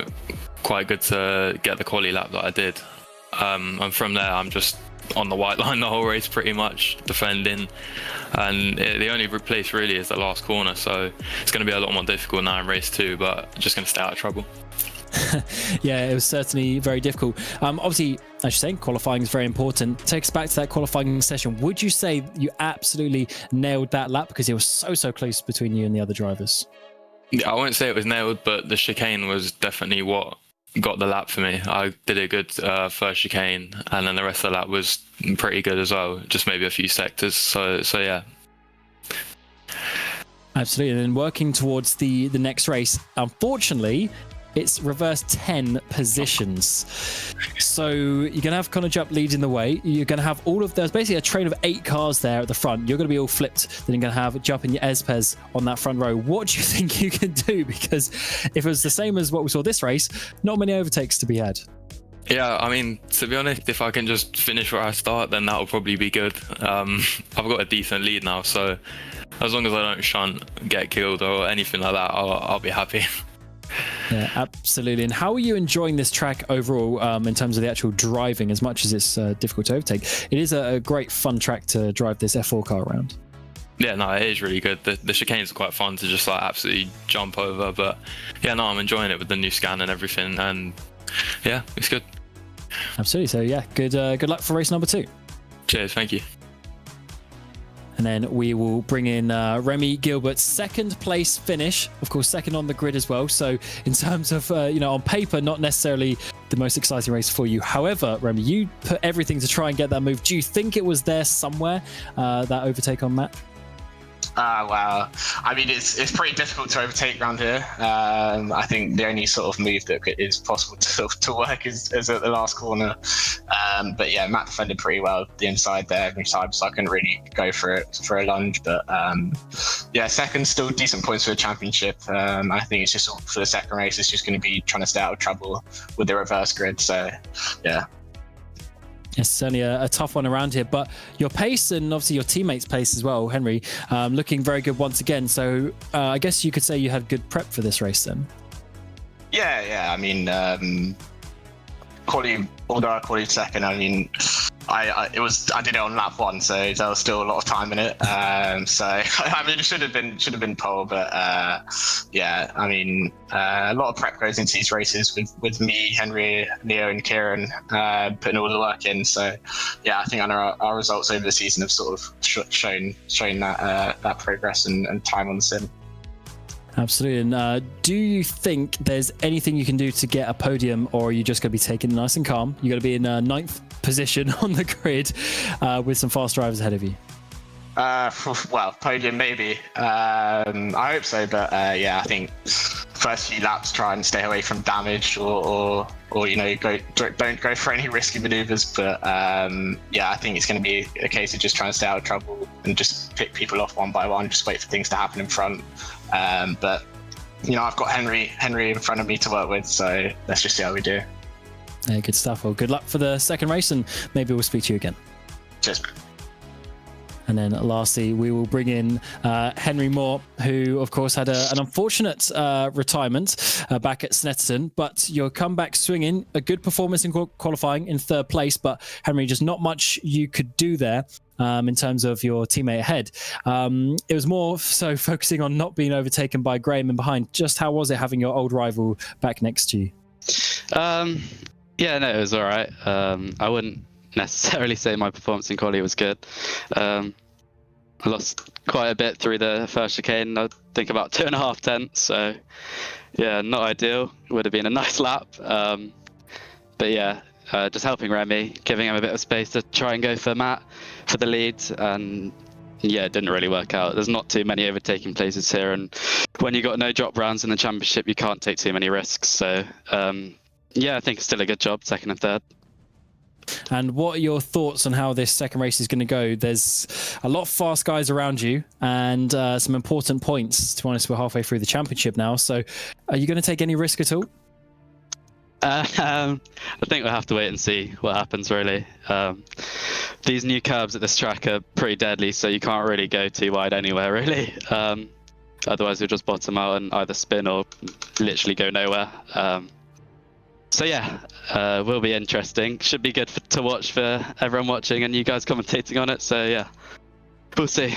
[SPEAKER 9] quite good to get the quali lap that I did. And from there, I'm just on the white line the whole race pretty much, defending, and the only place really is the last corner, so it's going to be a lot more difficult now in race 2, but just going to stay out of trouble.
[SPEAKER 3] Yeah, it was certainly very difficult. Obviously, as you're saying, qualifying is very important. Take us back to that qualifying session. Would you say you absolutely nailed that lap because it was so close between you and the other drivers?
[SPEAKER 9] Yeah, I won't say it was nailed, but the chicane was definitely what got the lap for me. I did a good first chicane, and then the rest of the lap was pretty good as well, just maybe a few sectors, so yeah.
[SPEAKER 3] Absolutely. And then working towards the next race, unfortunately, it's reverse 10 positions. So you're going to have Connor Jupp leading the way. You're going to have there's basically a train of 8 cars there at the front. You're going to be all flipped. Then you're going to have Jupp and your Espes on that front row. What do you think you can do? Because if it was the same as what we saw this race, not many overtakes to be had.
[SPEAKER 9] Yeah, I mean, to be honest, if I can just finish where I start, then that'll probably be good. I've got a decent lead now, so as long as I don't shunt, get killed or anything like that, I'll be happy.
[SPEAKER 3] Yeah, absolutely. And how are you enjoying this track overall in terms of the actual driving, as much as it's difficult to overtake? It is a great fun track to drive this F4 car around. Yeah,
[SPEAKER 9] no, it is really good. The chicanes are quite fun to just like absolutely jump over. But yeah, no, I'm enjoying it with the new scan and everything. And yeah, it's good.
[SPEAKER 3] Absolutely. So yeah, good luck for race number 2.
[SPEAKER 9] Cheers, thank you.
[SPEAKER 3] And then we will bring in Remy Gilbert's second place finish, of course, second on the grid as well. So in terms of, on paper, not necessarily the most exciting race for you. However, Remy, you put everything to try and get that move. Do you think it was there somewhere, that overtake on Matt?
[SPEAKER 10] Wow. I mean, it's pretty difficult to overtake around here. I think the only sort of move that is possible to work is at the last corner. But yeah, Matt defended pretty well the inside there every time, so I couldn't really go for a lunge. But yeah, second, still decent points for the championship. I think it's just for the second race, it's just going to be trying to stay out of trouble with the reverse grid. So yeah.
[SPEAKER 3] It's certainly a tough one around here, but your pace and obviously your teammates' pace as well, Henry, looking very good once again. So I guess you could say you had good prep for this race then. Yeah.
[SPEAKER 10] I mean, although I qualified second, I mean, I did it on lap 1, so there was still a lot of time in it. So I mean, it should have been pole, but yeah, I mean, a lot of prep goes into these races with me, Henry, Leo, and Kieran putting all the work in. So yeah, I think our results over the season have sort of shown that progress and time on the sim.
[SPEAKER 3] Absolutely. And do you think there's anything you can do to get a podium, or are you just going to be taking it nice and calm? You're going to be in 9th position on the grid with some fast drivers ahead of you.
[SPEAKER 10] Well, podium maybe. I hope so, but yeah, I think first few laps try and stay away from damage or don't go for any risky maneuvers. But yeah, I think it's going to be a case of just trying to stay out of trouble and just pick people off one by one, just wait for things to happen in front. But I've got Henry in front of me to work with, so let's just see how we do.
[SPEAKER 3] Yeah, good stuff. Well, good luck for the second race, and maybe we'll speak to you again.
[SPEAKER 10] Cheers.
[SPEAKER 3] And then lastly, we will bring in Henry Moore, who, of course, had an unfortunate retirement back at Snetterton, but your comeback swinging, a good performance in qualifying in 3rd place, but Henry, just not much you could do there in terms of your teammate ahead. It was more so focusing on not being overtaken by Graham in behind. Just how was it having your old rival back next to you?
[SPEAKER 11] Yeah, no, it was all right. I wouldn't necessarily say my performance in quali was good. I lost quite a bit through the first chicane, I think about 2.5 tenths, so yeah, not ideal. Would have been a nice lap. But yeah, just helping Remy, giving him a bit of space to try and go for Matt for the lead, and yeah, it didn't really work out. There's not too many overtaking places here, and when you got no drop rounds in the championship, you can't take too many risks. So yeah, I think it's still a good job, 2nd and 3rd.
[SPEAKER 3] And what are your thoughts on how this second race is going to go? There's a lot of fast guys around you and some important points. To be honest, we're halfway through the championship now. So are you going to take any risk at all?
[SPEAKER 11] I think we'll have to wait and see what happens, really. These new curbs at this track are pretty deadly, so you can't really go too wide anywhere, really. Otherwise, you'll just bottom out and either spin or literally go nowhere. So yeah, will be interesting. Should be good to watch for everyone watching and you guys commentating on it. So yeah, we'll see.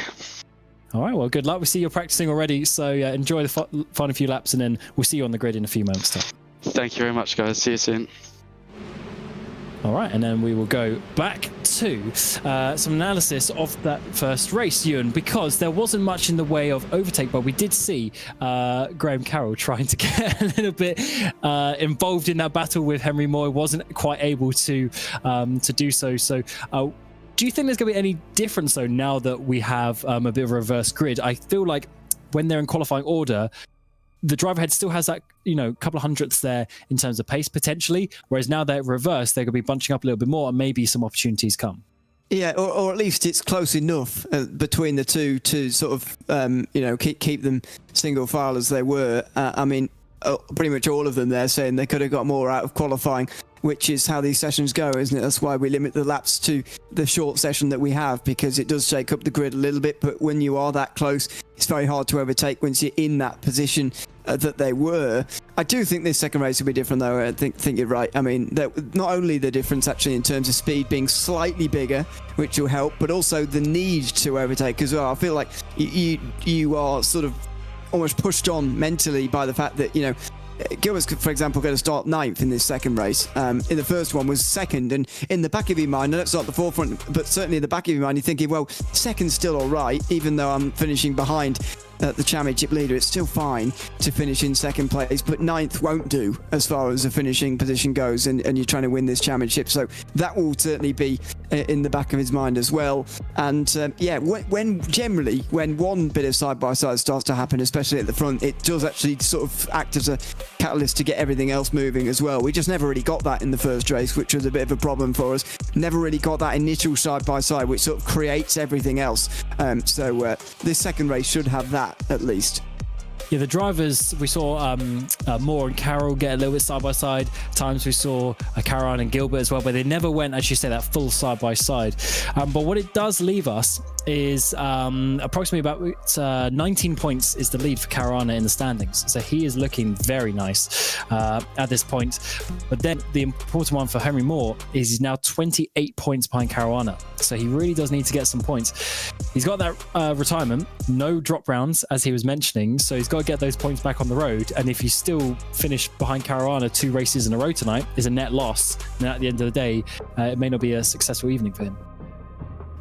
[SPEAKER 3] All right, well, good luck. We see you're practicing already. So yeah, enjoy the final few laps, and then we'll see you on the grid in a few moments' time.
[SPEAKER 11] Thank you very much, guys. See you soon.
[SPEAKER 3] All right, and then we will go back to some analysis of that first race, Ewan, because there wasn't much in the way of overtake, but we did see Graham Carroll trying to get a little bit involved in that battle with Henry Moore. Wasn't quite able to do so. So do you think there's going to be any difference, though, now that we have a bit of a reverse grid? I feel like when they're in qualifying order, the driver head still has that, couple of hundredths there in terms of pace potentially, whereas now they're reversed, they're going to be bunching up a little bit more and maybe some opportunities come.
[SPEAKER 4] Yeah, or at least it's close enough between the two to sort of, keep them single file as they were. Pretty much all of them they're saying they could have got more out of qualifying, which is how these sessions go, isn't it? That's why we limit the laps to the short session that we have, because it does shake up the grid a little bit, but when you are that close, it's very hard to overtake once you're in that position that they were. I do think this second race will be different, though. I think you're right. I mean, not only the difference actually in terms of speed being slightly bigger, which will help, but also the need to overtake as well. I feel like you are sort of almost pushed on mentally by the fact that, Gilbert's, for example, going to start 9th in this second race. In the first one was 2nd, and in the back of your mind, and that's not the forefront, but certainly in the back of your mind, you're thinking, well, 2nd's still all right, even though I'm finishing behind the championship leader. It's still fine to finish in 2nd place, but 9th won't do as far as the finishing position goes, and you're trying to win this championship. So that will certainly be in the back of his mind as well. And when one bit of side-by-side starts to happen, especially at the front, it does actually sort of act as a catalyst to get everything else moving as well. We just never really got that in the first race, which was a bit of a problem for us. Never really got that initial side-by-side, which sort of creates everything else. So this second race should have that at least.
[SPEAKER 3] Yeah, the drivers, we saw Moore and Carroll get a little bit side-by-side. Times we saw Caroline and Gilbert as well, but they never went, as you say, that full side-by-side. But what it does leave us is approximately about 19 points is the lead for Caruana in the standings. So he is looking very nice at this point. But then the important one for Henry Moore is he's now 28 points behind Caruana. So he really does need to get some points. He's got that retirement, no drop rounds, as he was mentioning. So he's got to get those points back on the road. And if you still finish behind Caruana 2 races in a row tonight, is a net loss. And at the end of the day, it may not be a successful evening for him.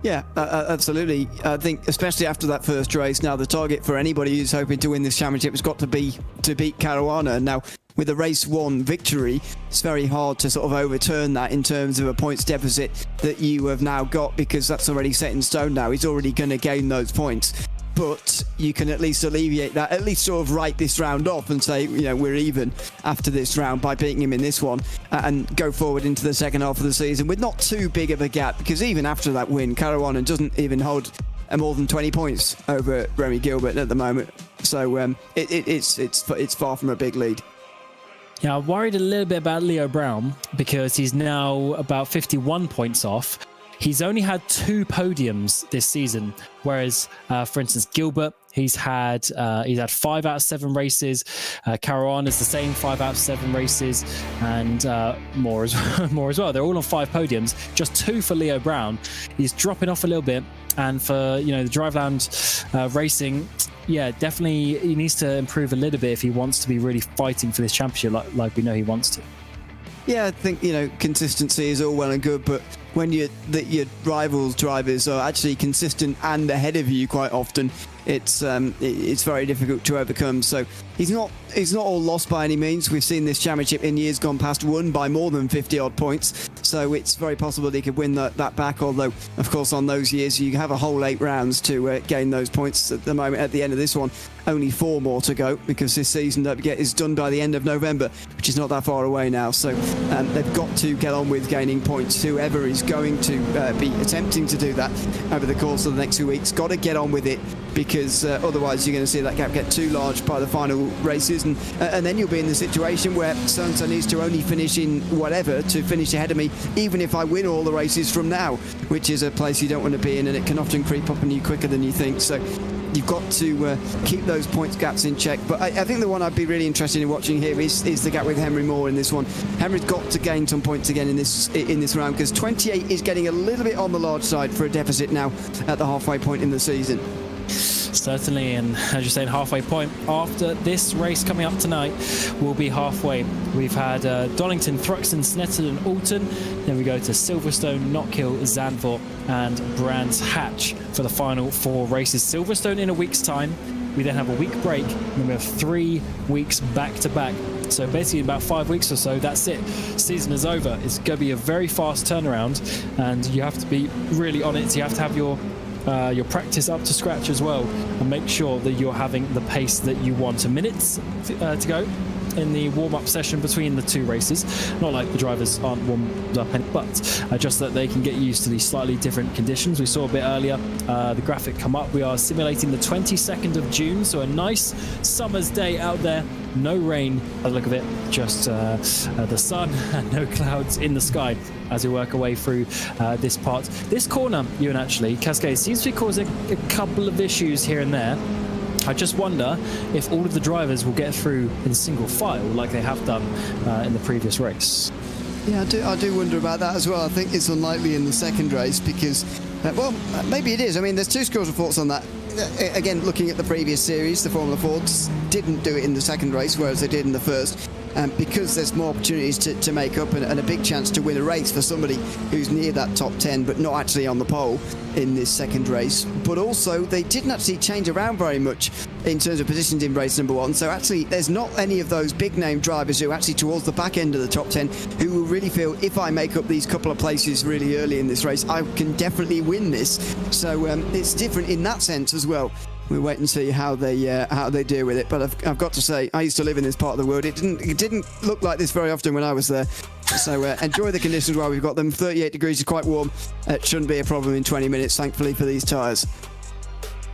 [SPEAKER 4] Yeah, absolutely. I think especially after that first race, now the target for anybody who's hoping to win this championship has got to be to beat Caruana. Now, with a race 1 victory, it's very hard to sort of overturn that in terms of a points deficit that you have now got, because that's already set in stone now. He's already going to gain those points. But you can at least alleviate that, at least sort of write this round off and say, we're even after this round by beating him in this one, and go forward into the second half of the season with not too big of a gap, because even after that win, Caruana doesn't even hold more than 20 points over Remy Gilbert at the moment. So it's far from a big lead.
[SPEAKER 3] Yeah, I'm worried a little bit about Leo Brown, because he's now about 51 points off. He's only had 2 podiums this season, whereas, for instance, Gilbert, he's had 5 out of 7 races. Caruana is the same, 5 out of 7 races, and more as well. They're all on 5 podiums, just 2 for Leo Brown. He's dropping off a little bit, and for the Driveland racing, yeah, definitely he needs to improve a little bit if he wants to be really fighting for this championship like we know he wants to.
[SPEAKER 4] Yeah, I think, consistency is all well and good, but when your rivals' drivers are actually consistent and ahead of you quite often, it's very difficult to overcome. So he's not all lost by any means. We've seen this championship in years gone past won by more than 50 odd points, so it's very possible he could win that back, although of course on those years you have a whole 8 rounds to gain those points. At the moment, at the end of this one, only 4 more to go, because this season is done by the end of November, which is not that far away now. So they've got to get on with gaining points. Whoever is going to be attempting to do that over the course of the next few weeks, got to get on with it, because otherwise you're going to see that gap get too large by the final races, and then you'll be in the situation where so-and-so needs to only finish in whatever to finish ahead of me, even if I win all the races from now, which is a place you don't want to be in, and it can often creep up on you quicker than you think. So you've got to keep those points gaps in check. But I think the one I'd be really interested in watching here is the gap with Henry Moore in this one. Henry's got to gain some points again in this round, because 28 is getting a little bit on the large side for a deficit now at the halfway point in the season.
[SPEAKER 3] Certainly, and as you're saying, halfway point after this race coming up tonight will be halfway. We've had Donington, Thruxton, Snetterton and Oulton. Then we go to Silverstone, Knockhill, Zandvoort and Brands Hatch for the final 4 races. Silverstone in a week's time. We then have a week break, and then we have 3 weeks back to back. So basically in about 5 weeks or so, that's it. Season is over. It's going to be a very fast turnaround, and you have to be really on it. So you have to have your your practice up to scratch as well, and make sure that you're having the pace that you want. A minute to go in the warm-up session between the two races. Not like the drivers aren't warmed up, but just that they can get used to these slightly different conditions. We saw a bit earlier the graphic come up. We are simulating the 22nd of June, so a nice summer's day out there. No rain by the look of it, just the sun and no clouds in the sky as we work our way through this part. This corner, Ewan, actually, Cascade seems to be causing a couple of issues here and there. I just wonder if all of the drivers will get through in single file like they have done in the previous race.
[SPEAKER 4] Yeah, I do wonder about that as well. I think it's unlikely in the second race because, well, maybe it is. I mean, there's two schools of thoughts on that. Again, looking at the previous series, the Formula Fords didn't do it in the second race, whereas they did in the first. Because there's more opportunities to make up and a big chance to win a race for somebody who's near that top 10 but not actually on the pole in this second race. But also they didn't actually change around very much in terms of positions in race number 1, so actually there's not any of those big name drivers who actually towards the back end of the top 10 who will really feel, if I make up these couple of places really early in this race, I can definitely win this. So it's different in that sense as well. We'll wait and see how they deal with it. But I've got to say, I used to live in this part of the world. It didn't look like this very often when I was there. So enjoy the conditions while we've got them. 38 degrees is quite warm. It shouldn't be a problem in 20 minutes, thankfully, for these tyres.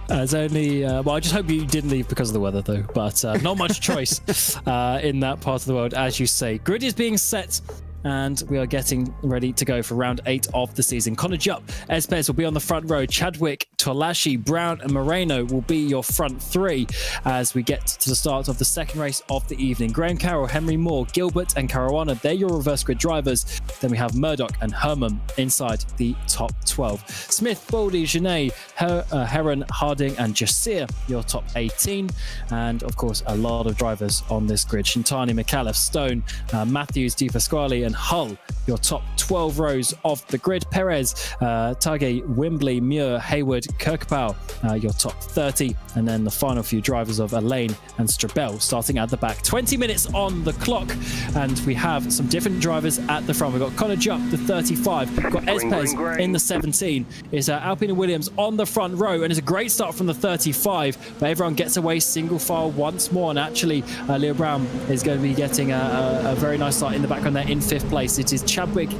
[SPEAKER 3] It's only, well, I just hope you didn't leave because of the weather, though. But not much choice in that part of the world, as you say. Grid is being set, and we are getting ready to go for round 8 of the season. Connor Jupp, Espes will be on the front row. Chadwick, Tolashi, Brown and Moreno will be your front 3 as we get to the start of the second race of the evening. Graham Carroll, Henry Moore, Gilbert and Caruana, they're your reverse grid drivers. Then we have Murdoch and Herman inside the top 12. Smith, Baldy, Genet, Heron, Harding and Jasir, your top 18. And of course, a lot of drivers on this grid. Shintani, McAuliffe, Stone, Matthews, Di Pasquale and Hull, your top 12 rows of the grid. Perez, Tage, Wembley, Muir, Hayward, Kirkpau, your top 30. And then the final few drivers of Elaine and Strabel starting at the back. 20 minutes on the clock, and we have some different drivers at the front. We've got Connor Jupp, the 35. We've got Espes in the 17. It's Alpine and Williams on the front row, and it's a great start from the 35, but everyone gets away single file once more. And actually, Leo Brown is going to be getting a very nice start in the background there in 5th place. It is Chadwick in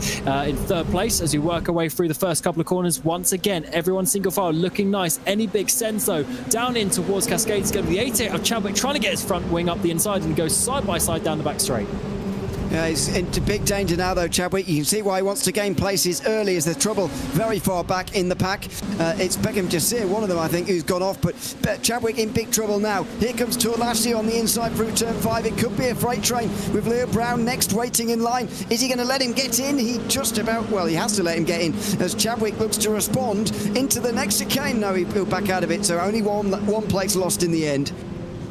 [SPEAKER 3] 3rd place as we work our way through the first couple of corners. Once again, everyone single file looking nice. Any big sends though down in towards Cascade. It's going to be the 88 of Chadwick trying to get his front wing up the inside and goes side by side down the back straight.
[SPEAKER 4] Yeah, he's into big danger now, though, Chadwick. You can see why he wants to gain places early as there's trouble very far back in the pack. It's Beckham Jasir, one of them, I think, who's gone off, but Chadwick in big trouble now. Here comes Tolashi on the inside through turn 5. It could be a freight train with Leo Brown next waiting in line. Is he going to let him get in? He just about, well, he has to let him get in as Chadwick looks to respond into the next chicane. No, he'll back out of it, so only one place lost in the end.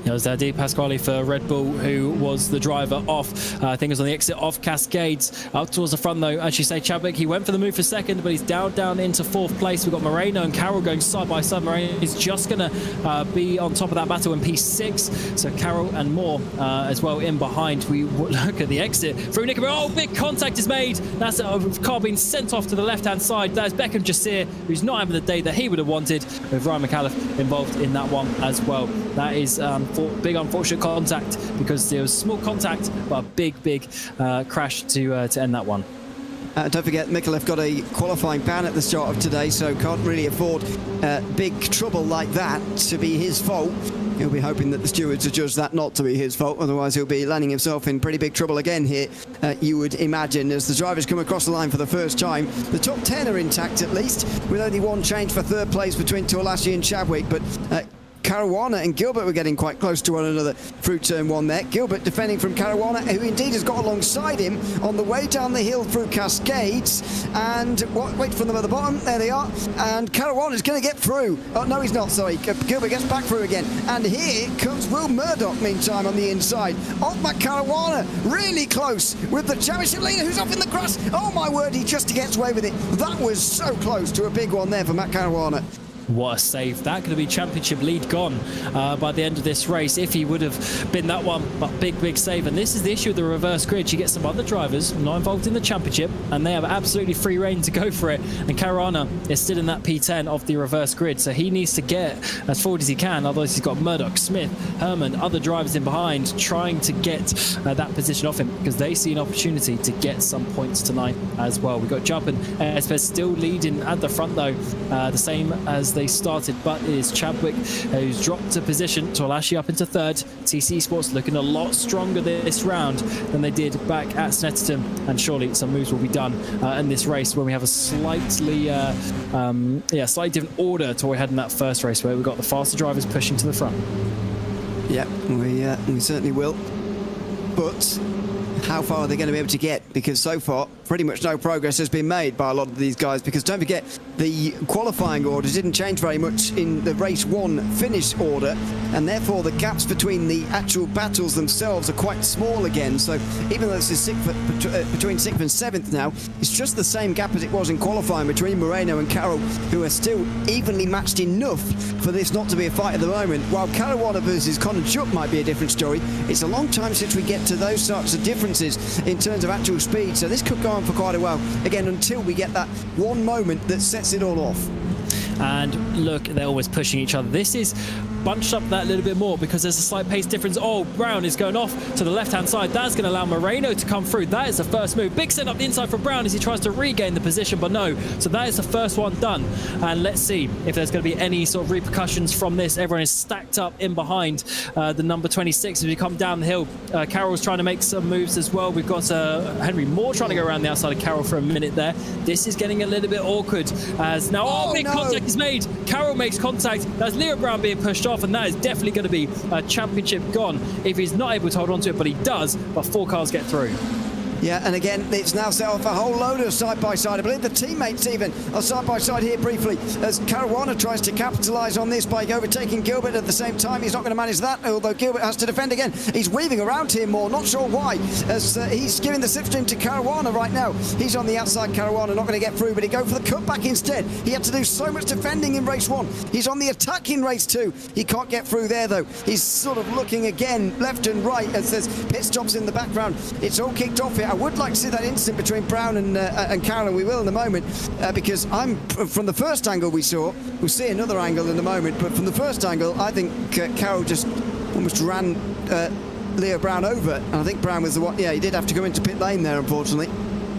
[SPEAKER 3] It was Di Pasquale for Red Bull, who was the driver off. I think it was on the exit off Cascades. Up towards the front, though, as you say, Chadwick, he went for the move for second, but he's down into 4th place. We've got Moreno and Carroll going side by side. Moreno is just going to be on top of that battle in P6. So Carroll and Moore as well in behind. We look at the exit through Nicobar. Oh, big contact is made. That's a car being sent off to the left-hand side. That is Beckham Jasir, who's not having the day that he would have wanted, with Ryan McAuliffe involved in that one as well. That is big unfortunate contact because there was small contact but a big crash to end that one.
[SPEAKER 4] Don't forget, Micallef got a qualifying ban at the start of today, so can't really afford big trouble like that to be his fault. He'll be hoping that the stewards adjudge that not to be his fault, otherwise he'll be landing himself in pretty big trouble again here, you would imagine, as the drivers come across the line for the first time. The top 10 are intact at least, with only one change for 3rd place between Tolashi and Chadwick, but Caruana and Gilbert were getting quite close to one another through turn 1 there. Gilbert defending from Caruana, who indeed has got alongside him on the way down the hill through Cascades. And wait for them at the bottom. There they are. And Caruana's going to get through. Oh, no, he's not. Sorry. Gilbert gets back through again. And here comes Will Murdoch, meantime, on the inside. Off by Caruana. Really close with the championship leader who's off in the grass. Oh, my word. He just gets away with it. That was so close to a big one there for Matt Caruana.
[SPEAKER 3] What a save. That could be championship lead gone by the end of this race if he would have been that one. But big save. And this is the issue with the reverse grid. You get some other drivers not involved in the championship and they have absolutely free reign to go for it. And Caruana is still in that P10 of the reverse grid. So he needs to get as forward as he can. Otherwise he's got Murdoch, Smith, Herman, other drivers in behind trying to get that position off him because they see an opportunity to get some points tonight as well. We've got Jupp and Espes still leading at the front though, the same as they started, but it is Chadwick who's dropped a position. Tolashi up into third. TC Esports looking a lot stronger this round than they did back at Snetterton, and surely some moves will be done in this race when we have a slightly different order to what we had in that first race where we got the faster drivers pushing to the front.
[SPEAKER 4] Yeah, we certainly will. But how far are they going to be able to get? Because so far, pretty much no progress has been made by a lot of these guys, because don't forget, the qualifying order didn't change very much in the race 1 finish order, and therefore the gaps between the actual battles themselves are quite small again. So even though this is between 6th and 7th now, it's just the same gap as it was in qualifying between Moreno and Carroll, who are still evenly matched enough for this not to be a fight at the moment. While Caruana versus Connor Jupp might be a different story, it's a long time since we get to those sorts of differences in terms of actual speed, so this could go on for quite a while again until we get that one moment that sets it all off.
[SPEAKER 3] And look, they're always pushing each other. This is bunched up that little bit more because there's a slight pace difference. Oh, Brown is going off to the left-hand side. That's going to allow Moreno to come through. That is the first move. Big set up the inside from Brown as he tries to regain the position, but no. So that is the first one done. And let's see if there's going to be any sort of repercussions from this. Everyone is stacked up in behind the number 26 as we come down the hill. Carroll's trying to make some moves as well. We've got Henry Moore trying to go around the outside of Carroll for a minute there. This is getting a little bit awkward as now, big contact is made. Carroll makes contact. That's Leo Brown being pushed off, and that is definitely going to be a championship gone if he's not able to hold on to it, but he does, but 4 cars get through.
[SPEAKER 4] Yeah, and again, it's now set off a whole load of side-by-side. I believe the teammates even are side-by-side here briefly as Caruana tries to capitalise on this by overtaking Gilbert at the same time. He's not going to manage that, although Gilbert has to defend again. He's weaving around here more, not sure why, as he's giving the slipstream to Caruana right now. He's on the outside, Caruana not going to get through, but he go for the cutback instead. He had to do so much defending in race 1. He's on the attack in race 2. He can't get through there, though. He's sort of looking again left and right as there's pit stops in the background. It's all kicked off here. I would like to see that incident between Brown and Carroll, and we will in a moment, because from the first angle we saw, we'll see another angle in a moment, but from the first angle, I think Carroll just almost ran Leo Brown over, and I think Brown was the one, yeah, he did have to go into pit lane there, unfortunately.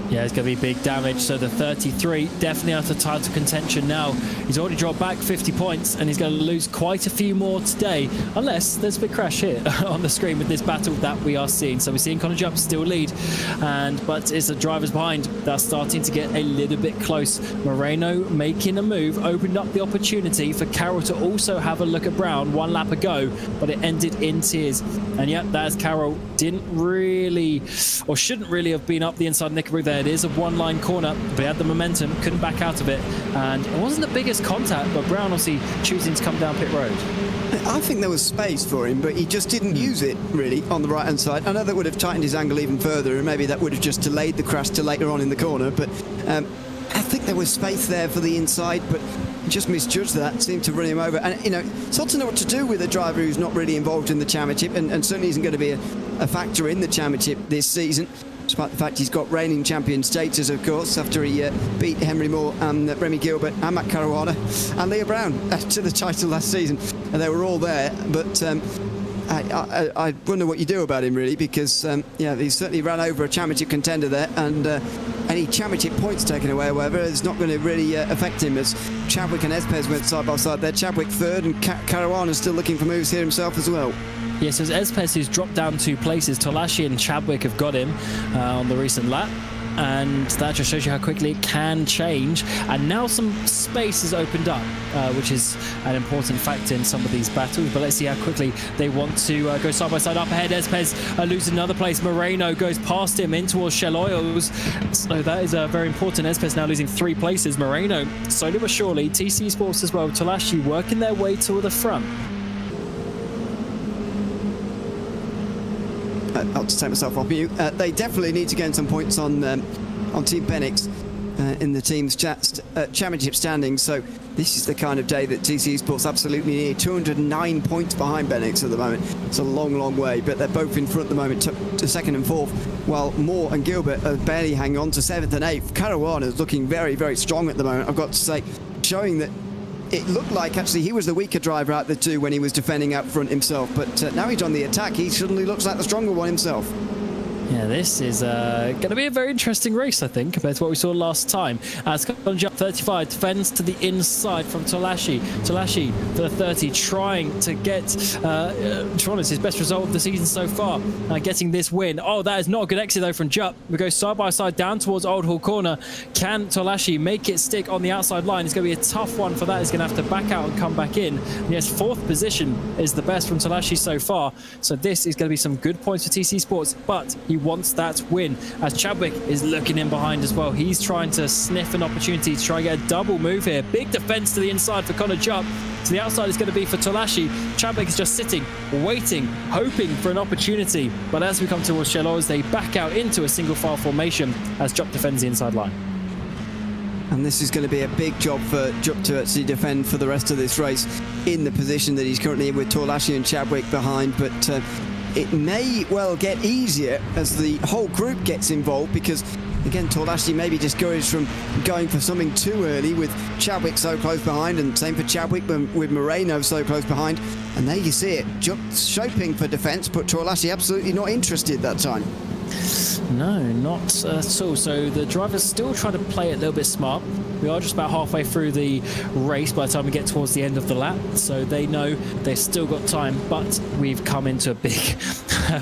[SPEAKER 3] Yeah, it's going to be big damage. So the 33 definitely out of title contention now. He's already dropped back 50 points and he's going to lose quite a few more today, unless there's a big crash here on the screen with this battle that we are seeing. So we're seeing Connor Jupp still lead, but it's the drivers behind that are starting to get a little bit close. Moreno making a move, opened up the opportunity for Carroll to also have a look at Brown 1 lap ago, but it ended in tears. And yet, that's Carroll didn't really, or shouldn't really have been up the inside Nickeroo there. It is a 1-line corner, but he had the momentum, couldn't back out of it, and it wasn't the biggest contact, but Brown obviously choosing to come down pit road.
[SPEAKER 4] I think there was space for him, but he just didn't use it really on the right hand side. I know that would have tightened his angle even further, and maybe that would have just delayed the crash to later on in the corner, but I think there was space there for the inside, but he just misjudged that, seemed to run him over. And you know, it's hard to know what to do with a driver who's not really involved in the championship, and certainly isn't going to be a factor in the championship this season, despite the fact he's got reigning champion status, of course, after he beat Henry Moore and Remy Gilbert and Matt Caruana and Leo Brown to the title last season, and they were all there. But I wonder what you do about him, really, because yeah, he certainly ran over a championship contender there, and any championship points taken away, however, is not going to really affect him, as Chadwick and Espes went side by side there. Chadwick third, and Caruana still looking for moves here himself as well.
[SPEAKER 3] Yes, so it's Espes who's dropped down 2 places. Tolashi and Chadwick have got him on the recent lap, and that just shows you how quickly it can change. And now some space has opened up, which is an important factor in some of these battles. But let's see how quickly they want to go side by side. Up ahead, Espes loses another place. Moreno goes past him in towards Shell Oils. So that is very important. Espes now losing 3 places. Moreno, slowly but surely, TC Esports as well, Tolashi working their way to the front. I'll just take myself off mute.
[SPEAKER 4] They definitely need to gain some points on Team Penix. in the team's championship standings. So this is the kind of day that TC Esports absolutely need. 209 points behind Benix at the moment. It's a long, long way, but they're both in front at the moment to second and fourth, while Moore and Gilbert are barely hanging on to seventh and eighth. Caruana is looking very, very strong at the moment, I've got to say, showing that it looked like actually he was the weaker driver out of the two when he was defending out front himself, but now he's on the attack. He suddenly looks like the stronger one himself.
[SPEAKER 3] Yeah, this is going to be a very interesting race, I think, compared to what we saw last time. As Jump 35 defends to the inside from Tolashi. Tolashi for the 30, trying to get Tronus, his best result of the season so far, getting this win. Oh, that is not a good exit, though, from Jupp. We go side by side down towards Old Hall Corner. Can Tolashi make it stick on the outside line? It's going to be a tough one for that. He's going to have to back out and come back in. And yes, fourth position is the best from Tolashi so far. So this is going to be some good points for TC Sports, but he wants that win, as Chadwick is looking in behind as well. He's trying to sniff an opportunity to try and get a double move here. Big defense to the inside for Connor Jupp. To the outside is going to be for Tolashi. Chadwick is just sitting, waiting, hoping for an opportunity. But as we come towards Shellos, they back out into a single file formation as Jupp defends the inside line.
[SPEAKER 4] And this is going to be a big job for Jupp to actually defend for the rest of this race in the position that he's currently in, with Tolashi and Chadwick behind. But it may well get easier as the whole group gets involved, because again, Tolashi maybe discouraged from going for something too early with Chadwick so close behind, and same for Chadwick with Moreno so close behind. And there you see it, Jupp shaping for defence, but Tolashi absolutely not interested that time.
[SPEAKER 3] No, not at all. So the drivers still trying to play it a little bit smart. We are just about halfway through the race by the time we get towards the end of the lap, so they know they've still got time, but we've come into a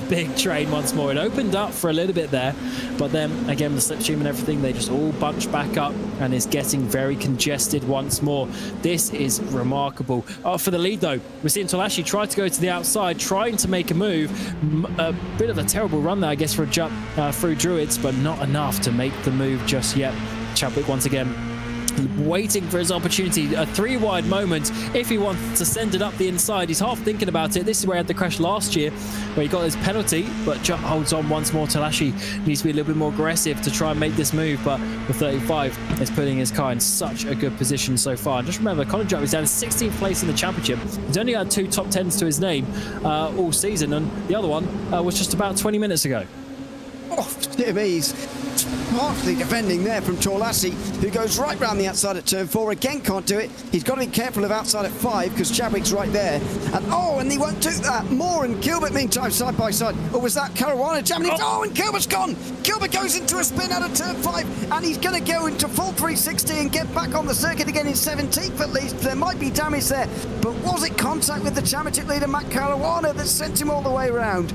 [SPEAKER 3] big train once more. It opened up for a little bit there, but then again, the slipstream and everything, they just all bunch back up, and it's getting very congested once more. This is remarkable. For the lead though, we're seeing Tolashi try to go to the outside, trying to make a move. A bit of a terrible run there, I guess, for a jump through Druids, but not enough to make the move just yet. Chadwick once again waiting for his opportunity, a 3-wide moment if he wants to send it up the inside. He's half thinking about it. This is where he had the crash last year, where he got his penalty, but Jupp holds on once more. Tolashi needs to be a little bit more aggressive to try and make this move, but the 35 is putting his car in such a good position so far. And just remember, Connor Jupp is down in 16th place in the championship. He's only had 2 top 10s to his name all season, and the other one was just about 20 minutes ago.
[SPEAKER 4] Oh, dear me, he's smartly defending there from Tolashi, who goes right round the outside at turn 4. Again, can't do it. He's got to be careful of outside at 5 because Chadwick's right there. And he won't do that. Moore and Gilbert, meantime, side by side. Or was that Caruana jamming? And Gilbert's gone. Gilbert goes into a spin out of turn 5, and he's going to go into full 360 and get back on the circuit again in 17th at least. There might be damage there, but was it contact with the championship leader, Matt Caruana, that sent him all the way around?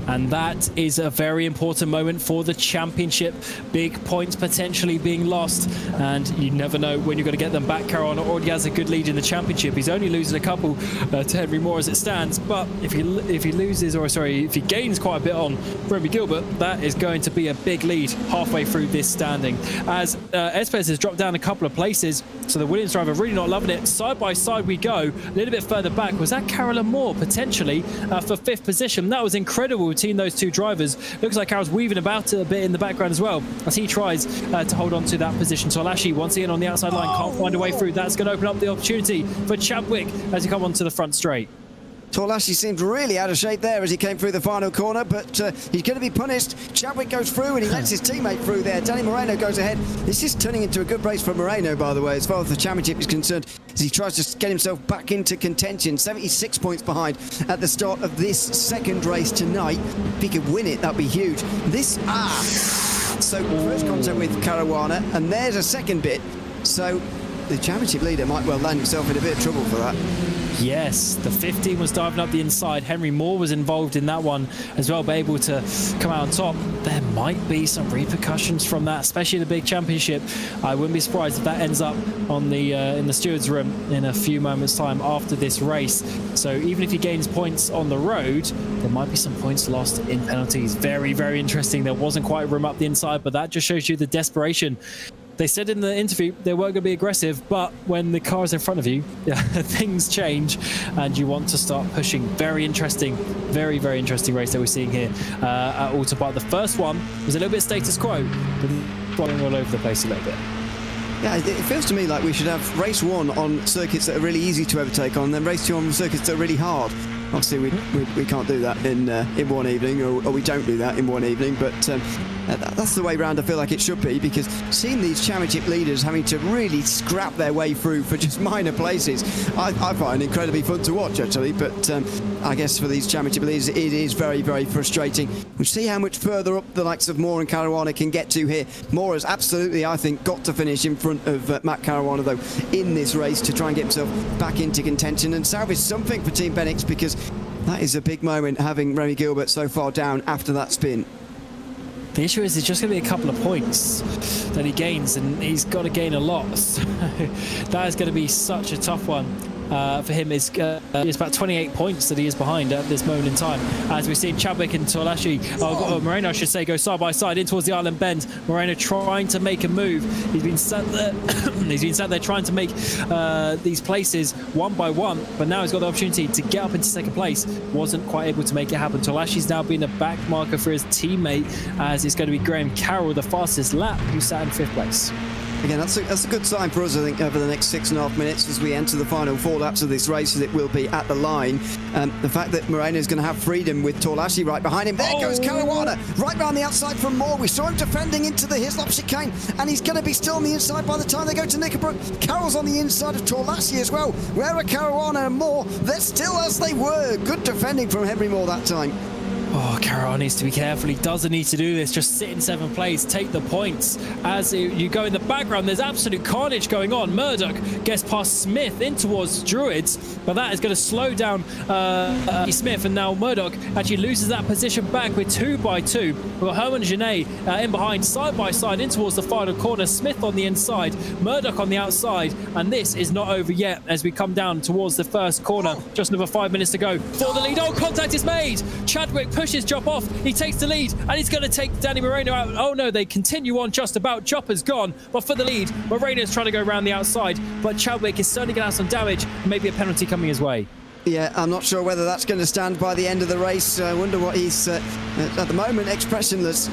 [SPEAKER 3] And that is a very important moment for the championship. Big points potentially being lost, and you never know when you're going to get them back. Caruana already has a good lead in the championship. He's only losing a couple to Henry Moore as it stands, but if he gains quite a bit on Remy Gilbert, that is going to be a big lead halfway through this standing. As Espes has dropped down a couple of places, so the Williams driver really not loving it. Side by side we go. A little bit further back, was that Carolyn Moore potentially for 5th position? That was incredible between those two drivers. Looks like Carol's weaving about a bit in the background as well as he tries to hold on to that position. Tolashi once again on the outside line, can't find a way through. That's going to open up the opportunity for Chadwick as he come onto the front straight.
[SPEAKER 4] Tolashi seemed really out of shape there as he came through the final corner, but he's going to be punished. Chadwick goes through and he lets his teammate through there. Danny Moreno goes ahead. This is turning into a good race for Moreno, by the way, as far as the championship is concerned, as he tries to get himself back into contention. 76 points behind at the start of this second race tonight. If he could win it, that'd be huge. So first contact with Caruana, and there's a second bit. So the championship leader might well land himself in a bit of trouble for that.
[SPEAKER 3] Yes, the 15 was diving up the inside. Henry Moore was involved in that one as well, but able to come out on top. There might be some repercussions from that, especially in the big championship. I wouldn't be surprised if that ends up on the in the stewards' room in a few moments' time after this race. So even if he gains points on the road, there might be some points lost in penalties. Very, very interesting. There wasn't quite room up the inside, but that just shows you the desperation. They said in the interview they weren't going to be aggressive, but when the car is in front of you, things change and you want to start pushing. Very interesting, very, very interesting race that we're seeing here at Oulton Park. The first one was a little bit status quo, but going all over the place a little bit.
[SPEAKER 4] Yeah, it feels to me like we should have race 1 on circuits that are really easy to overtake on, and then race 2 on circuits that are really hard. Obviously, we can't do that in one evening, or we don't do that in one evening, but that's the way round I feel like it should be, because seeing these championship leaders having to really scrap their way through for just minor places, I find incredibly fun to watch, actually, but I guess for these championship leaders, it is very, very frustrating. We'll see how much further up the likes of Moore and Caruana can get to here. Moore has absolutely, I think, got to finish in front of Matt Caruana, though, in this race to try and get himself back into contention and salvage something for Team Benix, because that is a big moment, having Remy Gilbert so far down after that spin.
[SPEAKER 3] The issue is it's just going to be a couple of points that he gains, and he's got to gain a lot. So that is going to be such a tough one for him. It's about 28 points that he is behind at this moment in time. As we've seen Chadwick and Moreno, I should say, go side by side in towards the island bend. Moreno trying to make a move. He's been sat there. He's been sat there trying to make these places one by one, but now he's got the opportunity to get up into second place. Wasn't quite able to make it happen. Tolashi's now been a back marker for his teammate, as it's going to be Graham Carroll, the fastest lap, who sat in 5th place.
[SPEAKER 4] Again, that's a good sign for us, I think, over the next 6.5 minutes as we enter the final 4 laps of this race, as it will be at the line. The fact that Moreno is going to have freedom with Torlashi right behind him. There goes Caruana, right round the outside from Moore. We saw him defending into the Hislop chicane, and he's going to be still on the inside by the time they go to Knickerbrook. Carroll's on the inside of Torlashi as well. Where are Caruana and Moore? They're still as they were. Good defending from Henry Moore that time.
[SPEAKER 3] Oh, Caruana needs to be careful. He doesn't need to do this. Just sit in 7th place, take the points. As you go in the background, there's absolute carnage going on. Murdoch gets past Smith in towards Druids, but that is going to slow down Smith, and now Murdoch actually loses that position back with 2 by 2. We've got Herman Genet in behind, side by side, in towards the final corner. Smith on the inside, Murdoch on the outside, and this is not over yet as we come down towards the first corner. Just another 5 minutes to go for the lead. Oh, contact is made. Chadwick pushes Chop off. He takes the lead, and he's going to take Danny Moreno out. Oh no, they continue on just about. Chopper's gone, but for the lead, Moreno's trying to go around the outside, but Chadwick is certainly going to have some damage, and maybe a penalty coming his way.
[SPEAKER 4] Yeah, I'm not sure whether that's going to stand by the end of the race. I wonder what he's, at the moment, expressionless.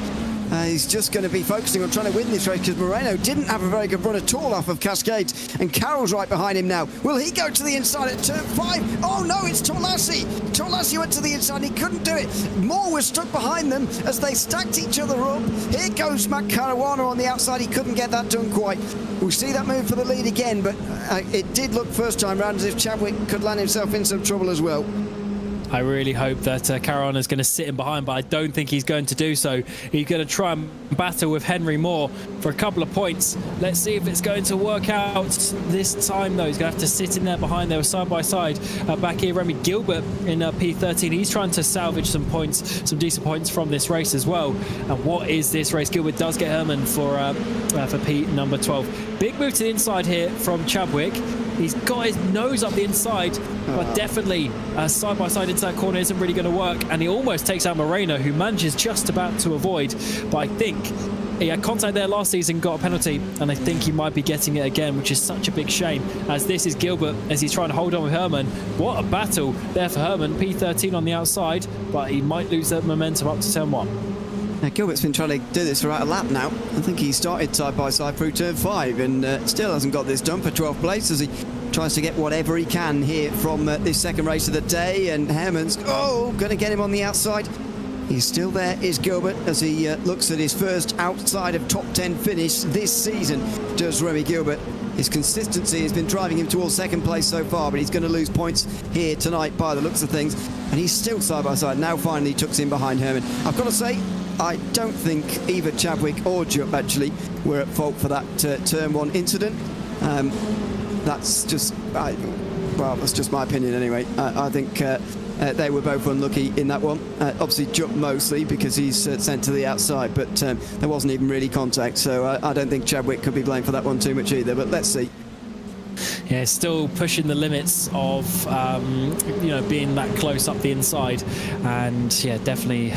[SPEAKER 4] He's just going to be focusing on trying to win this race, because Moreno didn't have a very good run at all off of Cascades, and Carroll's right behind him now. Will he go to the inside at turn 5? Oh no, it's Torlassi. Torlassi went to the inside, he couldn't do it. Moore was stuck behind them as they stacked each other up. Here goes Matt Caruana on the outside. He couldn't get that done quite. We'll see that move for the lead again, but it did look first time round as if Chadwick could land himself in some trouble as well.
[SPEAKER 3] I really hope that Caruana is going to sit in behind, but I don't think he's going to do so. He's going to try and battle with Henry Moore for a couple of points. Let's see if it's going to work out this time, though. He's going to have to sit in there behind. They were side by side. Back here, Remy Gilbert in P13. He's trying to salvage some points, some decent points from this race as well. And what is this race? Gilbert does get Herman for P number 12. Big move to the inside here from Chadwick. He's got his nose up the inside, but definitely side-by-side into that corner isn't really going to work. And he almost takes out Moreno, who manages just about to avoid. But I think he had contact there last season, got a penalty, and I think he might be getting it again, which is such a big shame, as this is Gilbert as he's trying to hold on with Herman. What a battle there for Herman. P13 on the outside, but he might lose that momentum up to turn 1.
[SPEAKER 4] Now, Gilbert's been trying to do this for about a lap now. I think he started side-by-side through turn 5 and still hasn't got this done for 12th place as he tries to get whatever he can here from this second race of the day. And Herman's, going to get him on the outside. He's still there, is Gilbert, as he looks at his first outside of top 10 finish this season, does Remy Gilbert. His consistency has been driving him towards second place so far, but he's going to lose points here tonight by the looks of things. And he's still side-by-side. Now finally tucks in behind Herman. I've got to say, I don't think either Chadwick or Jupp actually were at fault for that turn 1 incident. That's just, that's just my opinion anyway. I think they were both unlucky in that one. Obviously Jupp mostly because he's sent to the outside, but there wasn't even really contact, so I don't think Chadwick could be blamed for that one too much either, but let's see.
[SPEAKER 3] Yeah, still pushing the limits of being that close up the inside, and yeah, definitely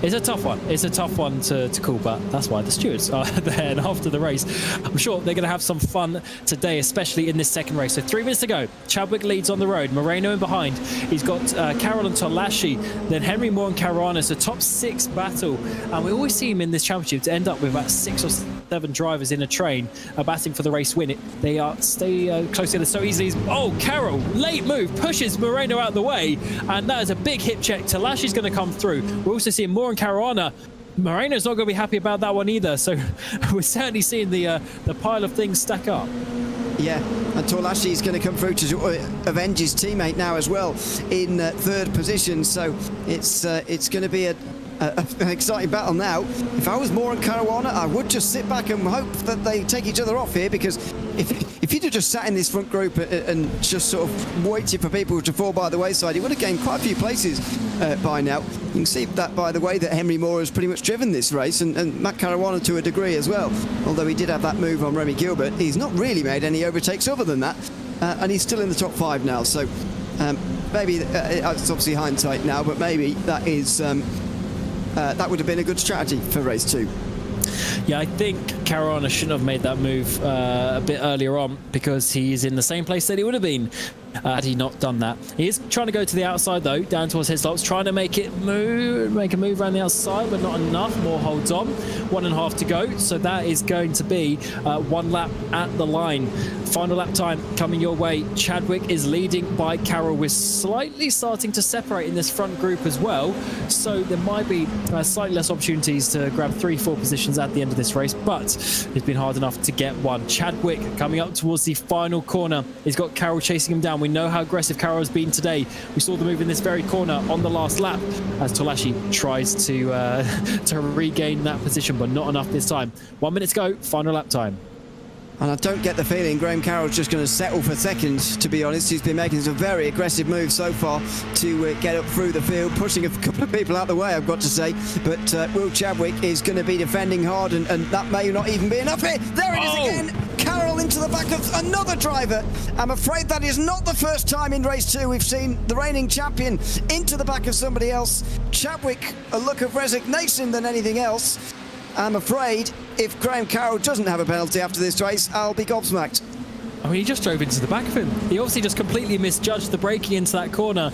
[SPEAKER 3] it's a tough one. It's a tough one to call, but that's why the stewards are there. And after the race, I'm sure they're going to have some fun today, especially in this second race. So 3 minutes to go. Chadwick leads on the road. Moreno in behind. He's got Carroll and Torlashi, then Henry Moore and Caruana. So top 6 battle, and we always see him in this championship to end up with about 6 or 7 drivers in a train are batting for the race win. They are stay close together so easily. Oh, Carroll, late move, pushes Moreno out of the way, and that is a big hip check. Talashi's going to come through. We're also seeing more in Caruana. Moreno's not going to be happy about that one either, so we're certainly seeing the pile of things stack up. Yeah, and Torlashi is going to come through to avenge his teammate now as well in 3rd position, so it's going to be an exciting battle now. If I was more in Caruana, I would just sit back and hope that they take each other off here, because if you'd have just sat in this front group and just sort of waited for people to fall by the wayside, he would have gained quite a few places by now. You can see that by the way that Henry Moore has pretty much driven this race, and Matt Caruana to a degree as well. Although he did have that move on Remy Gilbert, he's not really made any overtakes other than that, and he's still in the top 5 now. So maybe it's obviously hindsight now, but maybe that is that would have been a good strategy for race 2. Yeah, I think Caruana shouldn't have made that move a bit earlier on, because he's in the same place that he would have been had he not done that. He is trying to go to the outside though, down towards his stops, trying to make a move around the outside, but not enough. Moore holds on, 1.5 to go, so that is going to be 1 lap at the line. Final lap time coming your way. Chadwick is leading by Carroll. We're slightly starting to separate in this front group as well, so there might be slightly less opportunities to grab 3-4 positions at the end of this race, but it's been hard enough to get one. Chadwick coming up towards the final corner. He's got Carroll chasing him down. We know how aggressive Carroll has been today. We saw the move in this very corner on the last lap as Tolashi tries to regain that position, but not enough this time. 1 minute to go, final lap time. And I don't get the feeling Graham Carroll's just going to settle for second, to be honest. He's been making some very aggressive moves so far to get up through the field, pushing a couple of people out the way, I've got to say. But Will Chadwick is going to be defending hard, and that may not even be enough here. There it is again! Carroll into the back of another driver. I'm afraid that is not the first time in race 2 we've seen the reigning champion into the back of somebody else. Chadwick, a look of resignation than anything else. I'm afraid if Graham Carroll doesn't have a penalty after this race, I'll be gobsmacked. I mean, he just drove into the back of him. He obviously just completely misjudged the braking into that corner.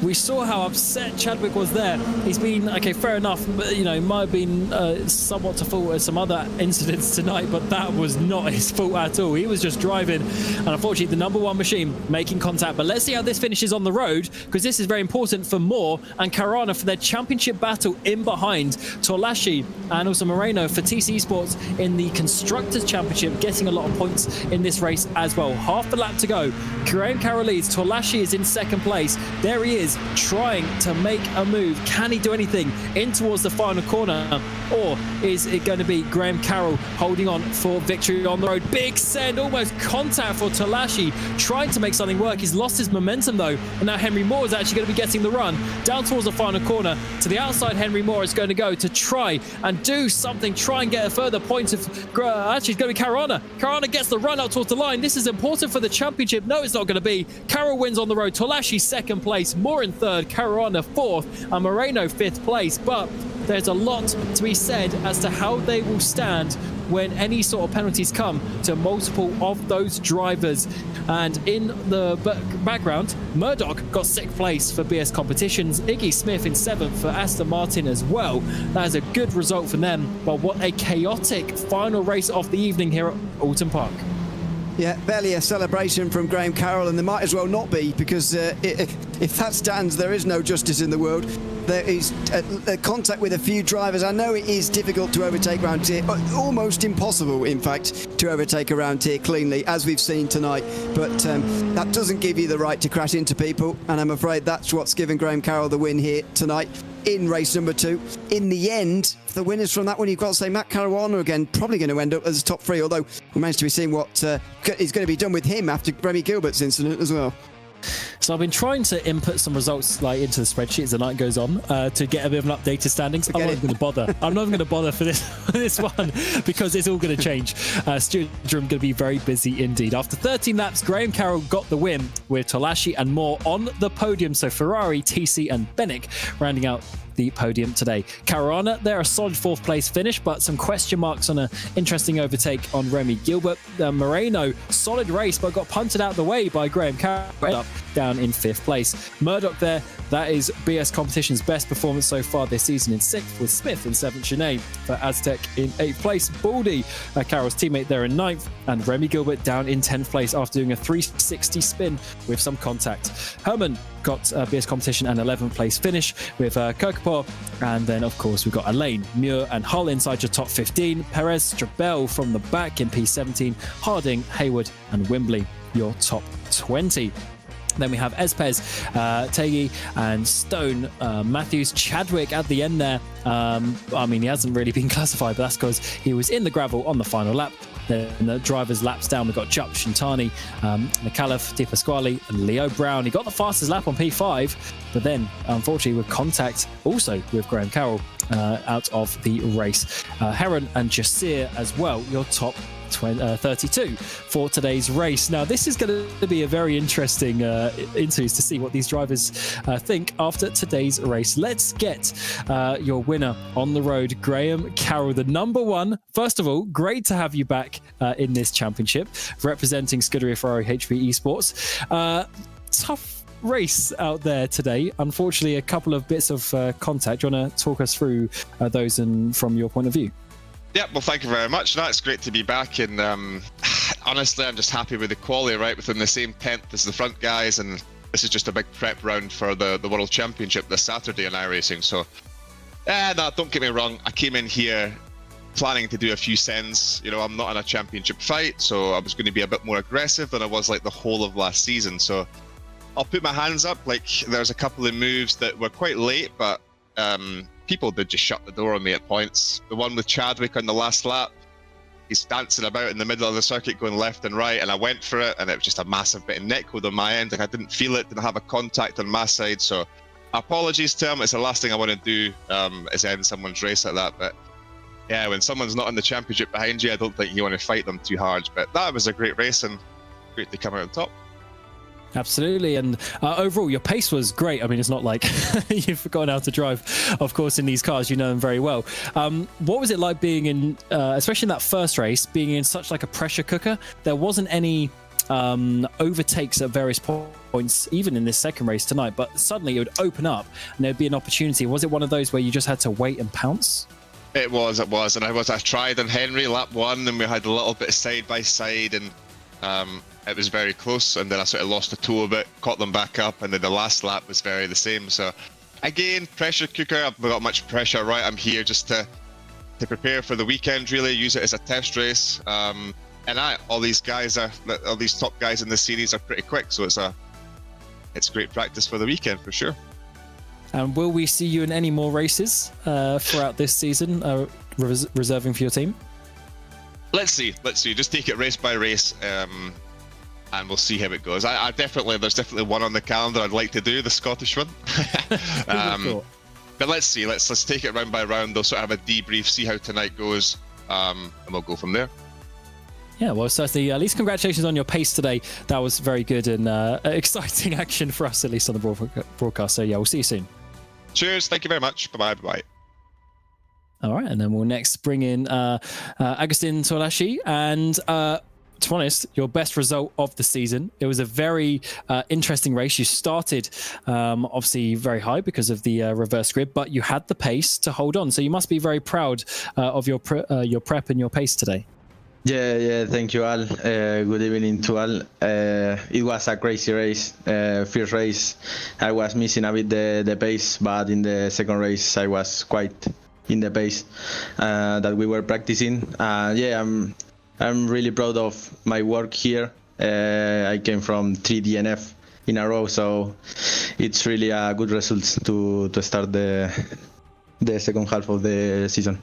[SPEAKER 3] We saw how upset Chadwick was there. He's been, okay, fair enough, but, you know, might have been somewhat to fault at some other incidents tonight, but that was not his fault at all. He was just driving, and unfortunately, the #1 machine making contact. But let's see how this finishes on the road, because this is very important for Moore and Caruana for their championship battle in behind. Torlashi and also Moreno for TC Esports in the Constructors' Championship, getting a lot of points in this race as well. Half a lap to go. Graham Carroll leads. Torlashi is in 2nd place. There he is, trying to make a move. Can he do anything in towards the final corner, or is it going to be Graham Carroll holding on for victory on the road? Big send, almost contact for Tolashi, trying to make something work. He's lost his momentum though, and now Henry Moore is actually going to be getting the run down towards the final corner. To the outside, Henry Moore is going to go to try and do something, try and get a further point of actually it's going to be Caruana. Caruana gets the run up towards the line. This is important for the championship. No, it's not going to be. Carroll wins on the road. Tolashi 2nd place, Moore in 3rd, Caruana 4th, and Moreno 5th place. But there's a lot to be said as to how they will stand when any sort of penalties come to multiple of those drivers. And in the background, Murdoch got 6th place for BS Competitions, Iggy Smith in 7th for Aston Martin as well. That is a good result for them, but what a chaotic final race of the evening here at Oulton Park. Yeah, barely a celebration from Graham Carroll, and there might as well not be, because if that stands, there is no justice in the world. There is a contact with a few drivers. I know it is difficult to overtake around here, almost impossible, in fact, to overtake around here cleanly, as we've seen tonight. But that doesn't give you the right to crash into people, and I'm afraid that's what's given Graham Carroll the win here tonight in race number 2. In the end, the winners from that one, you've got to say Matt Caruana again, probably going to end up as top 3, although we managed to be seeing what is going to be done with him after Remy Gilbert's incident as well. So I've been trying to input some results into the spreadsheet as the night goes on to get a bit of an updated standings. I'm not even going to bother. I'm not even going to bother for this one, because it's all going to change. Stuart Drum going to be very busy indeed. After 13 laps, Graham Carroll got the win with Tolashi and Moore on the podium. So Ferrari, TC and Bennick rounding out the podium today. Caruana, they're a solid 4th place finish, but some question marks on an interesting overtake on Remy Gilbert. Moreno, solid race, but got punted out the way by Graham Carroll, up down in 5th place. Murdoch there, that is BS Competition's best performance so far this season in 6th, with Smith in 7th, Sinead for Aztec in 8th place. Baldy, Carroll's teammate there in 9th, and Remy Gilbert down in 10th place after doing a 360 spin with some contact. Herman got BS Competition an 11th place finish with Kirkapur, and then of course we've got Elaine, Muir and Hull inside your top 15, Perez, Strabel from the back in P17, Harding, Hayward and Wimbley your top 20. Then we have Espez, Tegi and Stone, Matthews, Chadwick at the end there. I mean, he hasn't really been classified, but that's because he was in the gravel on the final lap. Then the driver's laps down, we've got Jupp, Shintani, McAuliffe, Di Pasquale and Leo Brown. He got the fastest lap on P5, but then unfortunately with contact also with Graham Carroll out of the race. Heron and Jasir as well, your top 32 for today's race. Now, this is going to be a very interesting interviews to see what these drivers think after today's race. Let's get your winner on the road, Graham Carroll, the number 1. First of all, great to have you back in this championship, representing Scuderia Ferrari HV Esports. Tough race out there today. Unfortunately, a couple of bits of contact. Do you want to talk us through those and from your point of view?
[SPEAKER 12] Yeah, well, thank you very much. No, it's great to be back, and honestly, I'm just happy with the quality, right, within the same tent as the front guys, and this is just a big prep round for the World Championship this Saturday in iRacing. So, no, don't get me wrong, I came in here planning to do a few sends. You know, I'm not in a championship fight, so I was going to be a bit more aggressive than I was like the whole of last season. So, I'll put my hands up. Like, there's a couple of moves that were quite late, but people did just shut the door on me at points. The one with Chadwick on the last lap, he's dancing about in the middle of the circuit going left and right, and I went for it, and it was just a massive bit of netcode on my end. Like, I didn't feel it, didn't have a contact on my side, so apologies to him. It's the last thing I want to do is end someone's race like that. But yeah, when someone's not in the championship behind you, I don't think you want to fight them too hard. But that was a great race, and great to come out on top.
[SPEAKER 3] Absolutely, and overall your pace was great. I mean, it's not like you've forgotten how to drive, of course, in these cars. You know them very well. What was it like being in, especially in that first race, being in such like a pressure cooker? There wasn't any overtakes at various points, even in this second race tonight, but suddenly it would open up and there'd be an opportunity. Was it one of those where you just had to wait and pounce?
[SPEAKER 12] It was, and I tried on Henry lap 1, and we had a little bit of side by side, and it was very close, and then I sort of lost the toe of it, caught them back up, and then the last lap was very the same. So again, pressure cooker, I've got much pressure, right? I'm here just to prepare for the weekend, really, use it as a test race. And all these top guys in this series are pretty quick, so it's great practice for the weekend for sure.
[SPEAKER 3] And will we see you in any more races throughout this season, reserving for your team?
[SPEAKER 12] Let's see. Just take it race by race, and we'll see how it goes. There's definitely one on the calendar I'd like to do, the Scottish one. But let's see. Let's take it round by round. They'll sort of have a debrief, see how tonight goes, and we'll go from there.
[SPEAKER 3] Yeah, well, certainly, at least congratulations on your pace today. That was very good and exciting action for us, at least on the broadcast. So yeah, we'll see you soon.
[SPEAKER 12] Cheers. Thank you very much. Bye-bye.
[SPEAKER 3] All right, and then we'll next bring in Agustin Tolashi, and to be honest, your best result of the season. It was a very interesting race. You started obviously very high because of the reverse grid, but you had the pace to hold on. So you must be very proud of your prep and your pace today.
[SPEAKER 13] Yeah, thank you all. Good evening to all. It was a crazy race. First race, I was missing a bit the pace, but in the second race, I was quite in the pace that we were practicing. I'm really proud of my work here. I came from 3 DNF in a row, so it's really a good result to start the second half of the season.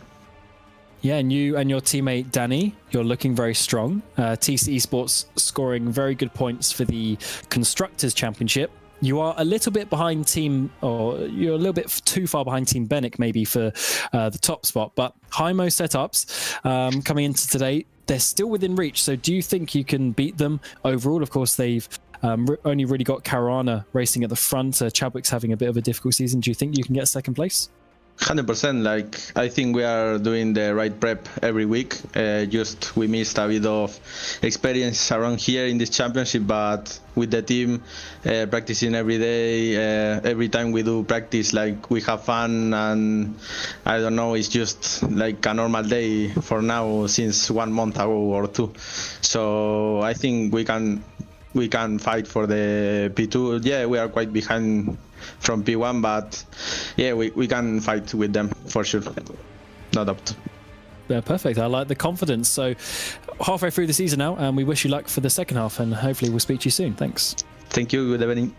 [SPEAKER 3] Yeah, and you and your teammate Danny, you're looking very strong. TC Esports scoring very good points for the Constructors Championship. You are a little bit behind you're a little bit too far behind Team Bennick maybe for the top spot, but Hymo setups coming into today, they're still within reach. So do you think you can beat them overall? Of course, they've only really got Caruana racing at the front. Chadwick's having a bit of a difficult season. Do you think you can get second place?
[SPEAKER 13] 100%. Like, I think we are doing the right prep every week. Just we missed a bit of experience around here in this championship, but with the team practicing every day, every time we do practice, like, we have fun, and I don't know, it's just like a normal day for now since 1 month ago or 2. So I think we can fight for the P2. Yeah, we are quite behind from P1, but yeah, we can fight with them for sure. No doubt.
[SPEAKER 3] Yeah, perfect. I like the confidence. So halfway through the season now, and we wish you luck for the second half, and hopefully we'll speak to you soon. Thanks.
[SPEAKER 13] Thank you. Good evening.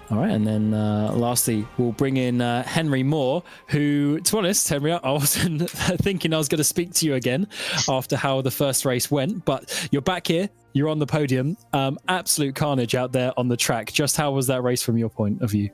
[SPEAKER 3] All right, and then lastly, we'll bring in Henry Moore, who, to be honest, Henry, I wasn't thinking I was going to speak to you again after how the first race went, but you're back here, you're on the podium. Absolute carnage out there on the track. Just how was that race from your point of view?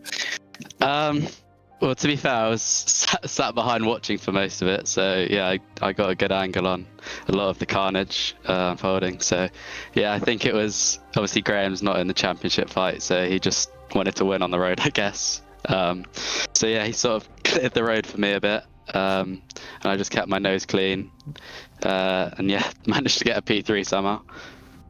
[SPEAKER 11] Well, to be fair, I was sat behind watching for most of it, so yeah, I got a good angle on a lot of the carnage unfolding. So yeah, I think it was, obviously Graham's not in the championship fight, so he just wanted to win on the road, I guess. So yeah, he sort of cleared the road for me a bit, and I just kept my nose clean, and yeah, managed to get a P3 somehow.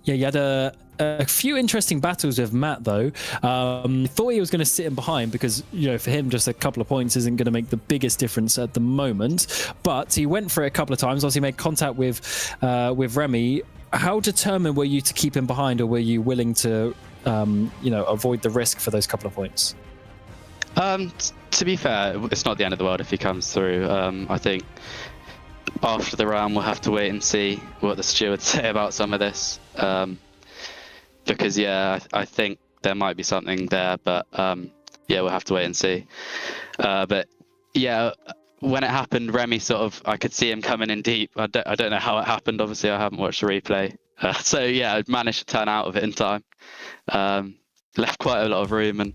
[SPEAKER 3] Yeah, you had a few interesting battles with Matt, though. Thought he was going to sit him behind because, you know, for him, just a couple of points isn't going to make the biggest difference at the moment. But he went for it a couple of times. Obviously, made contact with Remy. How determined were you to keep him behind, or were you willing to, you know, avoid the risk for those couple of points?
[SPEAKER 11] To be fair, it's not the end of the world if he comes through. I think after the round, we'll have to wait and see what the stewards say about some of this. Because yeah, I think there might be something there, but yeah, we'll have to wait and see. But yeah, when it happened, Remy sort of, I could see him coming in deep. I don't know how it happened. Obviously, I haven't watched the replay. So yeah, I managed to turn out of it in time. Left quite a lot of room, and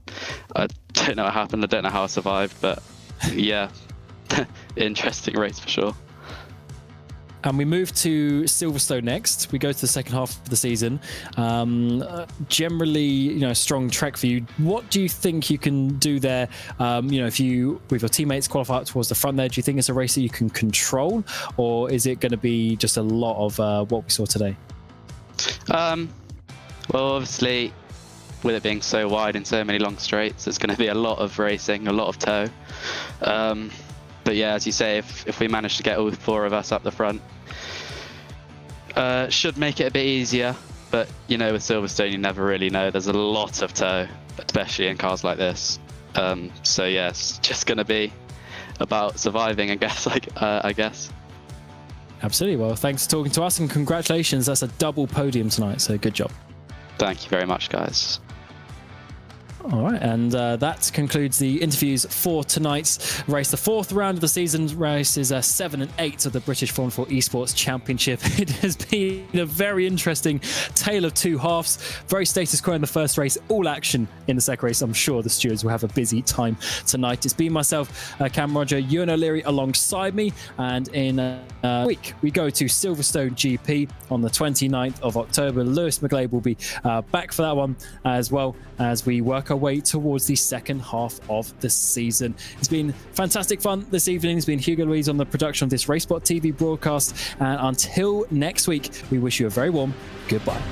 [SPEAKER 11] I don't know what happened. I don't know how I survived, but yeah, interesting race for sure.
[SPEAKER 3] And we move to Silverstone next. We go to the second half of the season. Generally, you know, strong track for you. What do you think you can do there? You know, if you, with your teammates, qualify up towards the front there, do you think it's a race that you can control, or is it going to be just a lot of what we saw today?
[SPEAKER 11] Well, obviously, with it being so wide and so many long straights, it's going to be a lot of racing, a lot of tow. But yeah, as you say, if we manage to get all 4 of us up the front, should make it a bit easier. But you know, with Silverstone, you never really know. There's a lot of tow, especially in cars like this. So yeah, it's just going to be about surviving, I guess. I guess.
[SPEAKER 3] Absolutely. Well, thanks for talking to us, and congratulations. That's a double podium tonight, so good job.
[SPEAKER 11] Thank you very much, guys.
[SPEAKER 3] All right, and that concludes the interviews for tonight's race. The 4th round of the season race is 7 and 8 of the British F4 Esports Championship. It has been a very interesting tale of 2 halves. Very status quo in the first race, all action in the second race. I'm sure the stewards will have a busy time tonight. It's been myself, Cam Roger, Ewan O'Leary alongside me, and in a week we go to Silverstone GP on the 29th of October. Lewis McGlade will be back for that one, as well as we work our way towards the second half of the season. It's been fantastic fun this evening. It's been Hugo Louise on the production of this RaceSpot TV broadcast, and until next week, we wish you a very warm goodbye.